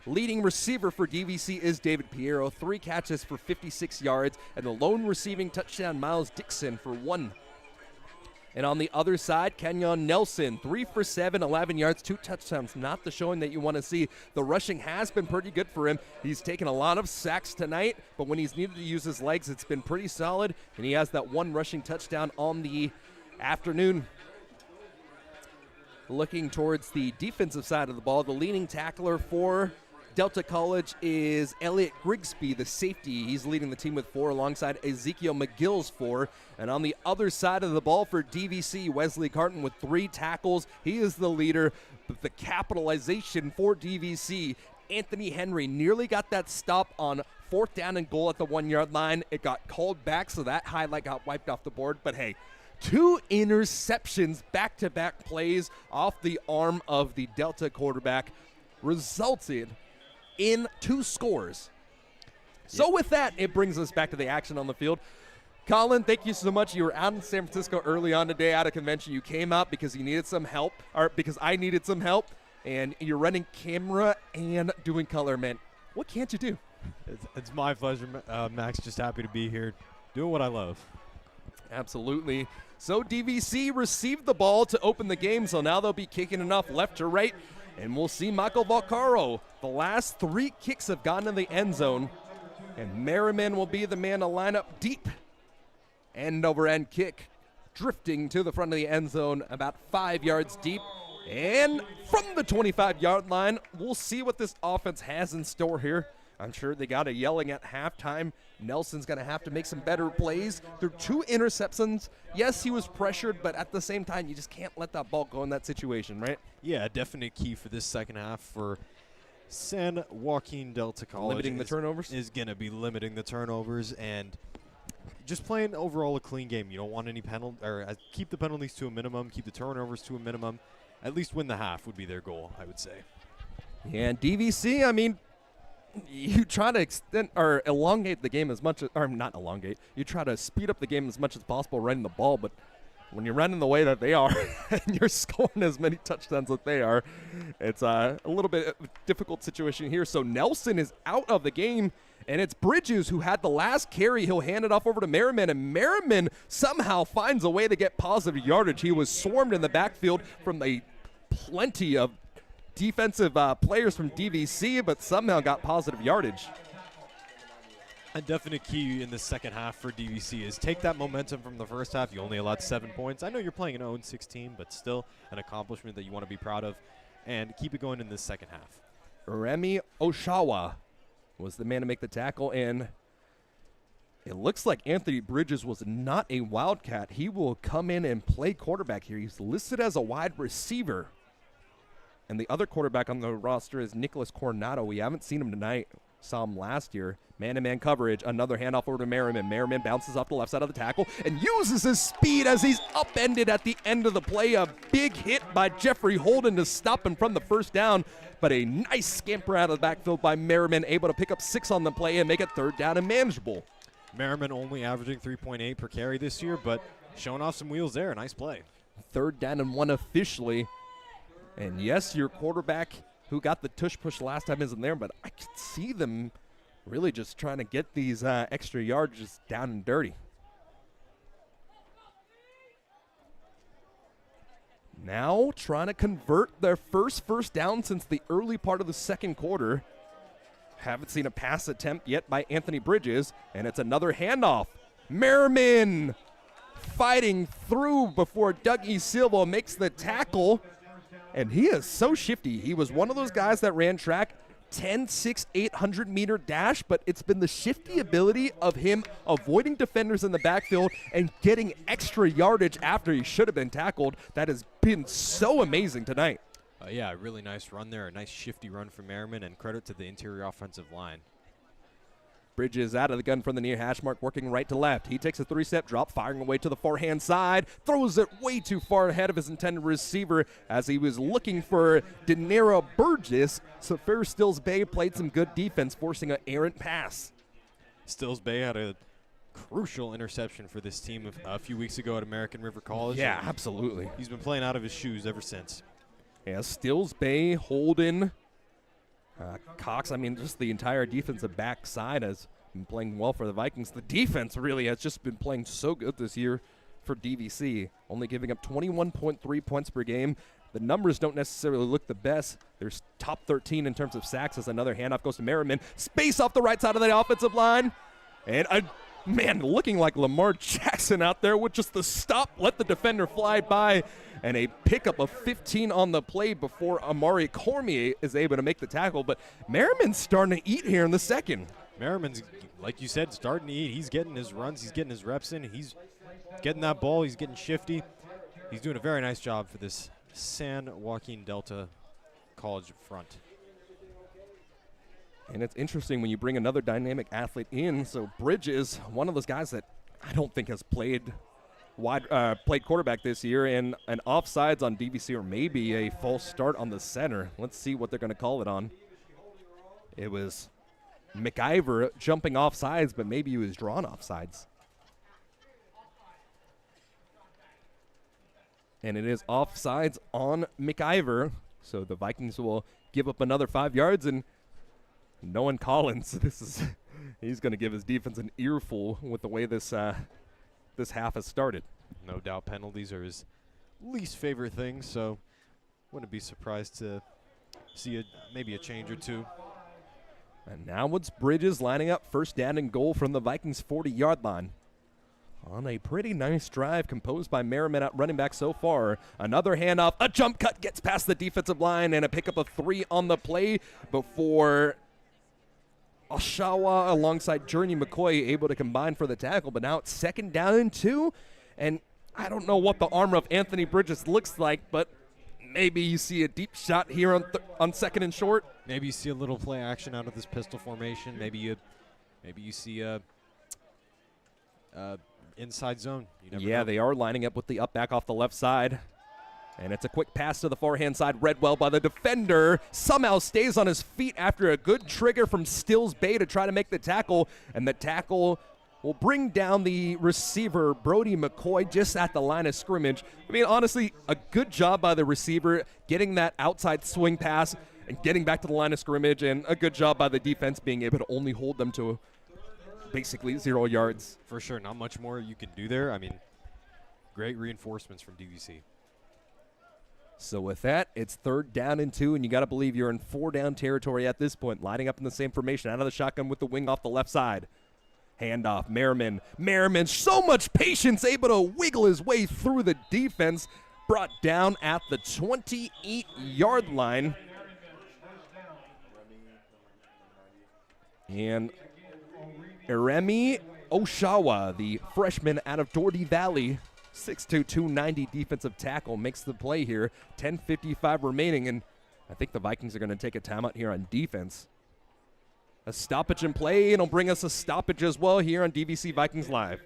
Leading receiver for DVC is David Piero, 3 catches for 56 yards, and the lone receiving touchdown, Miles Dixon, for 1. And on the other side, Kenyon Nelson, 3 for 7, 11 yards, 2 touchdowns. Not the showing that you want to see. The rushing has been pretty good for him. He's taken a lot of sacks tonight, but when he's needed to use his legs, it's been pretty solid, and he has that 1 rushing touchdown on the afternoon. Looking towards the defensive side of the ball, the leading tackler for Delta College is Elliot Grigsby, the safety. He's leading the team with 4 alongside Ezekiel McGill's 4. And on the other side of the ball for DVC, Wesley Carton with 3 tackles. He is the leader. But the capitalization for DVC, Anthony Henry nearly got that stop on 4th down and goal at the 1-yard line. It got called back, so that highlight got wiped off the board. But hey, 2 interceptions, back-to-back plays off the arm of the Delta quarterback resulted in 2 scores. So with that, it brings us back to the action on the field. Colin, thank you so much. You were out in San Francisco early on today at a convention. You came out because you needed some help, or because I needed some help, and you're running camera and doing color, man. What can't you do? It's my pleasure, Max. Just happy to be here doing what I love. Absolutely. So DVC received the ball to open the game, so now they'll be kicking enough left to right. And we'll see Michael Valcaro. The last 3 kicks have gone in the end zone. And Merriman will be the man to line up deep. End-over-end kick. Drifting to the front of the end zone about 5 yards deep. And from the 25-yard line, we'll see what this offense has in store here. I'm sure they got a yelling at halftime. Nelson's going to have to make some better plays. There are 2 interceptions. Yes, he was pressured, but at the same time, you just can't let that ball go in that situation, right? Yeah, definite key for this second half for San Joaquin Delta College. Limiting the turnovers? Is going to be limiting the turnovers and just playing overall a clean game. You don't want any keep the penalties to a minimum, keep the turnovers to a minimum. At least win the half would be their goal, I would say. Yeah, and DVC, I mean, you try to extend or elongate the game as much as, or not elongate, you try to speed up the game as much as possible running the ball, but when you're running the way that they are and you're scoring as many touchdowns that they are, it's a little bit of a difficult situation here. So Nelson is out of the game, and it's Bridges who had the last carry. He'll hand it off over to Merriman, and Merriman somehow finds a way to get positive yardage. He was swarmed in the backfield from the plenty of defensive players from DVC, but somehow got positive yardage. A definite key in the second half for DVC is take that momentum from the first half. You only allowed 7 points. I know you're playing an 0-16, but still an accomplishment that you want to be proud of, and keep it going in the second half. Remy Oshawa was the man to make the tackle, and it looks like Anthony Bridges was not a Wildcat. He will come in and play quarterback here. He's listed as a wide receiver. And the other quarterback on the roster is Nicholas Coronado. We haven't seen him tonight. Saw him last year. Man-to-man coverage. Another handoff over to Merriman. Merriman bounces off the left side of the tackle and uses his speed as he's upended at the end of the play. A big hit by Jeffrey Holden to stop him from the first down. But a nice scamper out of the backfield by Merriman, able to pick up 6 on the play and make it third down and manageable. Merriman only averaging 3.8 per carry this year, but showing off some wheels there. Nice play. Third down and 1 officially. And yes, your quarterback who got the tush push last time isn't there, but I could see them really just trying to get these extra yards just down and dirty. Now trying to convert their first down since the early part of the second quarter. Haven't seen a pass attempt yet by Anthony Bridges, and it's another handoff. Merriman fighting through before Dougie Silva makes the tackle. And he is so shifty. He was one of those guys that ran track 10, 6, 800-meter dash, but it's been the shifty ability of him avoiding defenders in the backfield and getting extra yardage after he should have been tackled that has been so amazing tonight. Yeah, a really nice run there. A nice shifty run from Merriman, and credit to the interior offensive line. Bridges out of the gun from the near hash mark, working right to left. He takes a 3-step drop, firing away to the forehand side, throws it way too far ahead of his intended receiver as he was looking for Denero Burgess. So Ferris Stills Bay played some good defense, forcing an errant pass. Stills Bay had a crucial interception for this team a few weeks ago at American River College. Yeah, absolutely. He's been playing out of his shoes ever since. Yeah, Stills Bay, Holden, Cox, I mean, just the entire defensive backside has been playing well for the Vikings. The defense really has just been playing so good this year for DVC, only giving up 21.3 points per game. The numbers don't necessarily look the best. There's top 13 in terms of sacks as another handoff goes to Merriman. Space off the right side of the offensive line. And man, looking like Lamar Jackson out there with just the stop, let the defender fly by, and a pickup of 15 on the play before Amari Cormier is able to make the tackle. But Merriman's starting to eat here in the second. Merriman's, like you said, starting to eat. He's getting his runs. He's getting his reps in. He's getting that ball. He's getting shifty. He's doing a very nice job for this San Joaquin Delta College front. And it's interesting when you bring another dynamic athlete in. So Bridges, one of those guys that I don't think has played quarterback this year, and an offsides on DVC, or maybe a false start on the center. Let's see what they're going to call it on. It was McIver jumping offsides, but maybe he was drawn offsides. And it is offsides on McIver. So the Vikings will give up another 5 yards, and Nolan Collins, he's going to give his defense an earful with the way this half has started. No doubt penalties are his least favorite thing, so wouldn't be surprised to see maybe a change or two. And now it's Bridges lining up first down and goal from the Vikings 40-yard line. On a pretty nice drive composed by Merriman at running back so far. Another handoff, a jump cut gets past the defensive line, and a pickup of 3 on the play before Oshawa alongside Journey McCoy able to combine for the tackle. But now it's second down and 2, and I don't know what the armor of Anthony Bridges looks like, but maybe you see a deep shot here on second and short. Maybe you see a little play action out of this pistol formation. Maybe you see a inside zone. You never know. They are lining up with the up back off the left side. And it's a quick pass to the forehand side, read well by the defender. Somehow stays on his feet after a good trigger from Stills Bay to try to make the tackle. And the tackle will bring down the receiver, Brody McCoy, just at the line of scrimmage. I mean, honestly, a good job by the receiver getting that outside swing pass and getting back to the line of scrimmage, and a good job by the defense being able to only hold them to basically 0 yards. For sure, not much more you can do there. I mean, great reinforcements from DVC. So with that, it's 3rd down and 2, and you got to believe you're in 4-down territory at this point, lining up in the same formation, out of the shotgun with the wing off the left side. Handoff, Merriman. Merriman, so much patience, able to wiggle his way through the defense, brought down at the 28-yard line. And Eremi Oshawa, the freshman out of Doherty Valley, 6'2", 290 defensive tackle, makes the play here. 10:55 remaining, and I think the Vikings are going to take a timeout here on defense. A stoppage in play, and it'll bring us a stoppage as well here on DVC Vikings Live.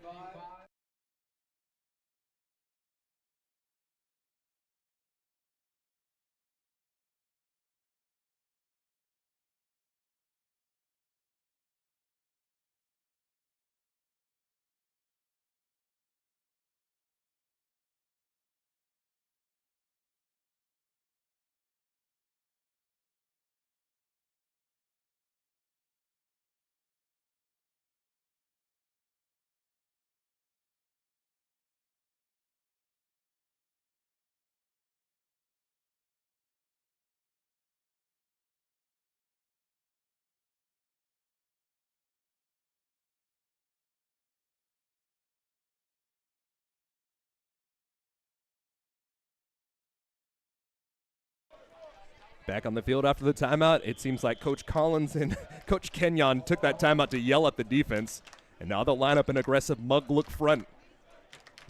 Back on the field after the timeout, it seems like Coach Collins and Coach Kenyon took that timeout to yell at the defense. And now they'll line up an aggressive mug look front.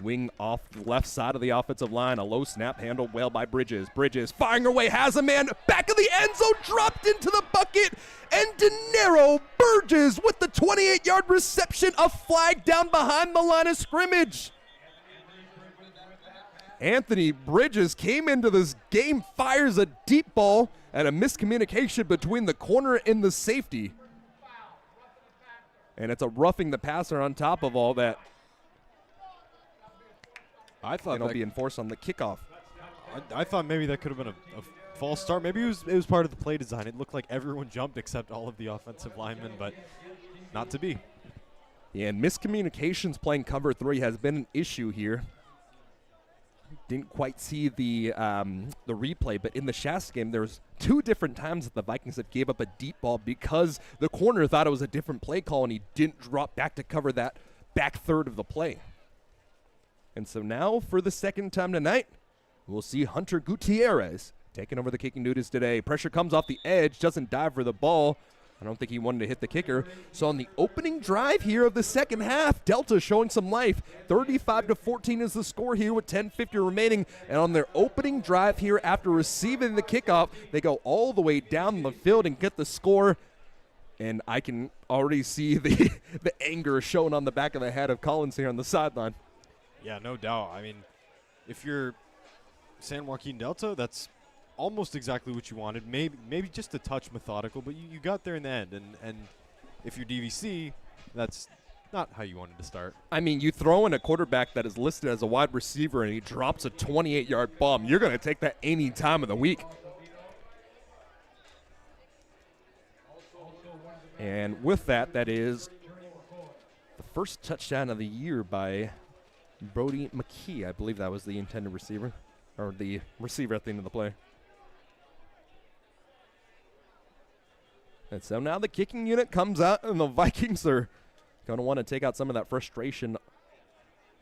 Wing off the left side of the offensive line. A low snap handled well by Bridges. Bridges firing away, has a man back of the end zone, dropped into the bucket. And De Niro Burgess with the 28-yard reception, a flag down behind the line of scrimmage. Anthony Bridges came into this game, fires a deep ball, and a miscommunication between the corner and the safety. And it's a roughing the passer on top of all that. I thought it'll be enforced on the kickoff. I thought maybe that could have been a false start. Maybe it was part of the play design. It looked like everyone jumped except all of the offensive linemen, but not to be. Yeah, and miscommunications playing cover 3 has been an issue here. Didn't quite see the replay, but in the Shasta game, there was 2 different times that the Vikings have gave up a deep ball because the corner thought it was a different play call, and he didn't drop back to cover that back third of the play. And so now, for the second time tonight, we'll see Hunter Gutierrez taking over the kicking duties today. Pressure comes off the edge, doesn't dive for the ball. I don't think he wanted to hit the kicker. So on the opening drive here of the second half, Delta showing some life. 35-14 is the score here with 10:50 remaining. And on their opening drive here after receiving the kickoff, they go all the way down the field and get the score. And I can already see the anger shown on the back of the head of Collins here on the sideline. Yeah, no doubt. I mean, if you're San Joaquin Delta, that's almost exactly what you wanted. Maybe just a touch methodical, but you got there in the end. And if you're DVC, that's not how you wanted to start. I mean, you throw in a quarterback that is listed as a wide receiver and he drops a 28-yard bomb. You're going to take that any time of the week. And with that, that is the first touchdown of the year by Brody McKee. I believe that was the intended receiver, or the receiver at the end of the play. And so now the kicking unit comes out, and the Vikings are going to want to take out some of that frustration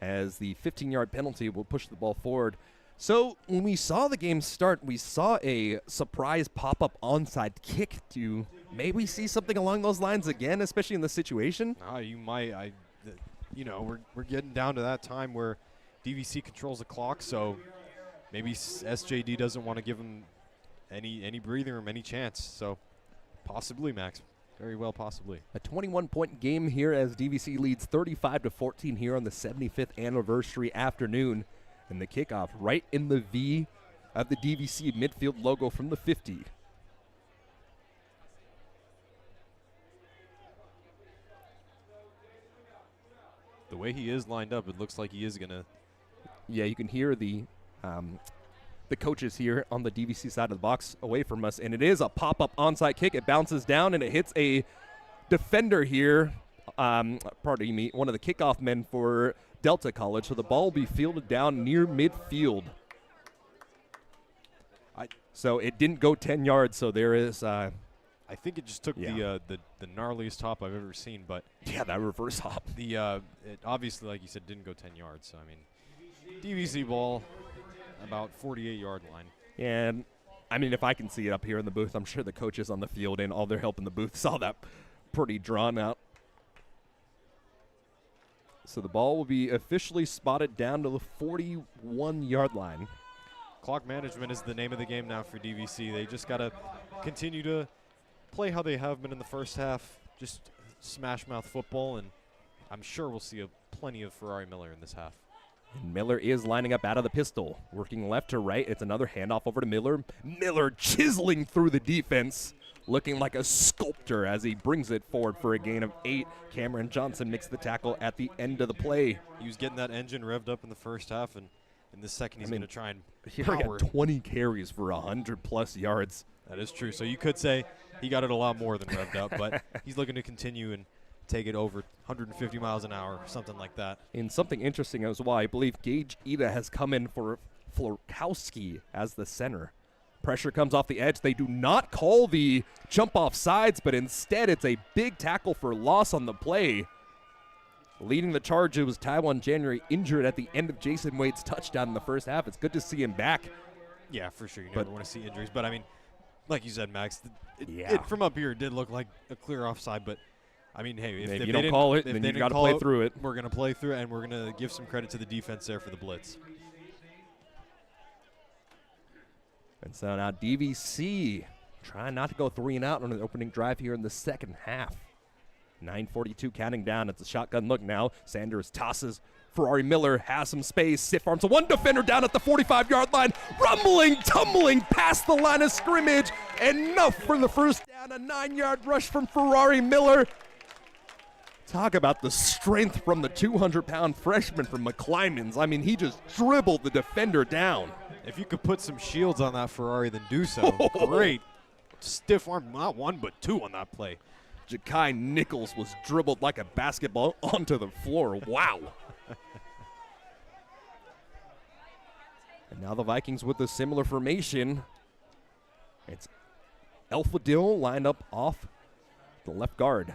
as the 15-yard penalty will push the ball forward. So when we saw the game start, we saw a surprise pop-up onside kick. Do you maybe see something along those lines again, especially in this situation? You might. We're getting down to that time where DVC controls the clock, so maybe SJD doesn't want to give him any breathing room, any chance. So possibly, Max. Very well, possibly. A 21-point game here as DVC leads 35-14 here on the 75th anniversary afternoon. And the kickoff right in the V at the DVC midfield logo from the 50. The way he is lined up, it looks like he is going to. Yeah, you can hear the coaches here on the DVC side of the box away from us, and it is a pop-up onside kick. It bounces down, and it hits a defender here, pardon me, one of the kickoff men for Delta College, so the ball will be fielded down near midfield. So it didn't go 10 yards, so there is I think it just took the gnarliest hop I've ever seen, but yeah, that reverse hop. It obviously, like you said, didn't go 10 yards. So I mean, DVC ball about 48-yard line. And I mean, if I can see it up here in the booth, I'm sure the coaches on the field and all their help in the booth saw that pretty drawn out. So the ball will be officially spotted down to the 41-yard line. Clock management is the name of the game now for DVC. They just got to continue to play how they have been in the first half, just smash mouth football, and I'm sure we'll see plenty of Ferrari Miller in this half. And Miller is lining up out of the pistol, working left to right. It's another handoff over to Miller. Miller chiseling through the defense, looking like a sculptor as he brings it forward for a gain of 8. Cameron Johnson makes the tackle at the end of the play. He was getting that engine revved up in the first half, and in the second he's going to try and He power. got 20 carries for 100-plus yards. That is true. So you could say he got it a lot more than revved up, but he's looking to continue and take it over 150 miles an hour, something like that. And something interesting as well, I believe Gage Ida has come in for Florkowski as the center. Pressure comes off the edge. They do not call the jump off sides, but instead it's a big tackle for loss on the play. Leading the charge, it was Taiwan January, injured at the end of Jason Wade's touchdown in the first half. It's good to see him back. Yeah, for sure. You never want to see injuries. But, I mean, like you said, Max, from up here it did look like a clear offside. But, I mean, hey, if you don't call it, then you got to play through it. We're going to play through it, and we're going to give some credit to the defense there for the blitz. And so now DVC trying not to go 3 and out on the opening drive here in the second half. 9:42 counting down. It's a shotgun look now. Sanders tosses. Ferrari Miller has some space. Stiff arms one defender down at the 45-yard line. Rumbling, tumbling past the line of scrimmage. Enough for the first down. A 9-yard rush from Ferrari Miller. Talk about the strength from the 200-pound freshman from McClymonds. I mean, he just dribbled the defender down. If you could put some shields on that Ferrari, then do so. Great. Stiff arm, not 1 but 2 on that play. Ja'Kai Nichols was dribbled like a basketball onto the floor. Wow. And now the Vikings with a similar formation. It's Elfadil lined up off the left guard.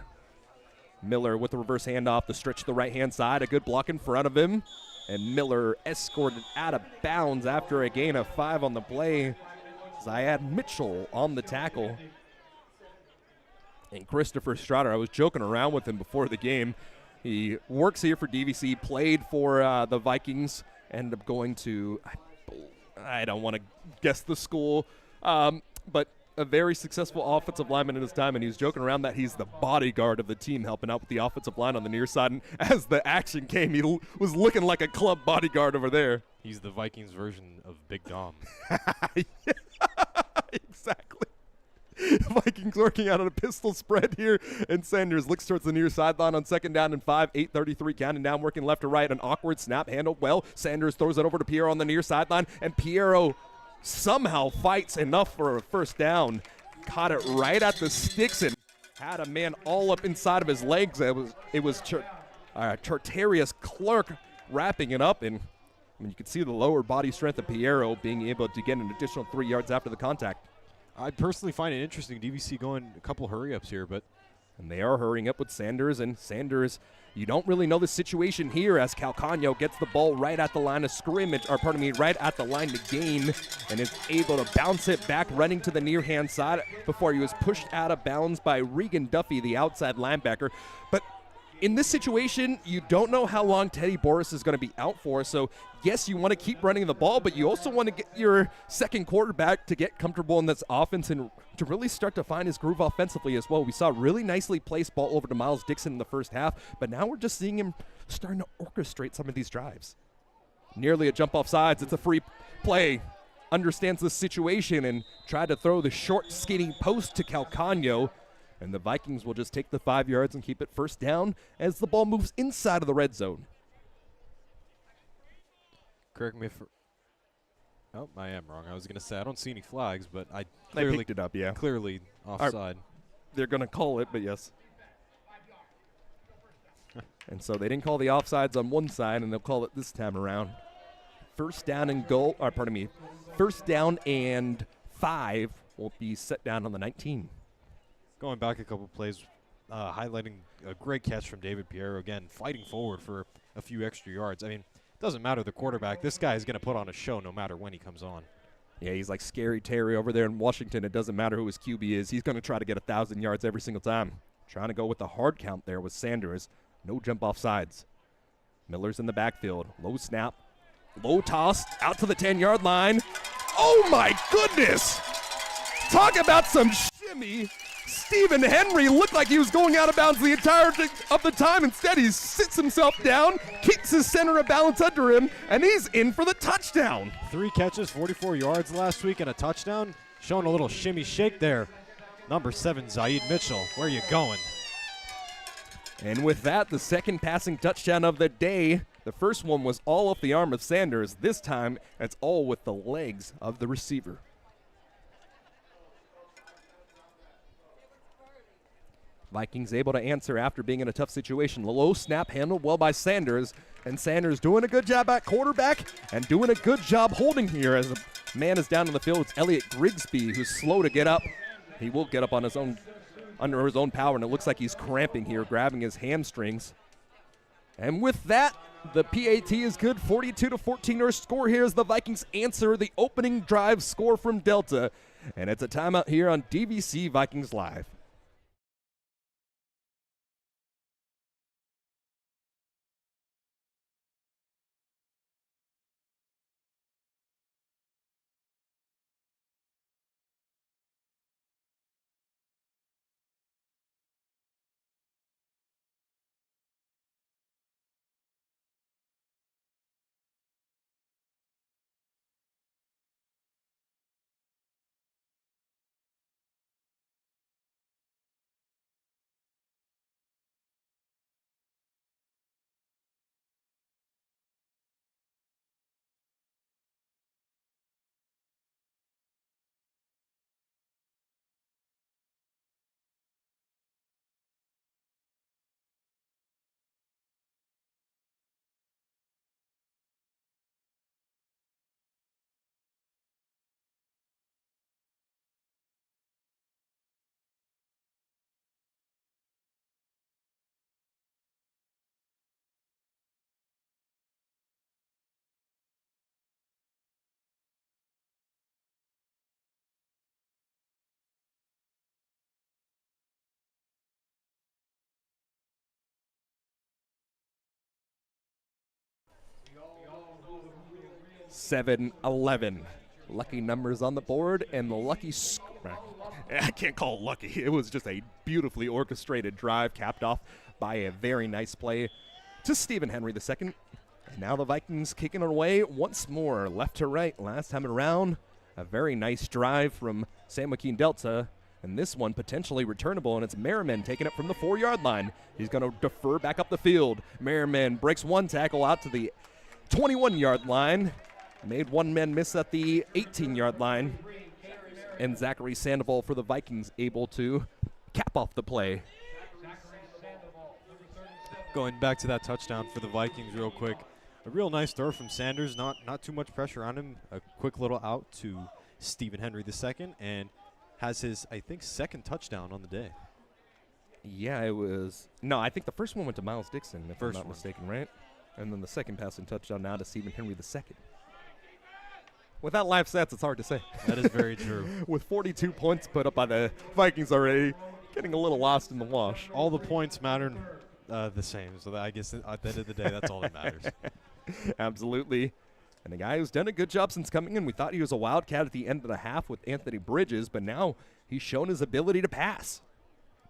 Miller with the reverse handoff, the stretch to the right-hand side, a good block in front of him. And Miller escorted out of bounds after a gain of 5 on the play. Ziad Mitchell on the tackle. And Christopher Strotter, I was joking around with him before the game. He works here for DVC, played for the Vikings, ended up going to, I don't want to guess the school, but a very successful offensive lineman in his time, and he was joking around that he's the bodyguard of the team, helping out with the offensive line on the near side. And as the action came, he was looking like a club bodyguard over there. He's the Vikings version of Big Dom. Yeah, exactly. Vikings working out on a pistol spread here, and Sanders looks towards the near sideline on 2nd down and 5, 8:33 counting down, working left to right. An awkward snap handled well. Sanders throws it over to Piero on the near sideline, and Piero somehow fights enough for a first down. Caught it right at the sticks and had a man all up inside of his legs. It was Chartarius Clark wrapping it up, and I mean, you could see the lower body strength of Piero being able to get an additional 3 yards after the contact. I personally find it interesting, DVC going a couple hurry-ups here, and they are hurrying up with Sanders, and Sanders, you don't really know the situation here as Calcano gets the ball right at the line of scrimmage, or pardon me, right at the line to gain, and is able to bounce it back, running to the near-hand side before he was pushed out of bounds by Regan Duffy, the outside linebacker. But in this situation, you don't know how long Teddy Boris is going to be out for, so yes, you want to keep running the ball, but you also want to get your second quarterback to get comfortable in this offense and to really start to find his groove offensively as well. We saw really nicely placed ball over to Miles Dixon in the first half, but now we're just seeing him starting to orchestrate some of these drives. Nearly a jump off sides. It's a free play. understands the situation and tried to throw the short, skinny post to Calcano. And the Vikings will just take the 5 yards and keep it first down as the ball moves inside of the red zone. Correct me if... Oh, I am wrong. I was going to say I don't see any flags, but I They clearly picked it up, yeah. clearly offside. They're going to call it, but yes. And so they didn't call the offsides on one side, and they'll call it this time around. First down and 5 will be set down on the 19. Going back a couple plays, highlighting a great catch from David Piero, again, fighting forward for a few extra yards. I mean, it doesn't matter the quarterback. This guy is going to put on a show no matter when he comes on. Yeah, he's like Scary Terry over there in Washington. It doesn't matter who his QB is. He's going to try to get 1,000 yards every single time. Trying to go with the hard count there with Sanders. No jump off sides. Miller's in the backfield. Low snap. Low toss out to the 10-yard line. Oh, my goodness. Talk about some shimmy. Stephen Henry looked like he was going out of bounds the entirety of the time. Instead, he sits himself down, kicks his center of balance under him, and he's in for the touchdown. 3 catches, 44 yards last week, and a touchdown. Showing a little shimmy shake there. Number 7, Zaid Mitchell. Where are you going? And with that, the second passing touchdown of the day. The first one was all off the arm of Sanders. This time, it's all with the legs of the receiver. Vikings able to answer after being in a tough situation. Low snap handled well by Sanders, and Sanders doing a good job at quarterback and doing a good job holding here as a man is down on the field. It's Elliott Grigsby who's slow to get up. He will get up on his own, under his own power, and it looks like he's cramping here, grabbing his hamstrings. And with that, the PAT is good. 42-14 our score here as the Vikings answer the opening drive score from Delta. And it's a timeout here on DVC Vikings Live. Seven, 11. Lucky numbers on the board, and the lucky I can't call it lucky. It was just a beautifully orchestrated drive capped off by a very nice play to Stephen Henry II. And now the Vikings kicking it away once more, left to right. Last time around, a very nice drive from San Joaquin Delta. And this one potentially returnable, and it's Merriman taking it from the 4-yard line. He's going to defer back up the field. Merriman breaks one tackle out to the 21-yard line. Made one man miss at the 18-yard line. And Zachary Sandoval for the Vikings able to cap off the play. Going back to that touchdown for the Vikings real quick. A real nice throw from Sanders. Not too much pressure on him. A quick little out to Stephen Henry II, and has his, I think, second touchdown on the day. Yeah, it was. No, I think the first one went to Miles Dixon, if I'm not one. mistaken, right? And then the second passing touchdown now to Stephen Henry II. Without live stats, it's hard to say. That is very true. With 42 points put up by the Vikings already, getting a little lost in the wash. All the points matter the same, so I guess at the end of the day, that's all that matters. Absolutely. And a guy who's done a good job since coming in. We thought he was a wildcat at the end of the half with Anthony Bridges, but now he's shown his ability to pass.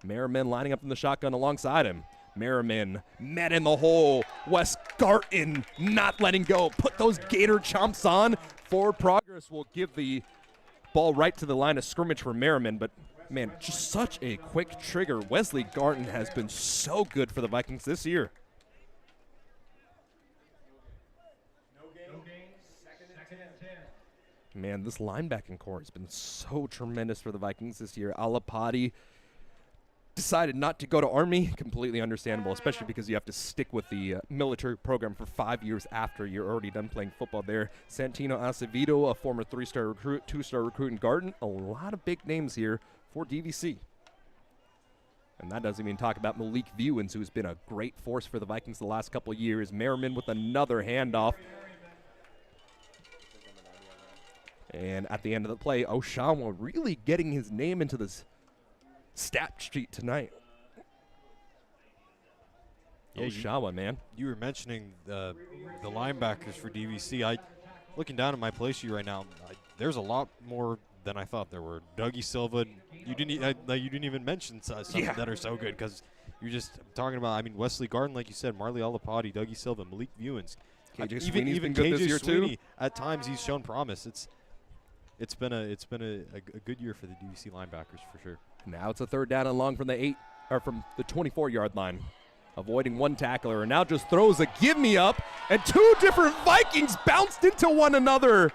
Merriman lining up in the shotgun alongside him. Merriman met in the hole. Wes Garten not letting go. Put those Gator chomps on. Forward progress will give the ball right to the line of scrimmage for Merriman, but man, just such a quick trigger. Wesley Garten has been so good for the Vikings this year. Man, this linebacking core has been so tremendous for the Vikings this year. Alapati decided not to go to Army. Completely understandable, especially because you have to stick with the military program for 5 years after you're already done playing football there. Santino Acevedo, a former 3-star recruit, 2-star recruit in Garden. A lot of big names here for DVC. And that doesn't even talk about Malik Viewens, who's been a great force for the Vikings the last couple of years. Merriman with another handoff. And at the end of the play, Oshawa really getting his name into this stat sheet tonight. Yeah, Oshawa, man. You were mentioning the linebackers for DVC. Looking down at my play sheet right now, there's a lot more than I thought there were. Dougie Silva, you didn't even mention some that are so good, because you're just talking about. I mean, Wesley Garden, like you said, Marley Alapati, Dougie Silva, Malik Viewens. Sweeney's been good this year Sweeney, too. At times he's shown promise. It's been a good year for the DVC linebackers for sure. Now it's a third down and long from the 24-yard line. Avoiding one tackler, and now just throws a give-me up, and two different Vikings bounced into one another.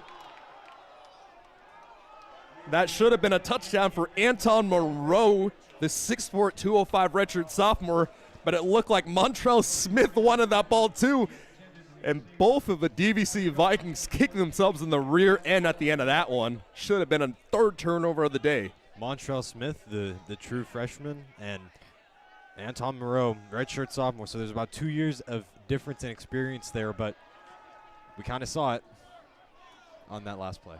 That should have been a touchdown for Anton Moreau, the 6'4", 205 redshirt sophomore, but it looked like Montrell Smith wanted that ball too. And both of the DVC Vikings kicked themselves in the rear end at the end of that one. Should have been a third turnover of the day. Montrell Smith, the true freshman, and Anton Moreau, redshirt sophomore. So there's about 2 years of difference in experience there, but we kind of saw it on that last play.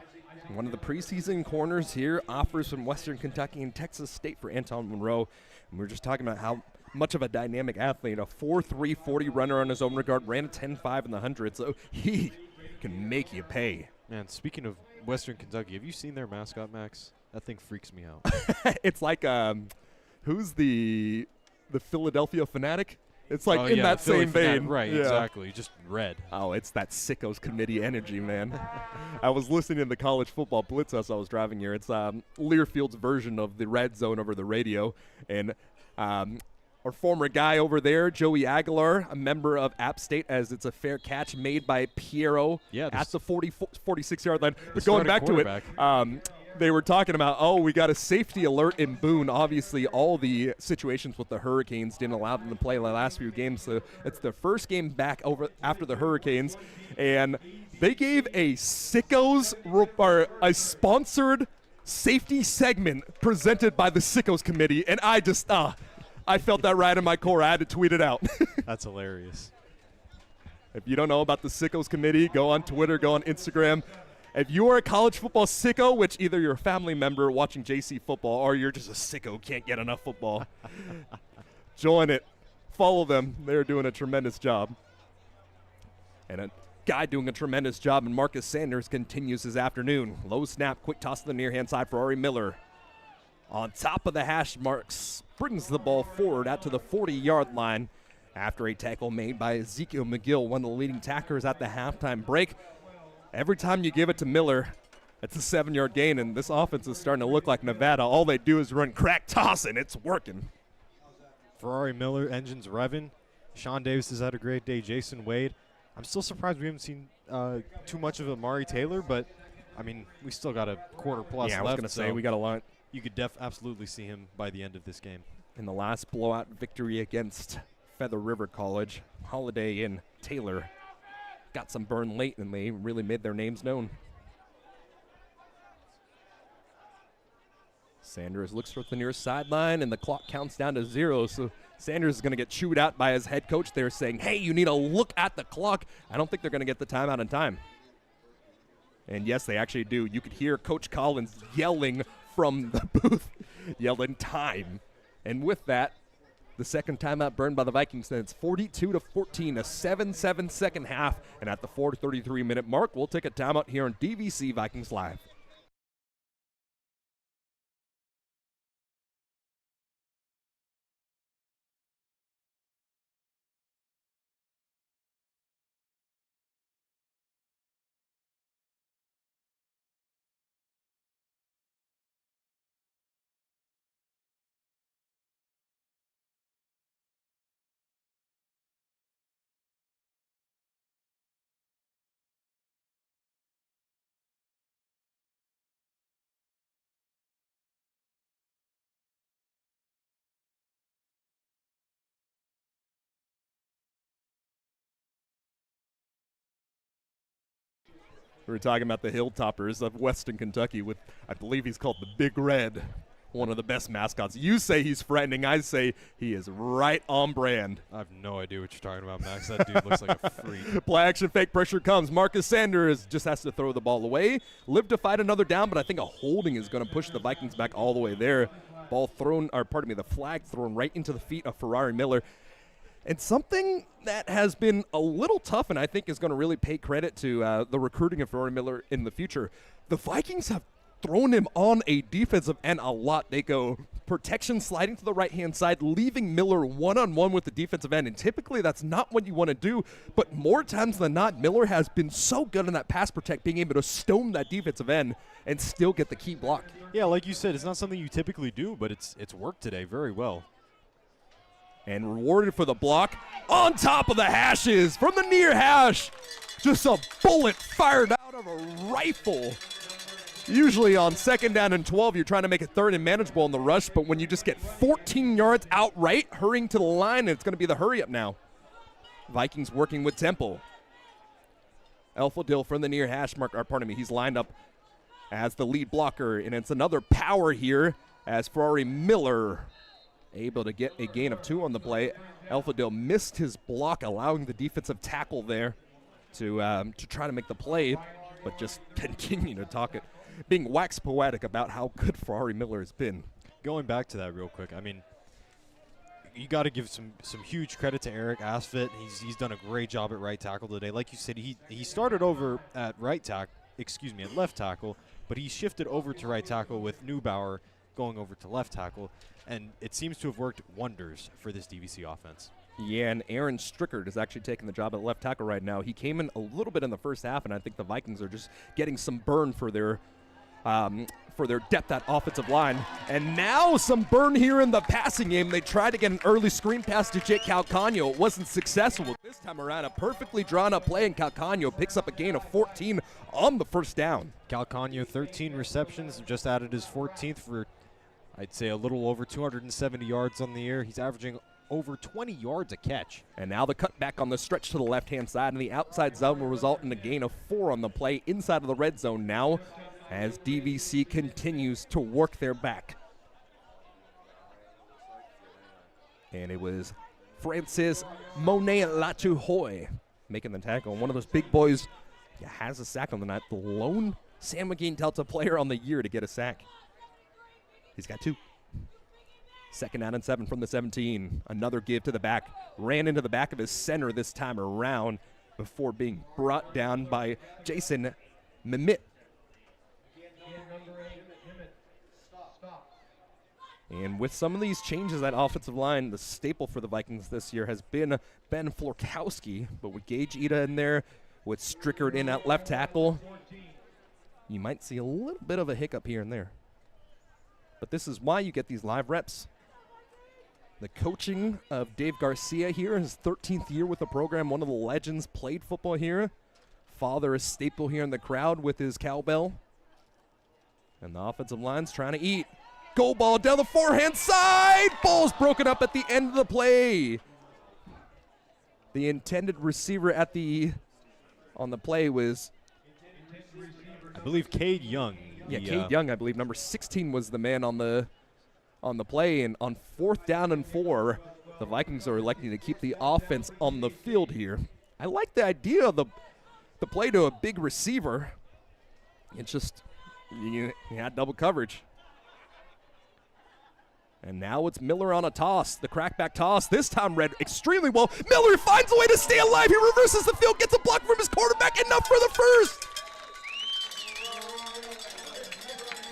One of the preseason corners here, offers from Western Kentucky and Texas State for Anton Monroe. And we were just talking about how much of a dynamic athlete, a 4.3 40 runner on his own regard, ran a 10.5 in the 100, so he can make you pay. Man, speaking of Western Kentucky, have you seen their mascot, Max? That thing freaks me out. It's like, who's the Philadelphia Fanatic? It's like in that same vein. Right, yeah. Exactly. Just red. Oh, it's that sickos committee energy, man. I was listening to the college football blitz as I was driving here. It's Learfield's version of the red zone over the radio. And our former guy over there, Joey Aguilar, a member of App State, as it's a fair catch made by Piero at the 46-yard line. But going back to it, they were talking about, we got a safety alert in Boone. Obviously, all the situations with the Hurricanes didn't allow them to play the last few games. So it's their first game back after the Hurricanes. And they gave a Sickos, or a sponsored safety segment presented by the Sickos Committee. And I just, I felt that right in my core. I had to tweet it out. That's hilarious. If you don't know about the Sickos Committee, go on Twitter, go on Instagram. If you are a college football sicko, which either you're a family member watching JC football or you're just a sicko, can't get enough football, join it. Follow them. They're doing a tremendous job. And a guy doing a tremendous job, and Marcus Sanders continues his afternoon. Low snap, quick toss to the near-hand side for Ari Miller. On top of the hash marks, brings the ball forward out to the 40-yard line after a tackle made by Ezekiel McGill, one of the leading tacklers at the halftime break. Every time you give it to Miller, it's a 7-yard gain, and this offense is starting to look like Nevada. All they do is run crack toss, and it's working. Ferrari Miller, engines revving. Sean Davis has had a great day. Jason Wade. I'm still surprised we haven't seen too much of Amari Taylor, but, I mean, we still got a quarter plus left. Yeah, I was going to say, we got a lot. You could absolutely see him by the end of this game. In the last blowout victory against Feather River College, Holiday and Taylor got some burn late, and they really made their names known. Sanders looks for the nearest sideline, and the clock counts down to 0. So Sanders is going to get chewed out by his head coach there, saying, hey, you need to look at the clock. I don't think they're going to get the timeout in time. And yes, they actually do. You could hear Coach Collins yelling from the booth, yelling time. And with that, the second timeout burned by the Vikings, then it's 42-14, a 7-7 second half. And at the 4:33-minute mark, we'll take a timeout here on DVC Vikings Live. We were talking about the Hilltoppers of Western Kentucky with, I believe he's called the Big Red, one of the best mascots. You say he's threatening. I say he is right on brand. I have no idea what you're talking about, Max. That dude looks like a freak. Play action, fake pressure comes. Marcus Sanders just has to throw the ball away. Live to fight another down, but I think a holding is going to push the Vikings back all the way there. Ball thrown, or pardon me, the flag thrown right into the feet of Ferrari Miller. And something that has been a little tough and I think is going to really pay credit to the recruiting of Ferrari Miller in the future. The Vikings have thrown him on a defensive end a lot. They go protection sliding to the right-hand side, leaving Miller one-on-one with the defensive end. And typically that's not what you want to do. But more times than not, Miller has been so good in that pass protect, being able to stone that defensive end and still get the key block. Yeah, like you said, it's not something you typically do, but it's worked today very well. And rewarded for the block on top of the hashes from the near hash. Just a bullet fired out of a rifle. Usually on 2nd down and 12, you're trying to make it 3rd and manageable in the rush, but when you just get 14 yards outright, hurrying to the line, it's going to be the hurry up now. Vikings working with Temple. Elfadil from the near hash mark, or pardon me, he's lined up as the lead blocker, and it's another power here as Ferrari Miller able to get a gain of 2 on the play. Elfadil missed his block, allowing the defensive tackle there to try to make the play, but just continue to talk it, being wax poetic about how good Ferrari Miller has been. Going back to that real quick, I mean, you got to give some huge credit to Eric Asfit. He's done a great job at right tackle today. Like you said, he started over at left tackle, but he shifted over to right tackle with Neubauer going over to left tackle, and it seems to have worked wonders for this DVC offense. Yeah, and Aaron Strickard is actually taking the job at left tackle right now. He came in a little bit in the first half, and I think the Vikings are just getting some burn for their depth at offensive line. And now some burn here in the passing game. They tried to get an early screen pass to Jake Calcagno. It wasn't successful. This time around, a perfectly drawn-up play, and Calcagno picks up a gain of 14 on the first down. Calcagno, 13 receptions, just added his 14th for, I'd say, a little over 270 yards on the year. He's averaging over 20 yards a catch. And now the cutback on the stretch to the left-hand side, and the outside zone will result in a gain of 4 on the play inside of the red zone now as DVC continues to work their back. And it was Francis Monet Latuhoy making the tackle. One of those big boys has a sack on the night. The lone San Joaquin Delta player on the year to get a sack. He's got 2. 2nd down and 7 from the 17. Another give to the back. Ran into the back of his center this time around before being brought down by Jason Mimit. And with some of these changes at offensive line, the staple for the Vikings this year has been Ben Florkowski. But with Gage Ida in there, with Strickard in at left tackle, you might see a little bit of a hiccup here and there. But this is why you get these live reps. The coaching of Dave Garcia here, his 13th year with the program, one of the legends, played football here. Father is staple here in the crowd with his cowbell. And the offensive line's trying to eat. Goal ball down the forehand side. Ball's broken up at the end of the play. The intended receiver on the play was, I believe, Cade Young. Yeah, Cade Young, I believe. Number 16 was the man on the play. And on 4th down and 4, the Vikings are electing to keep the offense on the field here. I like the idea of the play to a big receiver. It's just, you had double coverage. And now it's Miller on a toss, the crackback toss. This time read extremely well. Miller finds a way to stay alive. He reverses the field, gets a block from his quarterback, enough for the first.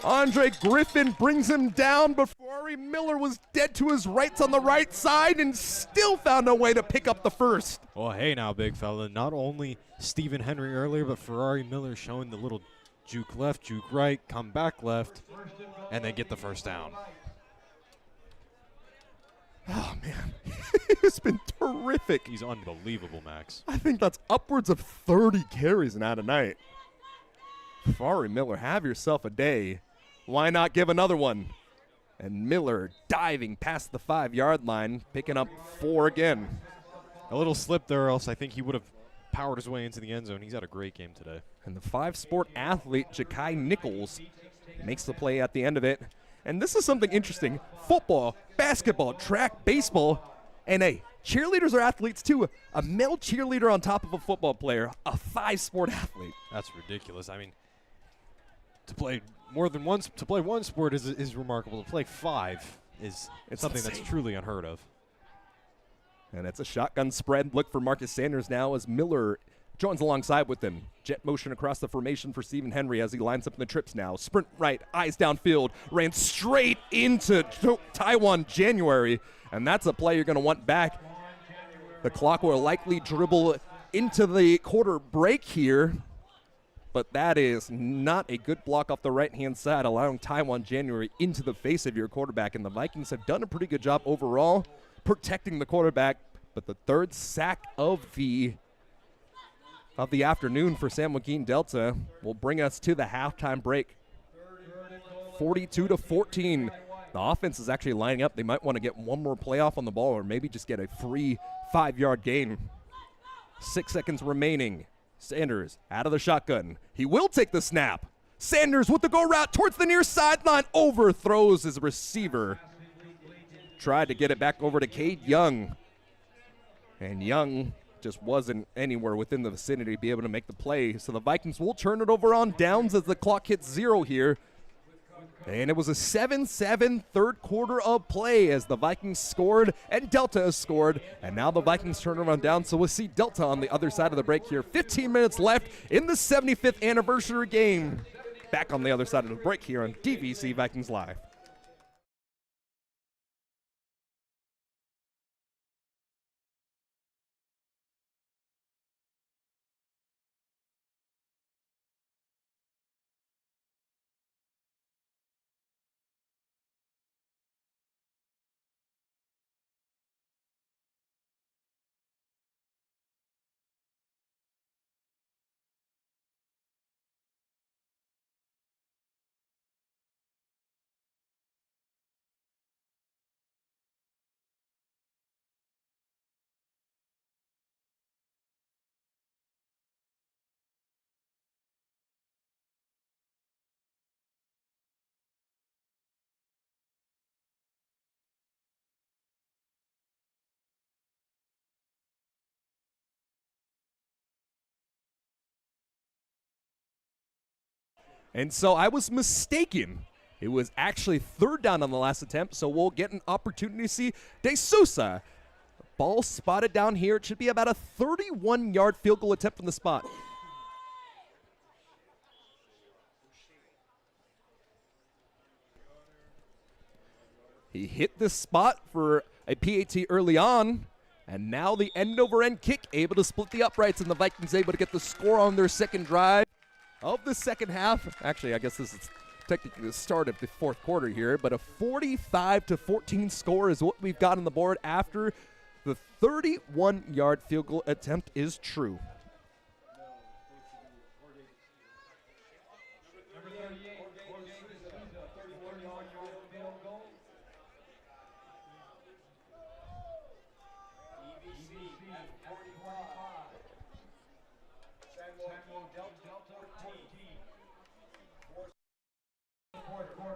Andre Griffin brings him down, but Ferrari Miller was dead to his rights on the right side and still found a way to pick up the first. Well, hey now, big fella. Not only Stephen Henry earlier, but Ferrari Miller showing the little juke left, juke right, come back left, and then get the first down. Oh, man. It's been terrific. He's unbelievable, Max. I think that's upwards of 30 carries now tonight. Ferrari Miller, have yourself a day. Why not give another one? And Miller diving past the 5-yard line, picking up 4 again. A little slip there, else I think he would have powered his way into the end zone. He's had a great game today. And the 5-sport athlete, Jakai Nichols, makes the play at the end of it. And this is something interesting. Football, basketball, track, baseball, and hey, cheerleaders are athletes too. A male cheerleader on top of a football player, a 5-sport athlete. That's ridiculous. I mean, to play one sport is remarkable. To play 5 is something that's truly unheard of. And it's a shotgun spread. Look for Marcus Sanders now as Miller joins alongside with him. Jet motion across the formation for Stephen Henry as he lines up in the trips now. Sprint right, eyes downfield, ran straight into Taiwan January. And that's a play you're going to want back. The clock will likely dribble into the quarter break here. But that is not a good block off the right-hand side, allowing Taiwan January into the face of your quarterback. And the Vikings have done a pretty good job overall protecting the quarterback. But the third sack of the afternoon for San Joaquin Delta will bring us to the halftime break. 42-14. The offense is actually lining up. They might want to get one more playoff on the ball or maybe just get a free 5-yard gain. 6 seconds remaining. Sanders out of the shotgun. He will take the snap. Sanders with the go route towards the near sideline. Overthrows his receiver. Tried to get it back over to Cade Young. And Young just wasn't anywhere within the vicinity to be able to make the play. So the Vikings will turn it over on downs as the clock hits 0 here. And it was a 7-7 third quarter of play as the Vikings scored and Delta has scored. And now the Vikings turn around down, so we'll see Delta on the other side of the break here. 15 minutes left in the 75th anniversary game. Back on the other side of the break here on DVC Vikings Live. And so I was mistaken. It was actually third down on the last attempt, so we'll get an opportunity to see De Sousa. Ball spotted down here. It should be about a 31-yard field goal attempt from the spot. He hit this spot for a PAT early on, and now the end-over-end kick able to split the uprights, and the Vikings able to get the score on their second drive of the second half. Actually, I guess this is technically the start of the fourth quarter here, but a 45-14 score is what we've got on the board after the 31-yard field goal attempt is true.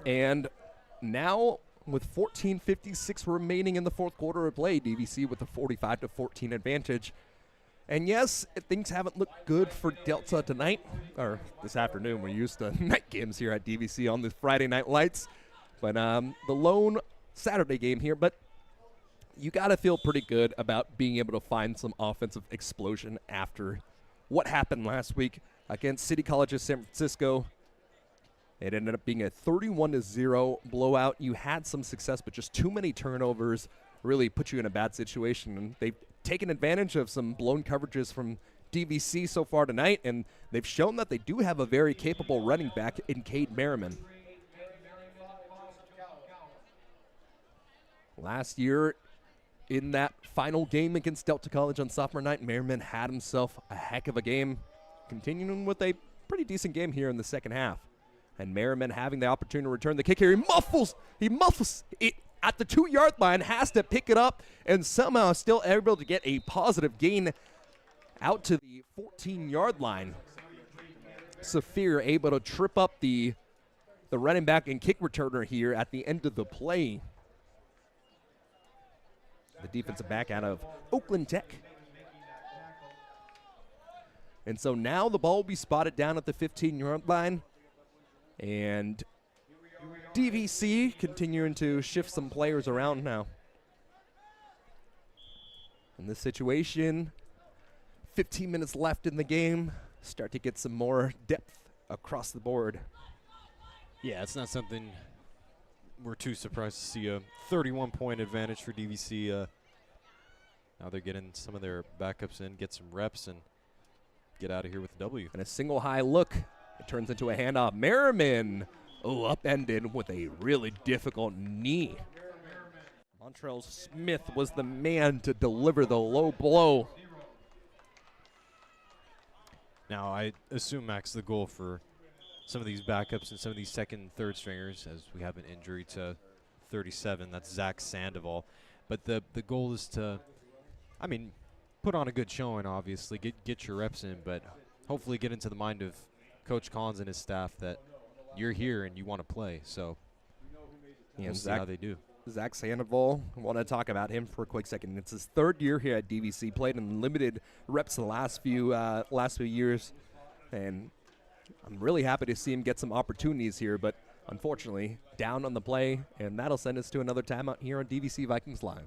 And now, with 14:56 remaining in the fourth quarter of play, DVC with a 45-14 advantage. And yes, things haven't looked good for Delta tonight, or this afternoon. We're used to night games here at DVC on the Friday night lights. But the lone Saturday game here. But you got to feel pretty good about being able to find some offensive explosion after what happened last week against City College of San Francisco. It ended up being a 31-0 blowout. You had some success, but just too many turnovers really put you in a bad situation. And they've taken advantage of some blown coverages from DVC so far tonight, and they've shown that they do have a very capable running back in Cade Merriman. Last year, in that final game against Delta College on sophomore night, Merriman had himself a heck of a game, continuing with a pretty decent game here in the second half. And Merriman having the opportunity to return the kick here. He muffles it at the 2-yard line, has to pick it up, and somehow still able to get a positive gain out to the 14-yard line. Saphir able to trip up the running back and kick returner here at the end of the play. The defensive back out of Oakland Tech. And so now the ball will be spotted down at the 15-yard line. And DVC continuing to shift some players around now. In this situation, 15 minutes left in the game. Start to get some more depth across the board. Yeah, it's not something we're too surprised to see. A 31-point advantage for DVC. Now they're getting some of their backups in, get some reps, and get out of here with a W. And a single high look. It turns into a handoff. Merriman, upended with a really difficult knee. Montrell Smith was the man to deliver the low blow. Now, I assume, Max, the goal for some of these backups and some of these second and third stringers, as we have an injury to 37, that's Zach Sandoval. But the goal is to, I mean, put on a good showing, obviously, get your reps in, but hopefully get into the mind of Coach Collins and his staff that you're here and you want to play. So we'll see how they do. Zach Sandoval, I want to talk about him for a quick second. It's his third year here at DVC, played in limited reps the last few years, and I'm really happy to see him get some opportunities here, but unfortunately, down on the play, and that'll send us to another timeout here on DVC Vikings Live.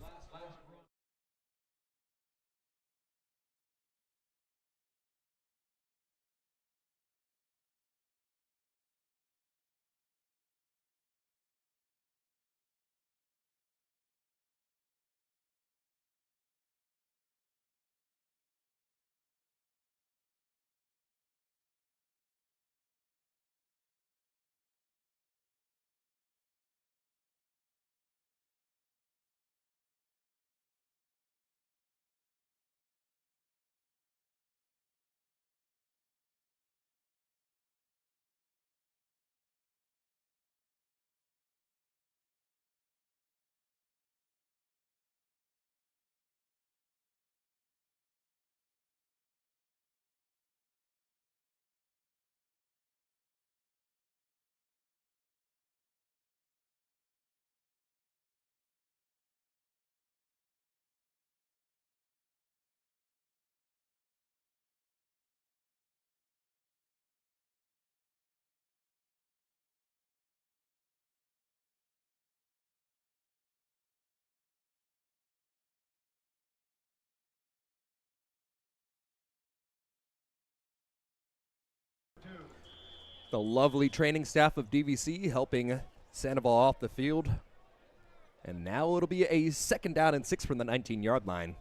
The lovely training staff of DVC helping Sandoval off the field. And now it'll be a 2nd down and 6 from the 19-yard line.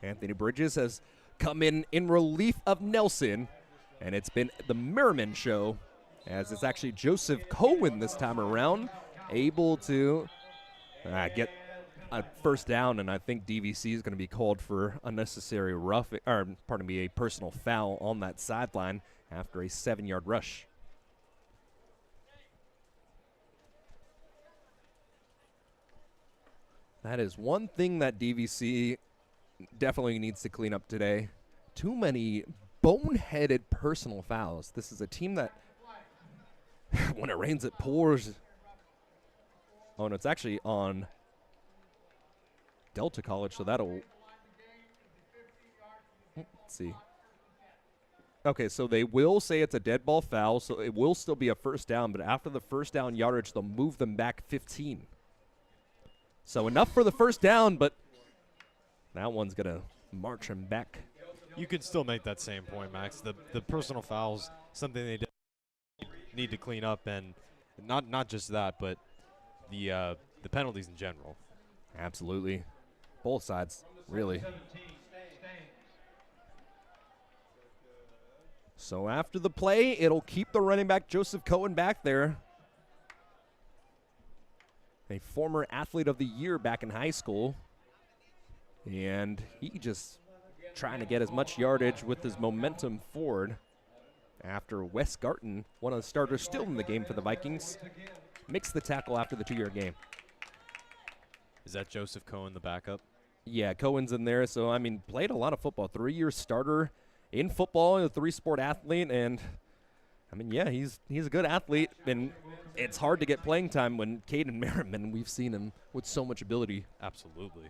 Anthony Bridges has come in relief of Nelson, and it's been the Merriman show, as it's actually Joseph Cohen this time around, able to get a first down, and I think DVC is going to be called for unnecessary a personal foul on that sideline after a 7-yard rush. That is one thing that DVC definitely needs to clean up today. Too many boneheaded personal fouls. This is a team that, when it rains, it pours. Oh, no, it's actually on Delta College, so that'll... Let's see. Okay, so they will say it's a dead ball foul, so it will still be a first down, but after the first down yardage, they'll move them back 15. So enough for the first down, but that one's going to march him back. You can still make that same point, Max. The personal fouls, something they need to clean up, and not just that, but the penalties in general. Absolutely. Both sides, really. So after the play, it'll keep the running back Joseph Cohen back there. A former athlete of the year back in high school. And he just trying to get as much yardage with his momentum forward after Wes Garton, one of the starters still in the game for the Vikings, makes the tackle after the 2-yard game. Is that Joseph Cohen, the backup? Yeah, Cohen's in there. So, I mean, played a lot of football. 3-year starter in football, a 3-sport athlete, and I mean, yeah, he's a good athlete, and it's hard to get playing time when Caden Merriman, we've seen him with so much ability. Absolutely.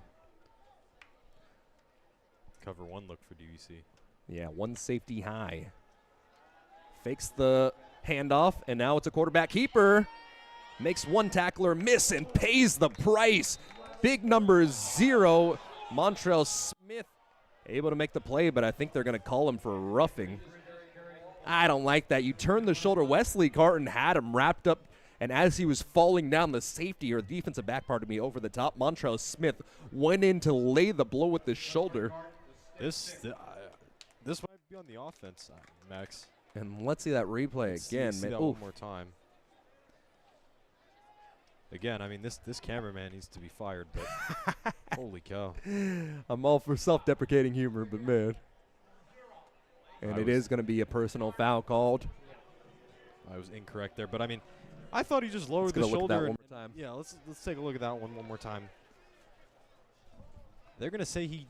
Cover 1 look for DVC. Yeah, 1 safety high. Fakes the handoff, and now it's a quarterback keeper. Makes 1 tackler miss and pays the price. Big number 0, Montrell Smith able to make the play, but I think they're going to call him for roughing. I don't like that. You turn the shoulder. Wesley Carton had him wrapped up, and as he was falling down, the safety or defensive back, pardon me, over the top, Montrell Smith went in to lay the blow with his shoulder. This might be on the offense side, Max. And let's see that replay again. See that one more time. Again, I mean, this cameraman needs to be fired, but holy cow. I'm all for self-deprecating humor, but man. And it is going to be a personal foul called. I was incorrect there, but I mean, I thought he just lowered the shoulder. Look at that one more time. Yeah, let's take a look at that one more time. They're going to say he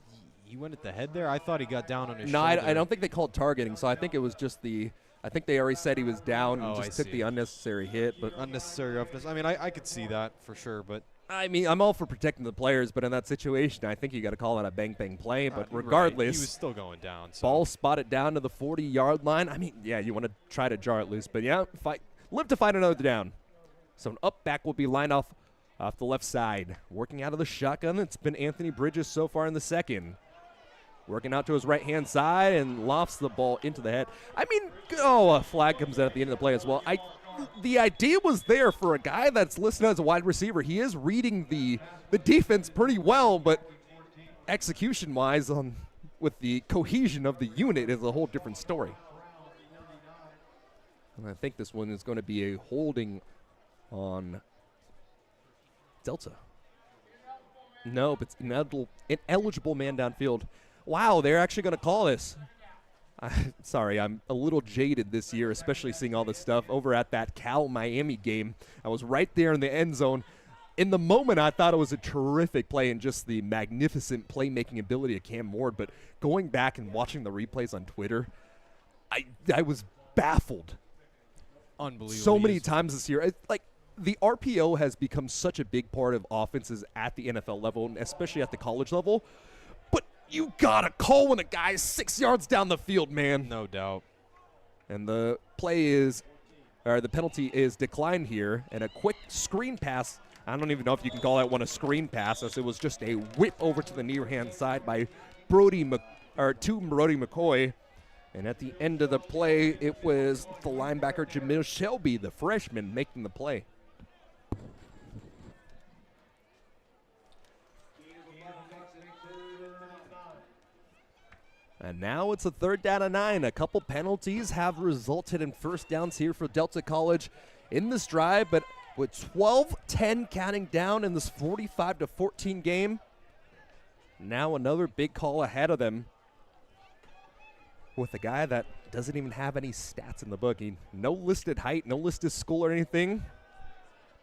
went at the head there? I thought he got down on his shoulder. No, I don't think they called targeting, so I think it was just I think they already said he was down and just took the unnecessary hit. But unnecessary roughness. I mean, I could see that for sure, but I mean, I'm all for protecting the players, but in that situation, I think you got to call it a bang-bang play. But regardless, he was still going down. So. Ball spotted down to the 40-yard line. I mean, yeah, you want to try to jar it loose, but yeah, live to fight another down. So an up back will be lined off the left side. Working out of the shotgun, it's been Anthony Bridges so far in the second. Working out to his right-hand side and lofts the ball into the head. I mean, a flag comes out at the end of the play as well. The idea was there for a guy that's listed as a wide receiver. He is reading the defense pretty well, but execution-wise, with the cohesion of the unit, is a whole different story. And I think this one is going to be a holding on Delta. No, but it's an eligible man downfield. Wow, they're actually going to call this. Sorry, I'm a little jaded this year, especially seeing all this stuff over at that Cal-Miami game. I was right there in the end zone. In the moment, I thought it was a terrific play and just the magnificent playmaking ability of Cam Ward. But going back and watching the replays on Twitter, I was baffled. Unbelievable. So many times this year. The RPO has become such a big part of offenses at the NFL level, and especially at the college level. You gotta call when a guy's 6 yards down the field, man. No doubt. And the penalty is declined here, and a quick screen pass. I don't even know if you can call that one a screen pass, as it was just a whip over to the near hand side by Brody McCoy. And at the end of the play, it was the linebacker Jamil Shelby, the freshman, making the play. And now it's a 3rd down and 9. A couple penalties have resulted in first downs here for Delta College in this drive, but with 12-10 counting down in this 45-14 game, now another big call ahead of them with a guy that doesn't even have any stats in the book. No listed height, no listed school or anything,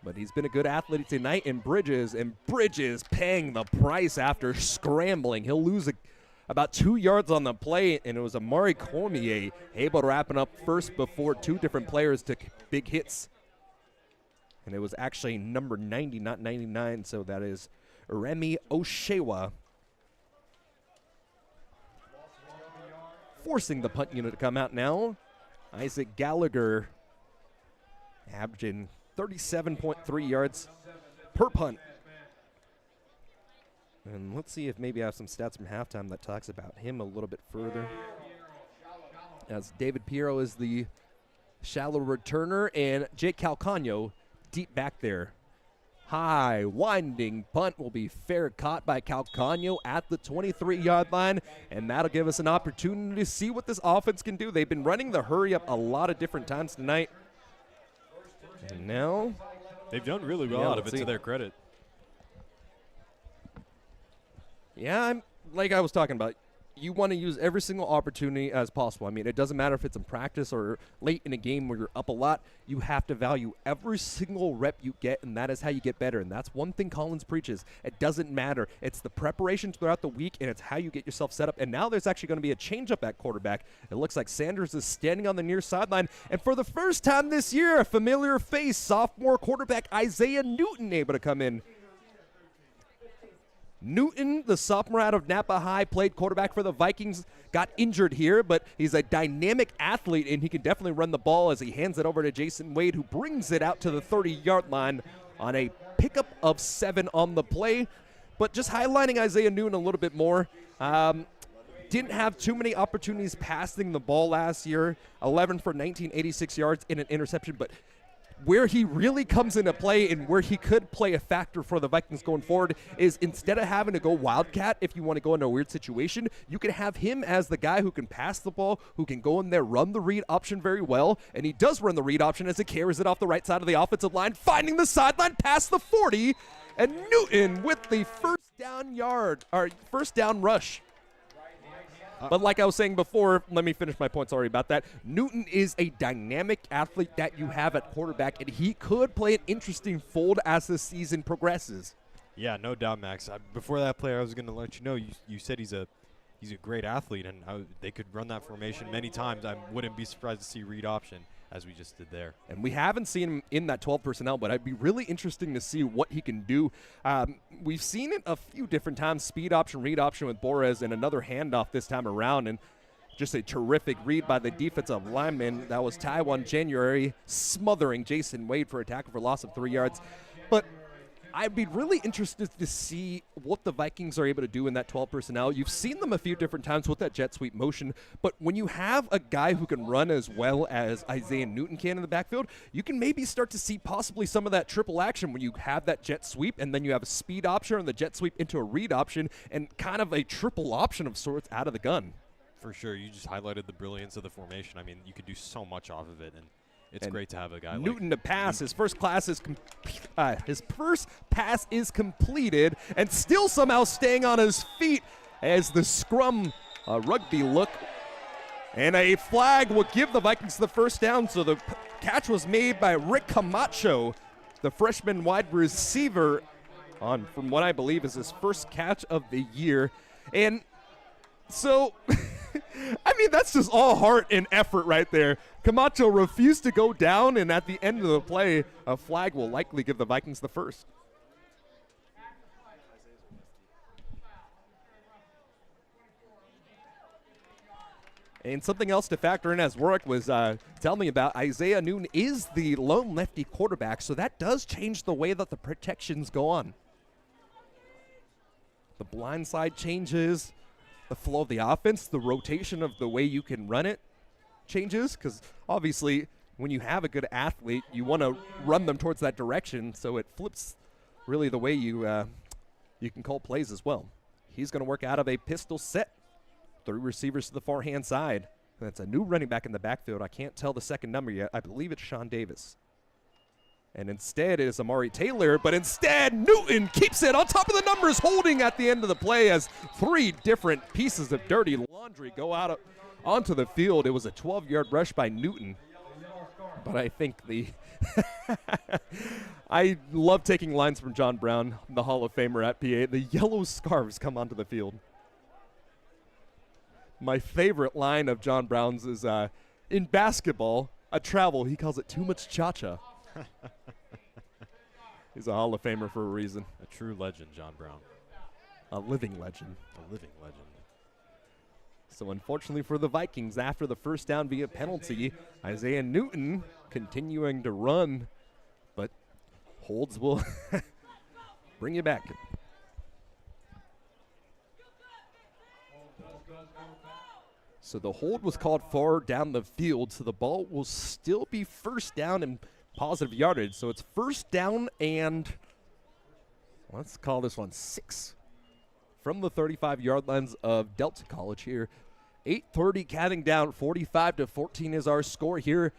but he's been a good athlete tonight in Bridges, and Bridges paying the price after scrambling. He'll lose about 2 yards on the play, and it was Amari Cormier able to wrap it up first before 2 different players took big hits. And it was actually number 90, not 99, so that is Remy Oshewa forcing the punt unit to come out now. Isaac Gallagher averaging 37.3 yards per punt. And let's see if maybe I have some stats from halftime that talks about him a little bit further. As David Piero is the shallow returner, and Jake Calcano deep back there. High, winding punt will be fair caught by Calcano at the 23-yard line, and that'll give us an opportunity to see what this offense can do. They've been running the hurry up a lot of different times tonight. And now they've done really well out of it, to their credit. Yeah, like I was talking about, you want to use every single opportunity as possible. I mean, it doesn't matter if it's in practice or late in a game where you're up a lot. You have to value every single rep you get, and that is how you get better. And that's one thing Collins preaches. It doesn't matter. It's the preparation throughout the week, and it's how you get yourself set up. And now there's actually going to be a change-up at quarterback. It looks like Sanders is standing on the near sideline. And for the first time this year, a familiar face, sophomore quarterback Isaiah Newton able to come in. Newton, the sophomore out of Napa High, played quarterback for the Vikings, got injured here, but he's a dynamic athlete, and he can definitely run the ball as he hands it over to Jason Wade, who brings it out to the 30-yard line on a pickup of 7 on the play. But just highlighting Isaiah Newton a little bit more, didn't have too many opportunities passing the ball last year, 11 for 1986 yards in an interception, but where he really comes into play and where he could play a factor for the Vikings going forward is instead of having to go wildcat if you want to go into a weird situation, you can have him as the guy who can pass the ball, who can go in there, run the read option very well, and he does run the read option as he carries it off the right side of the offensive line, finding the sideline past the 40, and Newton with the first down rush. But like I was saying before, let me finish my point, sorry about that. Newton is a dynamic athlete that you have at quarterback, and he could play an interesting fold as the season progresses. Yeah, no doubt, Max. Before that play, I was going to let you know, you said he's a great athlete, and they could run that formation many times. I wouldn't be surprised to see read option, as we just did there. And we haven't seen him in that 12 personnel, but I'd be really interesting to see what he can do. We've seen it a few different times, speed option, read option with Borres, and another handoff this time around, and just a terrific read by the defensive lineman. That was Taiwan January smothering Jason Wade for a tackle for loss of 3 yards. But I'd be really interested to see what the Vikings are able to do in that 12 personnel. You've seen them a few different times with that jet sweep motion, but when you have a guy who can run as well as Isaiah Newton can in the backfield, you can maybe start to see possibly some of that triple action when you have that jet sweep and then you have a speed option and the jet sweep into a read option and kind of a triple option of sorts out of the gun. For sure. You just highlighted the brilliance of the formation. I mean, you could do so much off of it, and it's great to have a guy Newton like to pass. His first pass is completed, and still somehow staying on his feet as the scrum rugby look. And a flag will give the Vikings the first down. So the catch was made by Rick Camacho, the freshman wide receiver, from what I believe is his first catch of the year. And so, I mean, that's just all heart and effort right there. Camacho refused to go down, and at the end of the play, a flag will likely give the Vikings the first. And something else to factor in, as Warwick was telling me about, Isaiah Newton is the lone lefty quarterback, so that does change the way that the protections go on. The blind side changes, the flow of the offense, the rotation of the way you can run it changes, because obviously when you have a good athlete, you want to run them towards that direction, so it flips really the way you can call plays as well. He's going to work out of a pistol set. 3 receivers to the far hand side. That's a new running back in the backfield. I can't tell the second number yet. I believe it's Sean Davis. And instead it is Amari Taylor, but instead Newton keeps it on top of the numbers, holding at the end of the play as 3 different pieces of dirty laundry go out onto the field. It was a 12-yard rush by Newton. But I think I love taking lines from John Brown, the Hall of Famer at PA. The yellow scarves come onto the field. My favorite line of John Brown's is, in basketball, a travel, he calls it too much cha-cha. He's a Hall of Famer for a reason. A true legend, John Brown. A living legend. A living legend. So unfortunately for the Vikings, after the first down via penalty, Isaiah Newton continuing to run, but holds will bring you back. So the hold was called far down the field, so the ball will still be first down and positive yardage. So it's first down and, let's call this one 6 from the 35-yard lines of Delta College here. 8:30 counting down, 45-14 is our score here.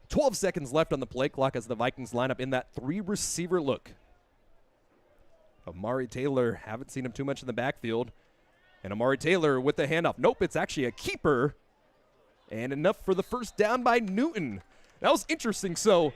12 seconds left on the play clock as the Vikings line up in that 3-receiver look. Amari Taylor, haven't seen him too much in the backfield. And Amari Taylor with the handoff. Nope, it's actually a keeper. And enough for the first down by Newton. That was interesting. So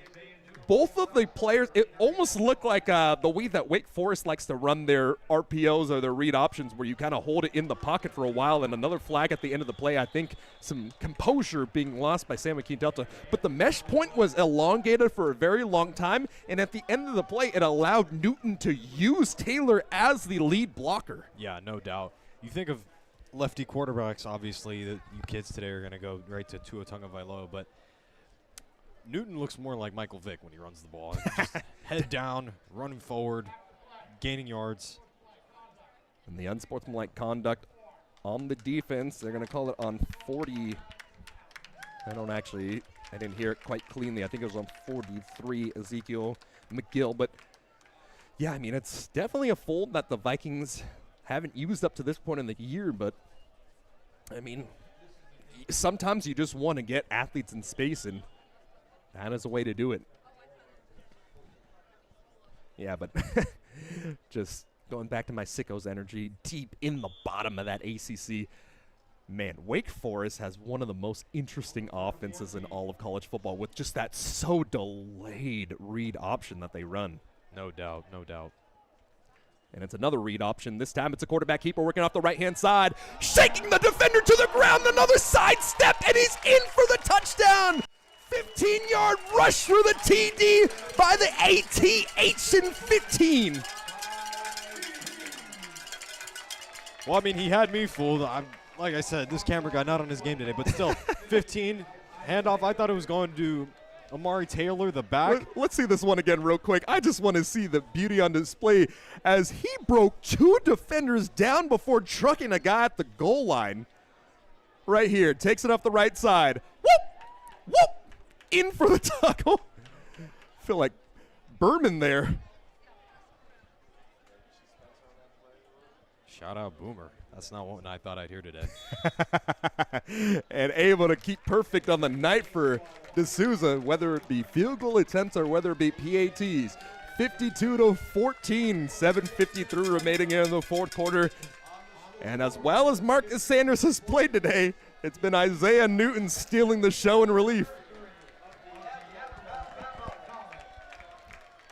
both of the players, it almost looked like the way that Wake Forest likes to run their RPOs or their read options, where you kind of hold it in the pocket for a while and another flag at the end of the play. I think some composure being lost by San Joaquin Delta. But the mesh point was elongated for a very long time, and at the end of the play, it allowed Newton to use Taylor as the lead blocker. Yeah, no doubt. You think of lefty quarterbacks, obviously, that you kids today are going to go right to Tua Tagovailoa, but Newton looks more like Michael Vick when he runs the ball. Just head down, running forward, gaining yards. And the unsportsmanlike conduct on the defense, they're going to call it on 40. I didn't hear it quite cleanly. I think it was on 43, Ezekiel McGill. But, yeah, I mean, it's definitely a fold that the Vikings haven't used up to this point in the year. But, I mean, sometimes you just want to get athletes in space, and that is a way to do it. Yeah, but just going back to my sickos energy, deep in the bottom of that ACC, man, Wake Forest has one of the most interesting offenses in all of college football with just that so delayed read option that they run. No doubt, no doubt. And it's another read option. This time it's a quarterback keeper working off the right-hand side, shaking the defender to the ground, another sidestep, and he's in for the touchdown. 15-yard rush for the TD by the ATH in 15. Well, I mean, he had me fooled. Like I said, this camera guy not on his game today, but still, 15, handoff. I thought it was going to Amari Taylor, the back. Let's see this one again real quick. I just want to see the beauty on display as he broke two defenders down before trucking a guy at the goal line. Right here, takes it off the right side. Whoop! Whoop! In for the tackle. Feel like Berman there. Shout out Boomer. That's not what I thought I'd hear today. And able to keep perfect on the night for D'Souza, whether it be field goal attempts or whether it be PATs. 52-14, 7:53 remaining in the fourth quarter. And as well as Marcus Sanders has played today, it's been Isaiah Newton stealing the show in relief.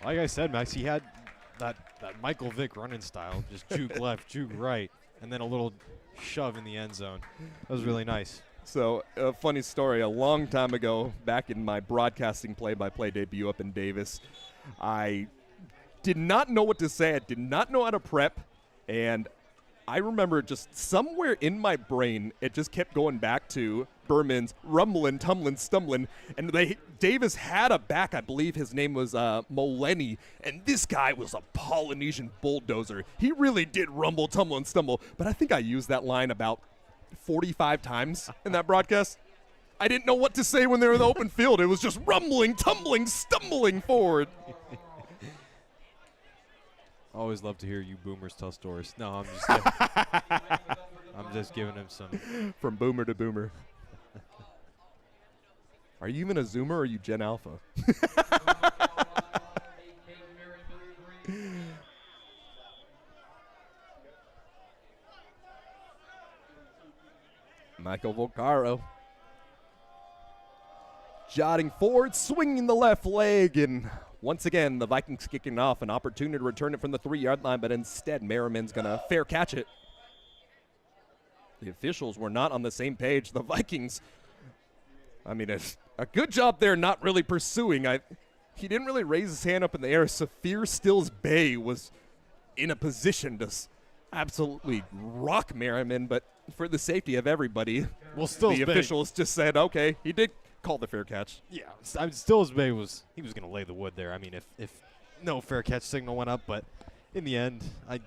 Like I said, Max, he had that Michael Vick running style, just juke left, juke right, and then a little shove in the end zone. That was really nice. So, a funny story. A long time ago, back in my broadcasting play-by-play debut up in Davis, I did not know what to say. I did not know how to prep, and I remember just somewhere in my brain, it just kept going back to Berman's rumbling, tumbling, stumbling. And Davis had a back, I believe his name was Moleni, and this guy was a Polynesian bulldozer. He really did rumble, tumble, and stumble. But I think I used that line about 45 times in that broadcast. I didn't know what to say when they were in the open field. It was just rumbling, tumbling, stumbling forward. Always love to hear you boomers tell stories. No, I'm just giving him some. From boomer to boomer. Are you even a Zoomer or are you Gen Alpha? Michael Volcaro. Jotting forward, swinging the left leg, and once again, the Vikings kicking off, an opportunity to return it from the 3-yard line, but instead Merriman's going to fair catch it. The officials were not on the same page. The Vikings, I mean, it's a good job there not really pursuing. He didn't really raise his hand up in the air. Saphir Stills Bay was in a position to absolutely rock Merriman, but for the safety of everybody, the officials just said, okay, he did call the fair catch. Yeah, Stills Bay was going to lay the wood there. I mean, if no fair catch signal went up, but in the end, I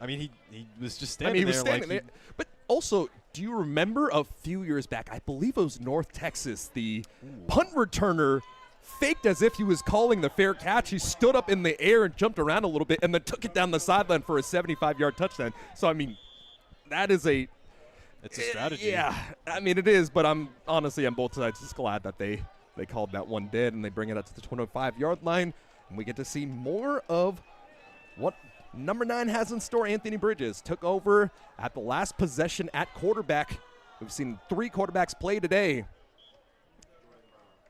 mean, he was just standing there. He was standing there. But also, do you remember a few years back, I believe it was North Texas, the punt returner faked as if he was calling the fair catch. He stood up in the air and jumped around a little bit and then took it down the sideline for a 75-yard touchdown. So, I mean, that is it's a strategy. Yeah, I mean, it is, but I'm honestly on both sides just glad that they called that one dead and they bring it up to the 25-yard line, and we get to see more of what number 9 has in store Anthony Bridges. Took over at the last possession at quarterback. We've seen 3 quarterbacks play today.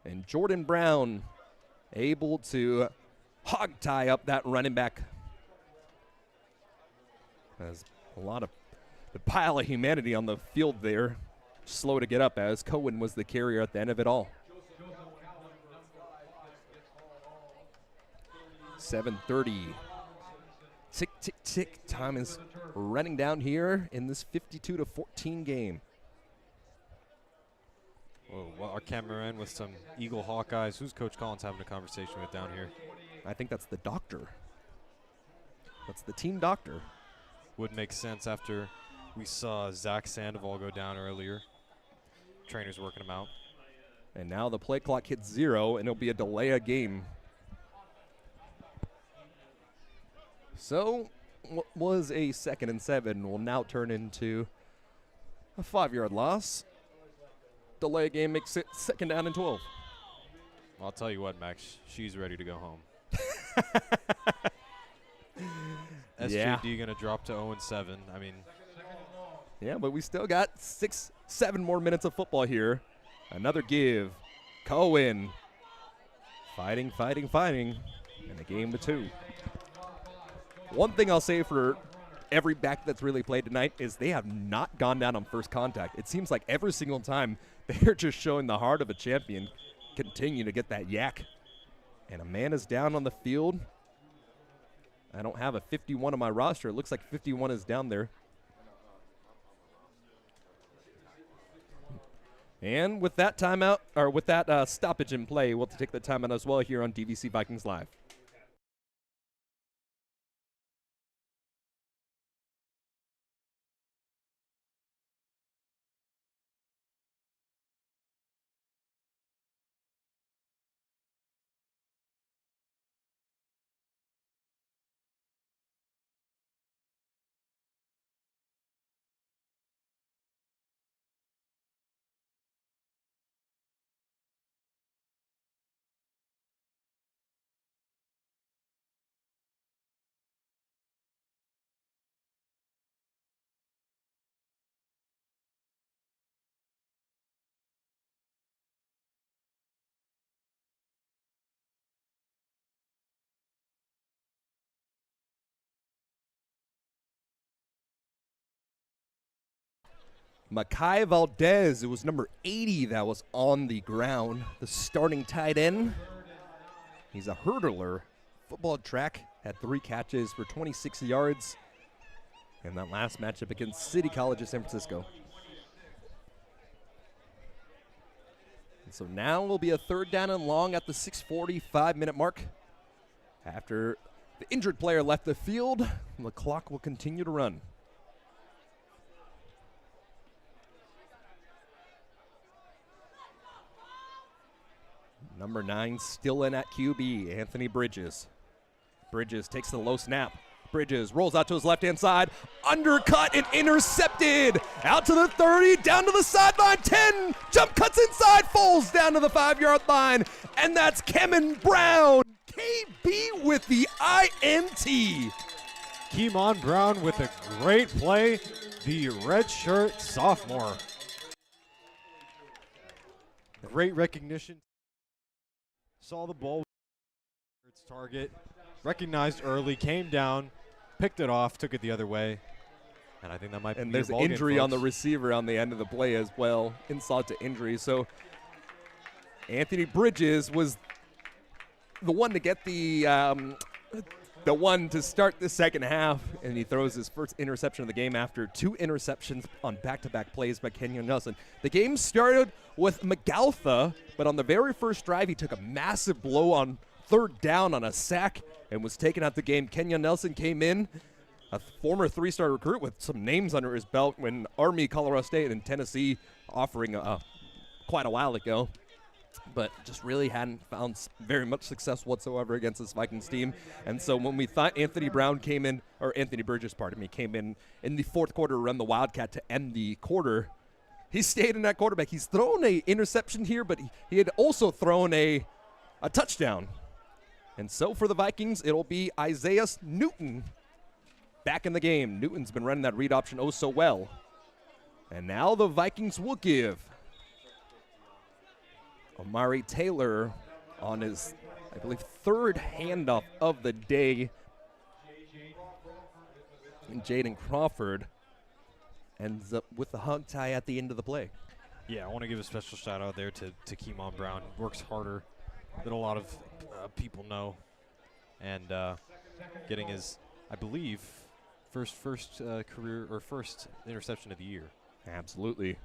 And Jordan Brown able to hog tie up that running back. There's a lot of the pile of humanity on the field there. Slow to get up as Cohen was the carrier at the end of it all. 7:30. Tick, tick, tick. Time is running down here in this 52-14 game. Whoa, well, our cameraman with some Eagle Hawkeyes. Who's Coach Collins having a conversation with down here? I think that's the doctor. That's the team doctor. Would make sense after we saw Zach Sandoval go down earlier. Trainers working him out. And now the play clock hits 0, and it'll be a delay of game. So what was a 2nd and 7 will now turn into a 5-yard loss. Delay of game makes it 2nd down and 12. Well, I'll tell you what, Max, she's ready to go home. SJD going to drop to 0-7. I mean, yeah, but we still got 6, 7 more minutes of football here. Another give. Cohen fighting, and a game to 2. One thing I'll say for every back that's really played tonight is they have not gone down on first contact. It seems like every single time they're just showing the heart of a champion, continue to get that yak. And a man is down on the field. I don't have a 51 on my roster. It looks like 51 is down there. And with that timeout, or with that stoppage in play, we'll take the timeout as well here on DVC Vikings Live. Makai Valdez, it was number 80 that was on the ground, the starting tight end. He's a hurdler, football track, had 3 catches for 26 yards in that last matchup against City College of San Francisco. And so now will be a 3rd down and long at the 6:45-minute mark. After the injured player left the field, the clock will continue to run. Number 9 still in at QB, Anthony Bridges. Bridges takes the low snap. Bridges rolls out to his left-hand side, undercut and intercepted. Out to the 30, down to the sideline, 10, jump cuts inside, falls down to the 5-yard line, and that's Kemen Brown. KB with the INT. Keemon Brown with a great play, the redshirt sophomore. Great recognition. Saw the ball, its target, recognized early, came down, picked it off, took it the other way, and I think that might be. And there's an injury on the receiver on the end of the play as well, insult to injury. So Anthony Bridges was the one to get the one to start the second half, and he throws his first interception of the game after 2 interceptions on back-to-back plays by Kenyon Nelson. The game started with McAlpha, but on the very first drive, he took a massive blow on 3rd down on a sack and was taken out the game. Kenyon Nelson came in, a former 3-star recruit with some names under his belt when Army, Colorado State, and Tennessee offering quite a while ago. But just really hadn't found very much success whatsoever against this Vikings team. And so when we thought Anthony Bridges, came in the 4th quarter to run the Wildcat to end the quarter, he stayed in that quarterback. He's thrown a interception here, but he had also thrown a touchdown. And so for the Vikings, it'll be Isaiah Newton back in the game. Newton's been running that read option oh so well. And now the Vikings will give Amari Taylor on his, I believe, third handoff of the day. And Jaden Crawford ends up with the hog tie at the end of the play. Yeah, I want to give a special shout out there to Keemon Brown. Works harder than a lot of people know. And getting his, I believe, first career or first interception of the year. Absolutely.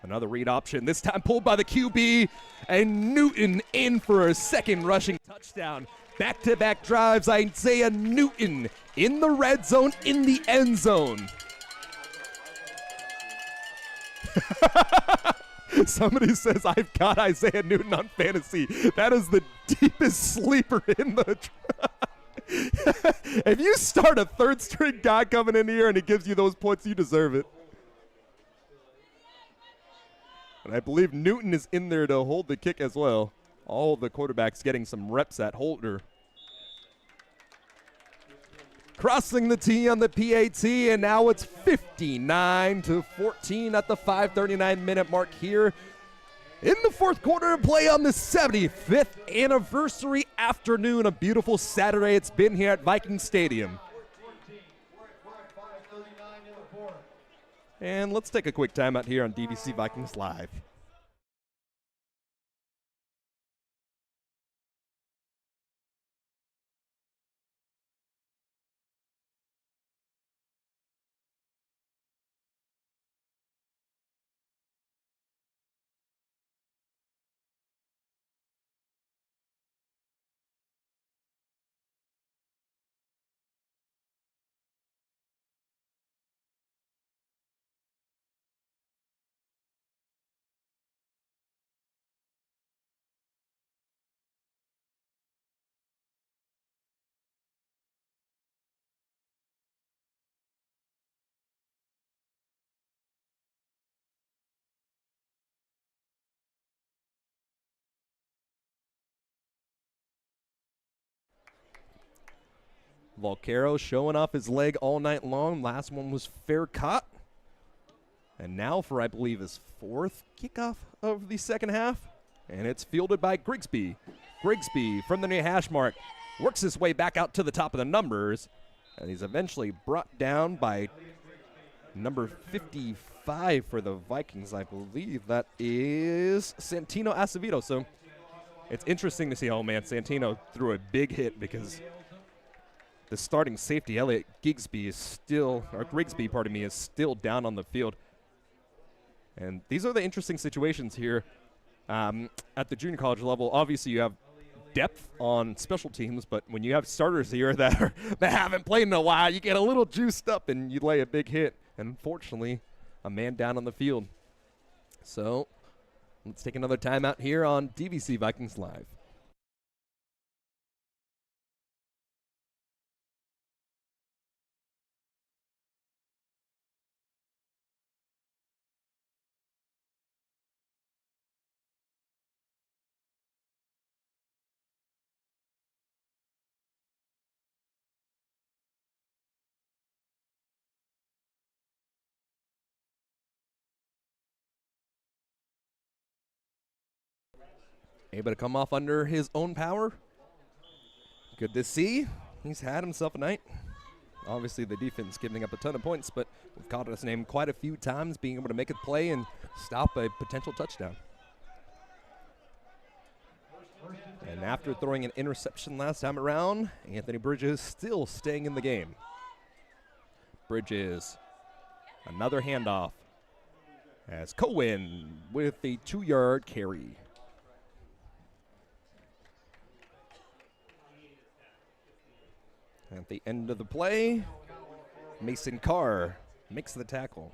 Another read option, this time pulled by the QB, and Newton in for a second rushing touchdown. Back-to-back drives, Isaiah Newton in the red zone, in the end zone. Somebody says, I've got Isaiah Newton on fantasy. That is the deepest sleeper in the If you start a third-string guy coming in here and he gives you those points, you deserve it. And I believe Newton is in there to hold the kick as well. All the quarterbacks getting some reps at holder. Crossing the T on the PAT, and now it's 59-14 at the 5:39-minute mark here in the fourth quarter of play on the 75th anniversary afternoon. A beautiful Saturday it's been here at Viking Stadium. And let's take a quick timeout here on DVC Vikings Live. Volcaro showing off his leg all night long. Last one was fair caught. And now for, I believe, his fourth kickoff of the second half. And it's fielded by Grigsby. Grigsby from the near hash mark works his way back out to the top of the numbers. And he's eventually brought down by number 55 for the Vikings. I believe that is Santino Acevedo. So it's interesting to see, oh man, Santino threw a big hit because the starting safety, Elliot Grigsby, is still down on the field. And these are the interesting situations here at the junior college level. Obviously, you have depth on special teams, but when you have starters here that haven't played in a while, you get a little juiced up and you lay a big hit. And unfortunately, a man down on the field. So let's take another timeout here on DVC Vikings Live. Able to come off under his own power. Good to see. He's had himself a night. Obviously, the defense giving up a ton of points, but we've called his name quite a few times, being able to make a play and stop a potential touchdown. And after throwing an interception last time around, Anthony Bridges still staying in the game. Bridges, another handoff, as Cohen with a 2-yard carry. At the end of the play, Mason Carr makes the tackle.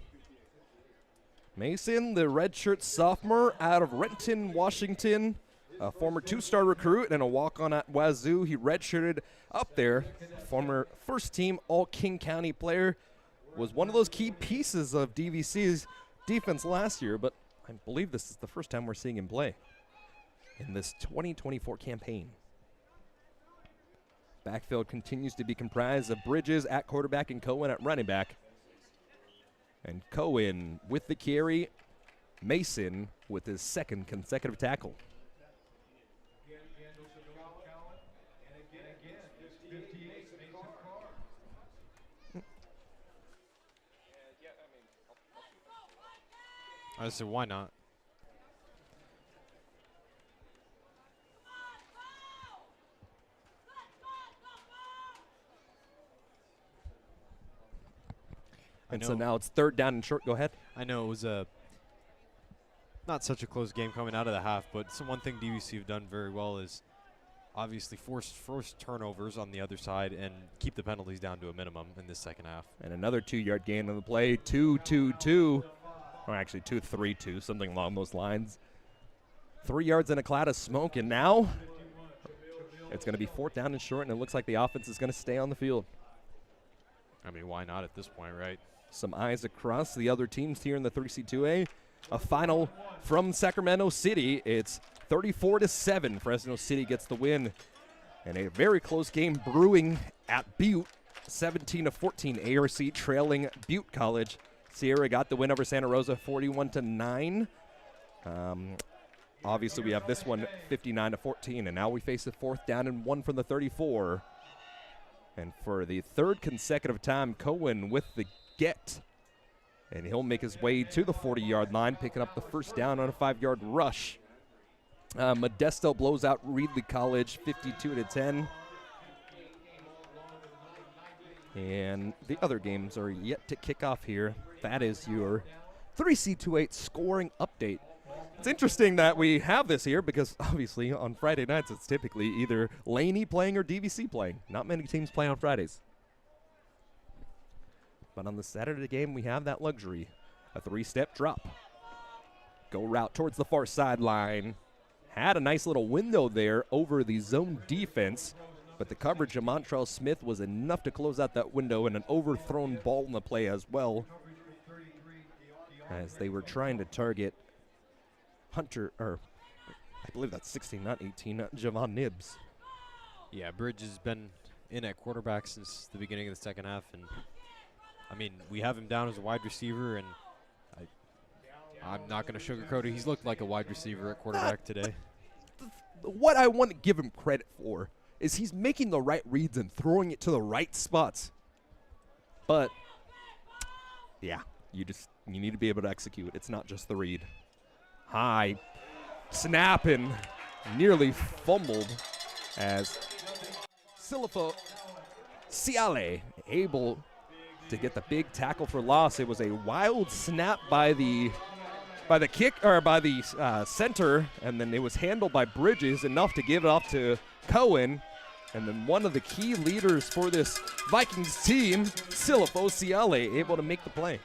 Mason, the redshirt sophomore out of Renton, Washington, a former 2-star recruit and a walk-on at Wazoo. He redshirted up there. Former first-team All-King County player. Was one of those key pieces of DVC's defense last year, but I believe this is the first time we're seeing him play in this 2024 campaign. Backfield continues to be comprised of Bridges at quarterback and Cohen at running back. And Cohen with the carry, Mason with his second consecutive tackle. I said, why not? And so now it's third down and short. Go ahead. I know it was not such a close game coming out of the half, but one thing DVC have done very well is obviously force turnovers on the other side and keep the penalties down to a minimum in this second half. And another 2-yard gain on the play, 2-2-2, or actually 2-3-2, something along those lines. 3 yards in a cloud of smoke, and now it's going to be fourth down and short, and it looks like the offense is going to stay on the field. I mean, why not at this point, right? Some eyes across the other teams here in the 3C2A. A final from Sacramento City. It's 34-7. Fresno City gets the win. And a very close game brewing at Butte. 17-14. ARC trailing Butte College. Sierra got the win over Santa Rosa 41-9. Obviously, we have this one 59-14. And now we face a fourth down and 1 from the 34. And for the third consecutive time, Cohen with the get. And he'll make his way to the 40-yard line, picking up the first down on a 5-yard rush. Modesto blows out Reedley College 52-10. And the other games are yet to kick off here. That is your 3C28 scoring update. It's interesting that we have this here because obviously on Friday nights it's typically either Laney playing or DVC playing. Not many teams play on Fridays. But on the Saturday game we have that luxury. A 3-step drop. Go route towards the far sideline. Had a nice little window there over the zone defense. But the coverage of Montrell Smith was enough to close out that window, and an overthrown ball in the play as well. As they were trying to target Hunter, or I believe that's 16, not 18, Javon Nibbs. Yeah, Bridge has been in at quarterback since the beginning of the second half, and I mean, we have him down as a wide receiver, and I'm not going to sugarcoat it. He's looked like a wide receiver at quarterback today. What I want to give him credit for is he's making the right reads and throwing it to the right spots. But, yeah, you need to be able to execute. It's not just the read. High snap and nearly fumbled as Silifo Ciale able to get the big tackle for loss. It was a wild snap by the center, and then it was handled by Bridges enough to give it off to Cohen. And then one of the key leaders for this Vikings team, Silifo Ciale, able to make the play.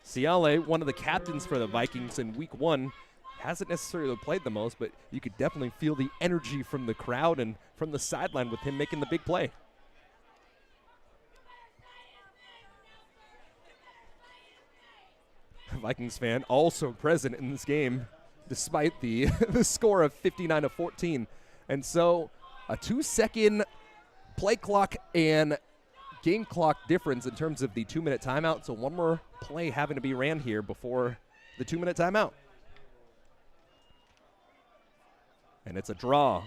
Ciale, one of the captains for the Vikings in week 1, hasn't necessarily played the most, but you could definitely feel the energy from the crowd and from the sideline with him making the big play. Vikings fan also present in this game, despite the the score of 59-14. And so a 2-second play clock and game clock difference in terms of the 2-minute timeout. So one more play having to be ran here before the 2-minute timeout. And it's a draw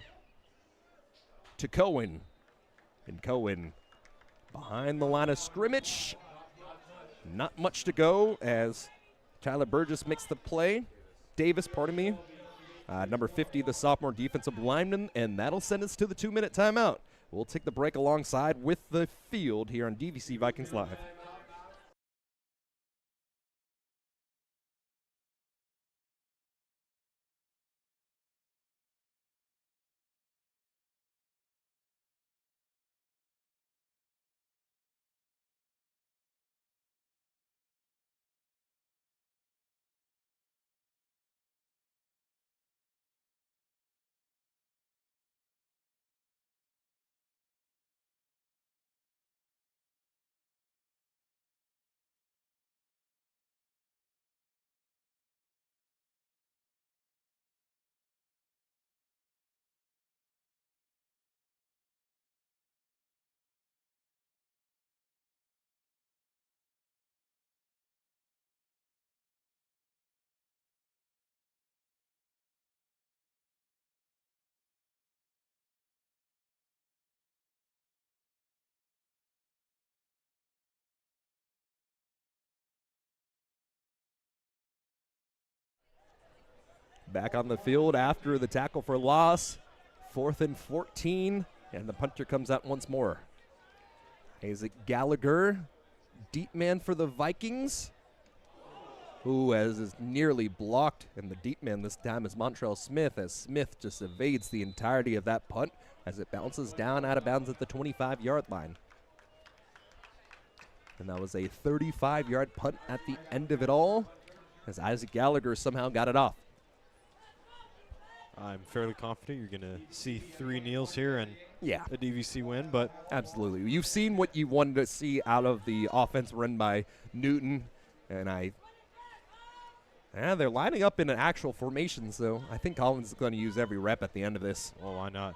to Cohen. And Cohen behind the line of scrimmage. Not much to go as Tyler Burgess makes the play. Davis, pardon me. Number 50, the sophomore defensive lineman, and that'll send us to the 2-minute timeout. We'll take the break alongside with the field here on DVC Vikings Live. back on the field after the tackle for loss. 4th and 14, and the punter comes out once more. Isaac Gallagher, deep man for the Vikings, who is nearly blocked, and the deep man this time is Montrell Smith, as Smith just evades the entirety of that punt as it bounces down out of bounds at the 25-yard line. And that was a 35-yard punt at the end of it all, as Isaac Gallagher somehow got it off. I'm fairly confident you're going to see 3 kneels here and Yeah, a DVC win, but absolutely. You've seen what you wanted to see out of the offense run by Newton, and they're lining up in an actual formation, so I think Collins is going to use every rep at the end of this. well, why not?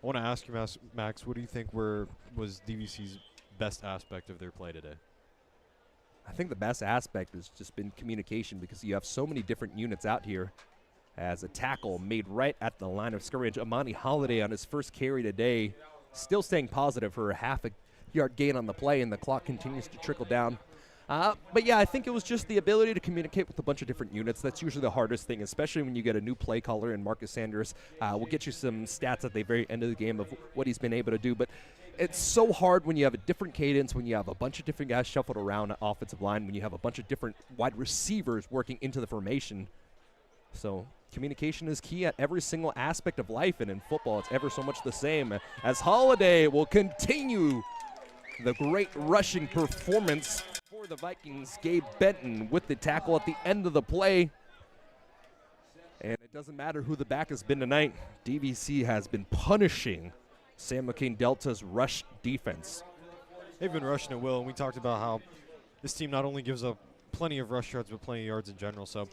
I want to ask you, Max, what do you think was DVC's best aspect of their play today? I think the best aspect has just been communication, because you have so many different units out here. As a tackle made right at the line of scrimmage, Amani Holiday on his first carry today, still staying positive for a half-a-yard gain on the play, and the clock continues to trickle down. But yeah, I think it was just the ability to communicate with a bunch of different units. That's usually the hardest thing, especially when you get a new play caller in Marcus Sanders. We'll get you some stats at the very end of the game of what he's been able to do, but it's so hard when you have a different cadence, when you have a bunch of different guys shuffled around the offensive line, when you have a bunch of different wide receivers working into the formation. So communication is key at every single aspect of life, and in football it's ever so much the same, as Holiday will continue the great rushing performance for the Vikings. Gabe Benton with the tackle at the end of the play. And it doesn't matter who the back has been tonight. DVC has been punishing San Joaquin Delta's rush defense. They've been rushing at will, and we talked about how this team not only gives up plenty of rush yards, but plenty of yards in general. So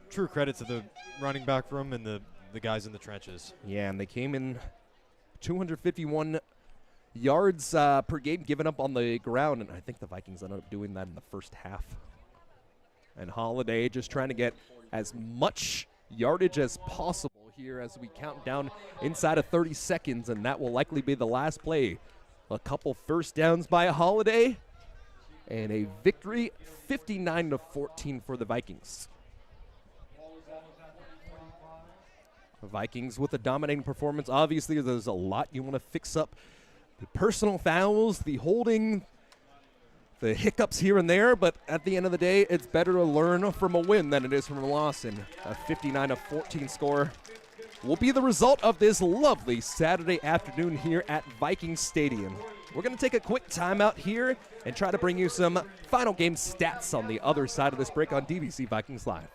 true credit to the running back room and the guys in the trenches. Yeah, and they came in 251 yards per game given up on the ground, and I think the Vikings ended up doing that in the first half. And Holiday just trying to get as much yardage as possible here as we count down inside of 30 seconds, and that will likely be the last play. A couple first downs by Holiday, and a victory 59-14 for the Vikings. The Vikings with a dominating performance. Obviously, there's a lot you want to fix up. The personal fouls, the holding, the hiccups here and there, but at the end of the day, it's better to learn from a win than it is from a loss, and a 59-14 score will be the result of this lovely Saturday afternoon here at Vikings Stadium. We're going to take a quick timeout here and try to bring you some final game stats on the other side of this break on DVC Vikings Live.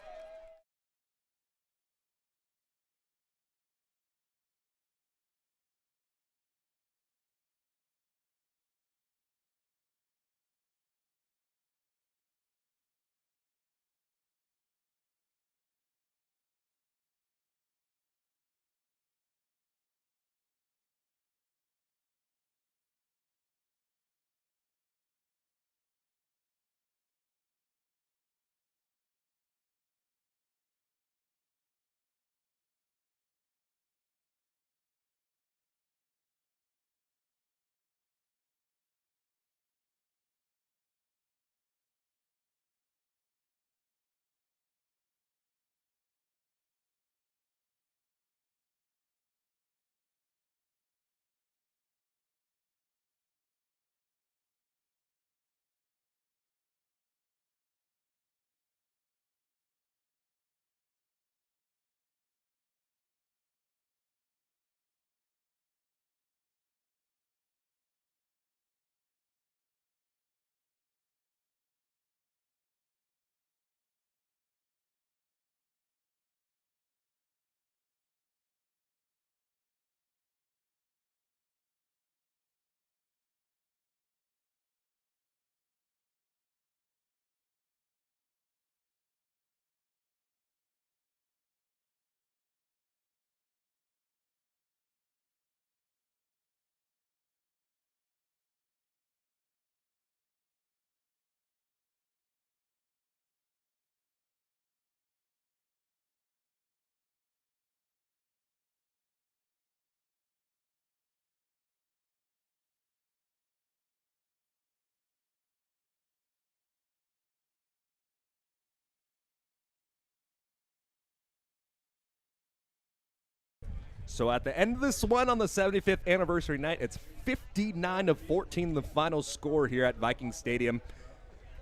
So at the end of this one on the 75th anniversary night, it's 59-14 the final score here at Viking Stadium.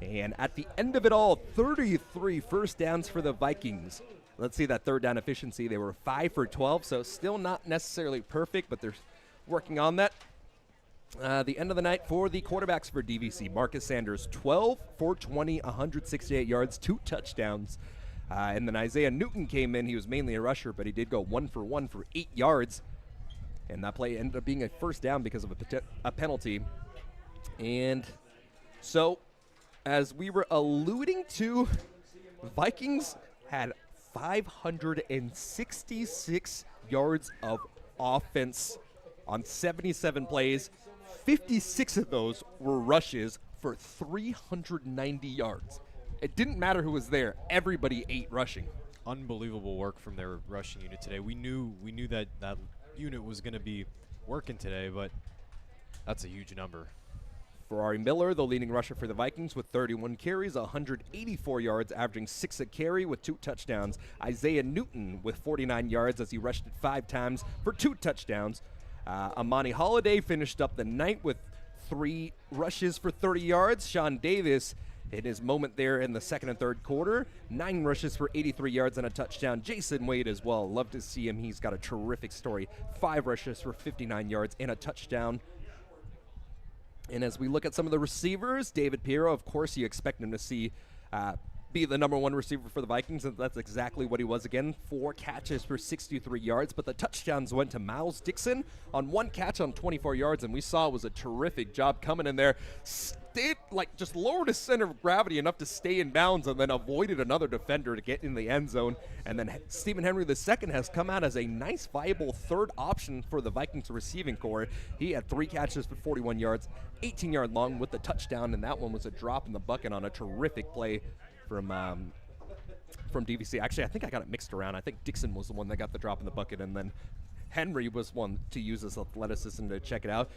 And at the end of it all, 33 first downs for the Vikings. Let's see that third down efficiency. They were 5 for 12, so still not necessarily perfect, but they're working on that. The end of the night for the quarterbacks for DVC. Marcus Sanders, 12 for 20, 168 yards, 2 touchdowns. And then Isaiah Newton came in. He was mainly a rusher, but he did go 1 for 1 for 8 yards. And that play ended up being a first down because of a penalty. And so, as we were alluding to, Vikings had 566 yards of offense on 77 plays. 56 of those were rushes for 390 yards. It didn't matter who was there. Everybody ate rushing. Unbelievable work from their rushing unit today. We knew that unit was going to be working today, but that's a huge number. Ferrari Miller, the leading rusher for the Vikings, with 31 carries, 184 yards, averaging 6 a carry with 2 touchdowns. Isaiah Newton with 49 yards as he rushed it 5 times for 2 touchdowns. Amani Holiday finished up the night with 3 rushes for 30 yards. Sean Davis, in his moment there in the second and third quarter, 9 rushes for 83 yards and a touchdown. Jason Wade as well. Love to see him. He's got a terrific story. 5 rushes for 59 yards and a touchdown. And as we look at some of the receivers, David Piero, of course, you expect him to see be the number 1 receiver for the Vikings, and that's exactly what he was again. 4 catches for 63 yards, but the touchdowns went to Miles Dixon on 1 catch on 24 yards, and we saw it was a terrific job coming in there. Stayed, just lowered his center of gravity enough to stay in bounds and then avoided another defender to get in the end zone. And then Stephen Henry II has come out as a nice, viable third option for the Vikings receiving core. He had 3 catches for 41 yards, 18-yard long with the touchdown, and that one was a drop in the bucket on a terrific play from DVC. Actually, I think I got it mixed around. I think Dixon was the one that got the drop in the bucket, and then Henry was one to use his athleticism to check it out.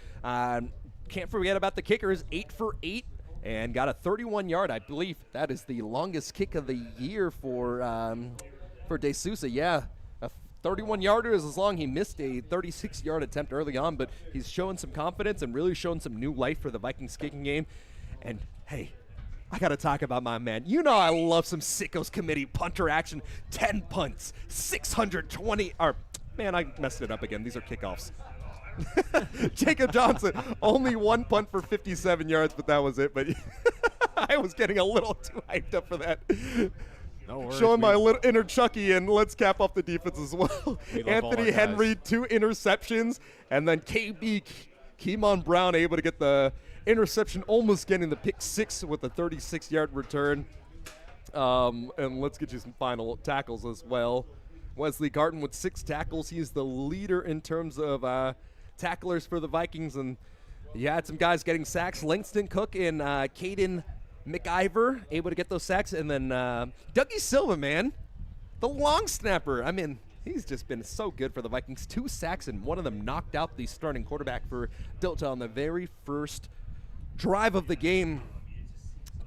Can't forget about the kickers, 8 for 8, and got a 31-yard. I believe that is the longest kick of the year for De Sousa. Yeah, a 31-yarder is as long. He missed a 36-yard attempt early on, but he's showing some confidence and really showing some new life for the Vikings kicking game. And hey, I got to talk about my man. You know I love some Sickos Committee punter action. 10 punts, 620. Man, I messed it up again. These are kickoffs. Jacob Johnson, only 1 punt for 57 yards, but that was it. But I was getting a little too hyped up for that. No worries. Showing my little inner Chucky, and let's cap off the defense as well. Anthony Henry, 2 interceptions, and then KB Keemon Brown able to get the interception, almost getting the pick 6 with a 36-yard return. And let's get you some final tackles as well. Wesley Garton with 6 tackles. He's the leader in terms of tacklers for the Vikings. And you had some guys getting sacks. Langston Cook and Caden McIver able to get those sacks. And then Dougie Silva, man, the long snapper. I mean, he's just been so good for the Vikings. 2 sacks, and one of them knocked out the starting quarterback for Delta on the very first drive of the game.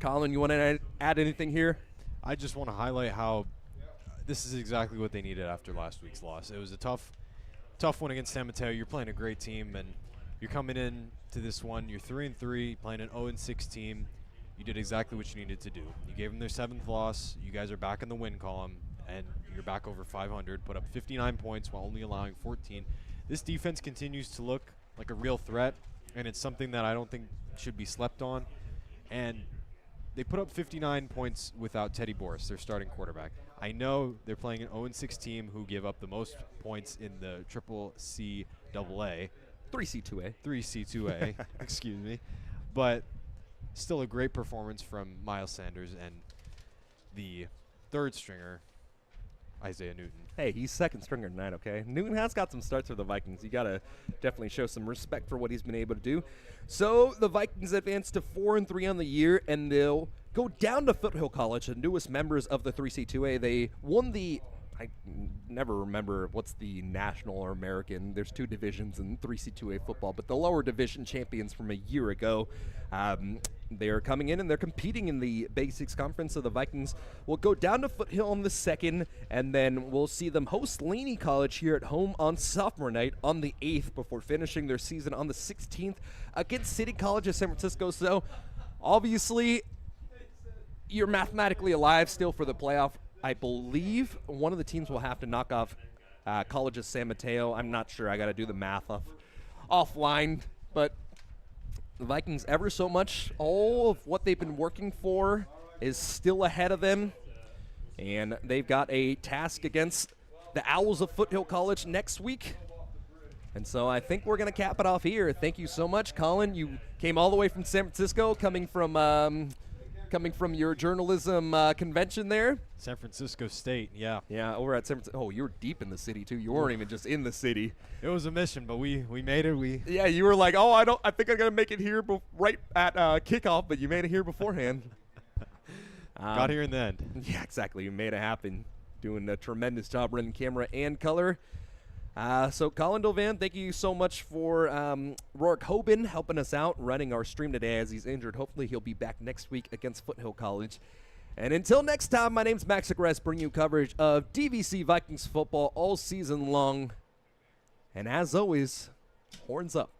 Colin, you want to add anything here? I just want to highlight how this is exactly what they needed after last week's loss. It was a tough one against San Mateo. You're playing a great team, and you're coming in to this one. You're 3-3, playing an 0-6 team. You did exactly what you needed to do. You gave them their 7th loss. You guys are back in the win column, and you're back over 500. Put up 59 points while only allowing 14. This defense continues to look like a real threat, and it's something that I don't think should be slept on. And they put up 59 points without Teddy Boris, their starting quarterback. I know they're playing an 0-6 team who give up the most points in the triple C AA. 3C2A. 3C2A, excuse me. But still a great performance from Miles Sanders and the 3rd stringer, Isaiah Newton. Hey, he's 2nd stringer tonight, okay? Newton has got some starts for the Vikings. You got to definitely show some respect for what he's been able to do. So the Vikings advance to 4-3 on the year, and they'll go down to Foothill College, the newest members of the 3C2A. They won the I never remember what's the national or American. There's 2 divisions in 3C2A football, but the lower division champions from a year ago, they're coming in and they're competing in the Basics Conference. So the Vikings will go down to Foothill on the 2nd, and then we'll see them host Laney College here at home on sophomore night on the 8th before finishing their season on the 16th against City College of San Francisco. So obviously, you're mathematically alive still for the playoff. I believe one of the teams will have to knock off College of San Mateo. I'm not sure. I got to do the math offline. But the Vikings, ever so much, all of what they've been working for is still ahead of them. And they've got a task against the Owls of Foothill College next week. And so I think we're going to cap it off here. Thank you so much, Colin. You came all the way from San Francisco, coming from your journalism convention there. San Francisco State, yeah. Yeah, over at San Francisco. Oh, you were deep in the city, too. You weren't even just in the city. It was a mission, but we made it. Yeah, you were like, I think I'm going to make it here right at kickoff, but you made it here beforehand. Got here in the end. Yeah, exactly. You made it happen. Doing a tremendous job running camera and color. So Colin Dovan, thank you so much for Rourke Hoban helping us out, running our stream today as he's injured. Hopefully he'll be back next week against Foothill College. And until next time, my name's Max Agrest, bringing you coverage of DVC Vikings football all season long. And as always, horns up.